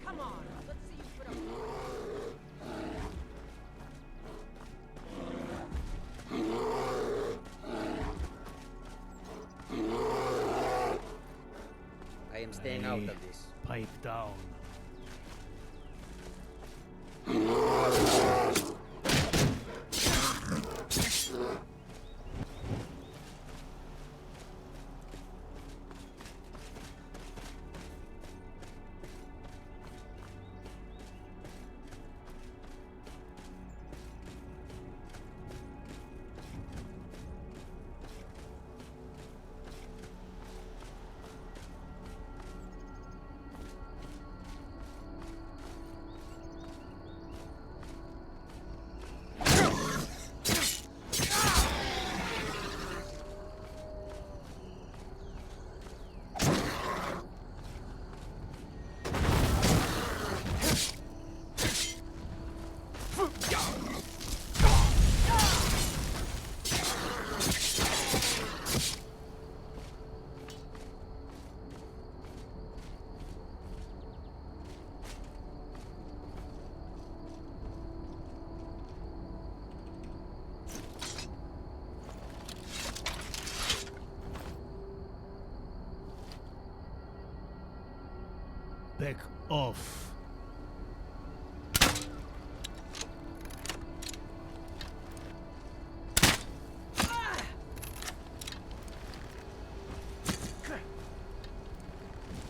Come on, let's see you put up. I am staying out of this. Pipe down. Back off.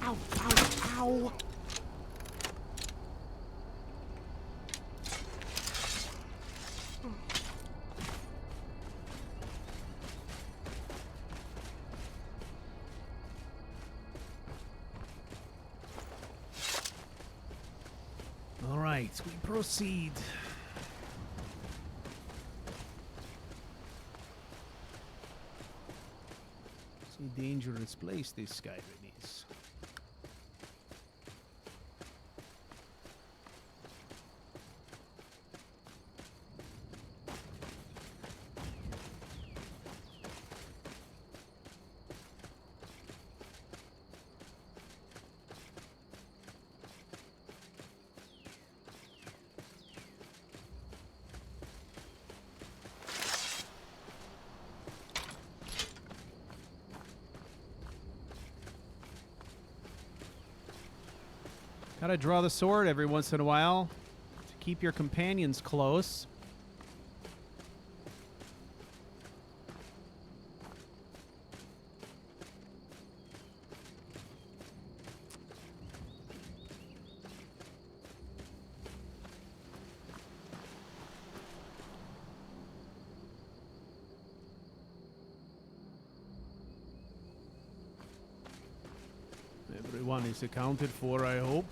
Ow, ow, ow! All right, we proceed. It's a dangerous place, this Skyrim is. Gotta draw the sword every once in a while to keep your companions close. Everyone is accounted for, I hope.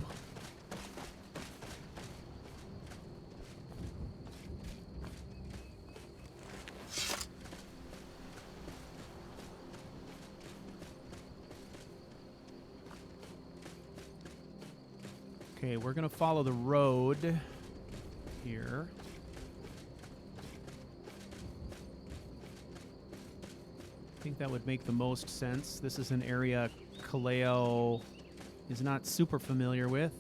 Okay, we're gonna follow the road here. I think that would make the most sense. This is an area Kaleo is not super familiar with,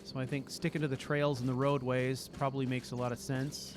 so I think sticking to the trails and the roadways probably makes a lot of sense.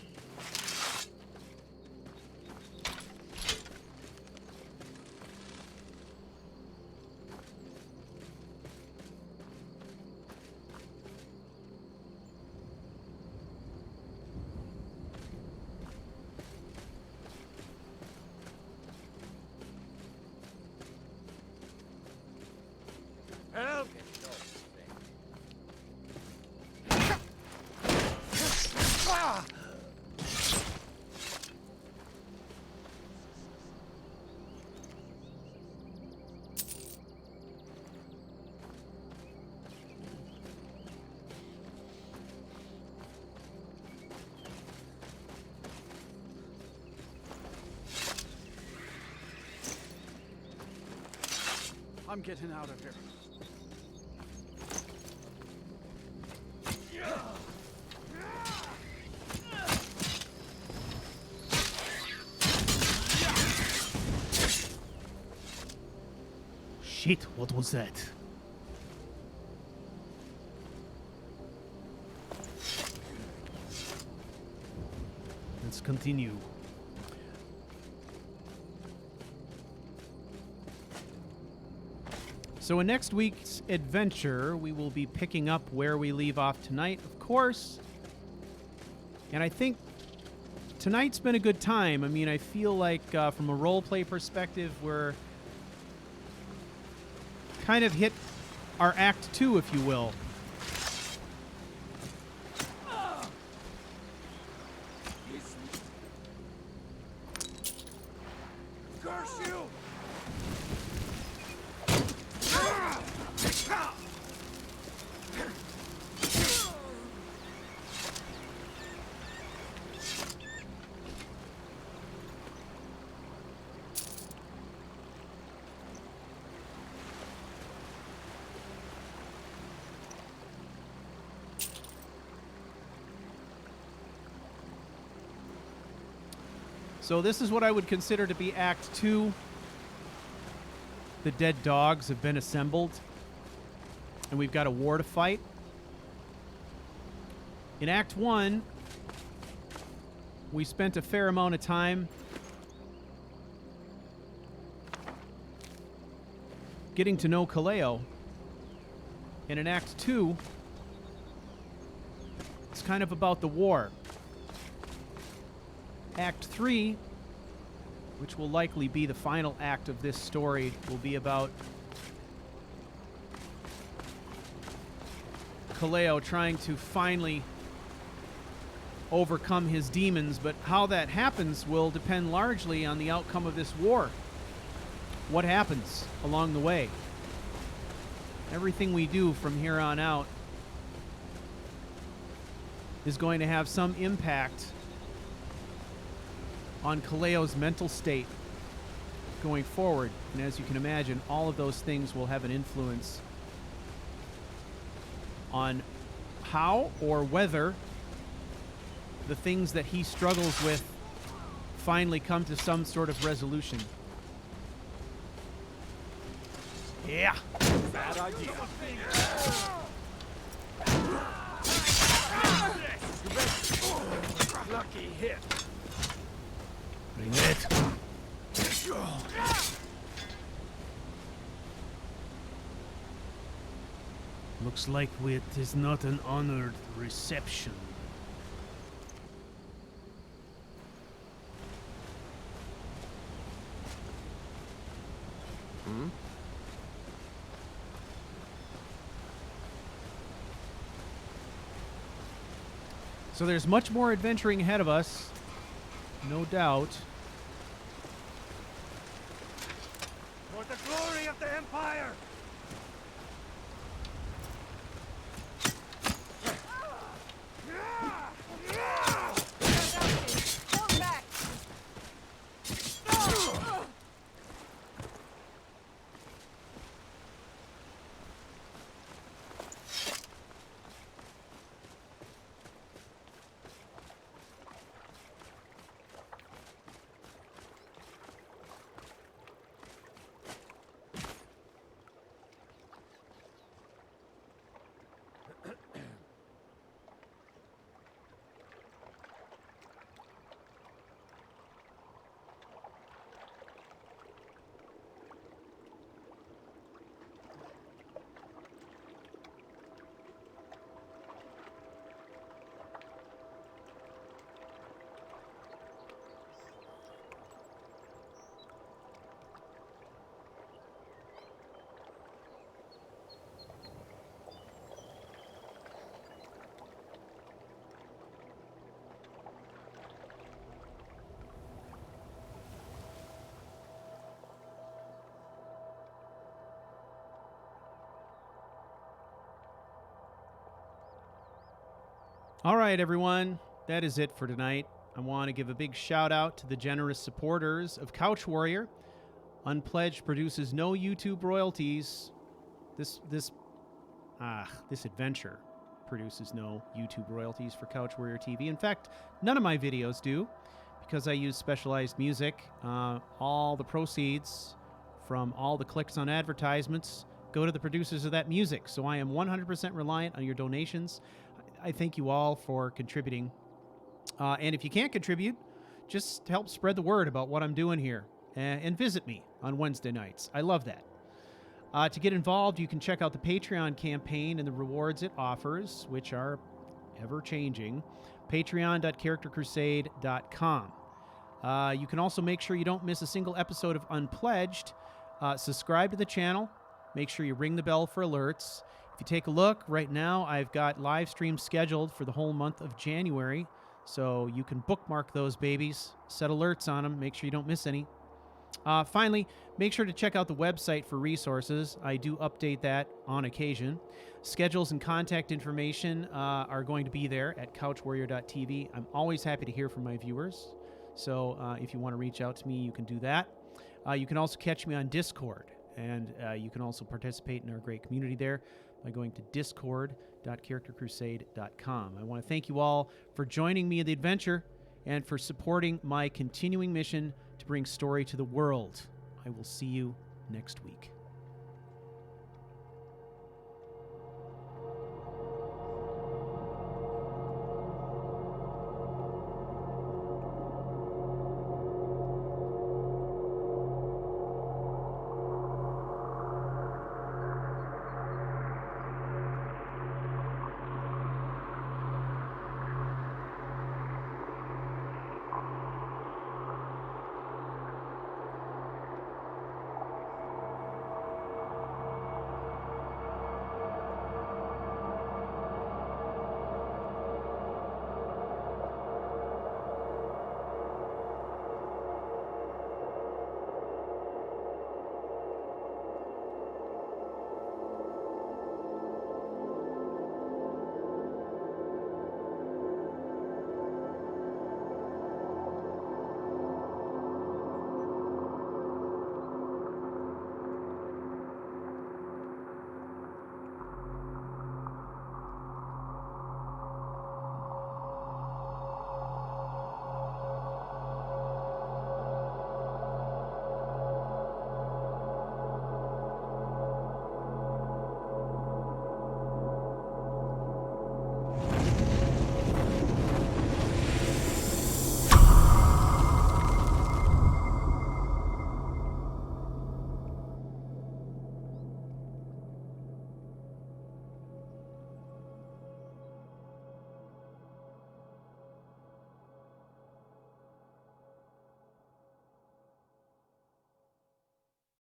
I'm getting out of here. Shit, what was that? Let's continue. So in next week's adventure, we will be picking up where we leave off tonight, of course. And I think tonight's been a good time. I mean, I feel like from a roleplay perspective, we're kind of hit our Act 2, if you will. Curse you! So this is what I would consider to be Act 2. The dead dogs have been assembled, and we've got a war to fight. In Act 1, we spent a fair amount of time getting to know Kaleo. And in Act 2, it's kind of about the war. Act 3, which will likely be the final act of this story, will be about Kaleo trying to finally overcome his demons, but how that happens will depend largely on the outcome of this war. What happens along the way? Everything we do from here on out is going to have some impact on Kaleo's mental state going forward. And as you can imagine, all of those things will have an influence on how or whether the things that he struggles with finally come to some sort of resolution. Yeah. Bad idea. Lucky hit. Bring it. Looks like it is not an honored reception. So there's much more adventuring ahead of us, no doubt. For the glory of the Empire! All right, everyone. That is it for tonight. I want to give a big shout out to the generous supporters of CouchWarrior. Unpledged produces no YouTube royalties. This adventure produces no YouTube royalties for CouchWarrior TV. In fact, none of my videos do, because I use specialized music. All the proceeds from all the clicks on advertisements go to the producers of that music. So I am 100% reliant on your donations. I thank you all for contributing. And if you can't contribute, just help spread the word about what I'm doing here. And visit me on Wednesday nights. I love that. To get involved, you can check out the Patreon campaign and the rewards it offers, which are ever-changing. Patreon.charactercrusade.com. You can also make sure you don't miss a single episode of Unpledged. Subscribe to the channel. Make sure you ring the bell for alerts. If you take a look, right now I've got live streams scheduled for the whole month of January, so you can bookmark those babies, set alerts on them, make sure you don't miss any. Finally, make sure to check out the website for resources. I do update that on occasion. Schedules and contact information are going to be there at CouchWarrior.tv. I'm always happy to hear from my viewers, so if you want to reach out to me, you can do that. You can also catch me on Discord, and you can also participate in our great community there by going to discord.charactercrusade.com. I want to thank you all for joining me in the adventure and for supporting my continuing mission to bring story to the world. I will see you next week.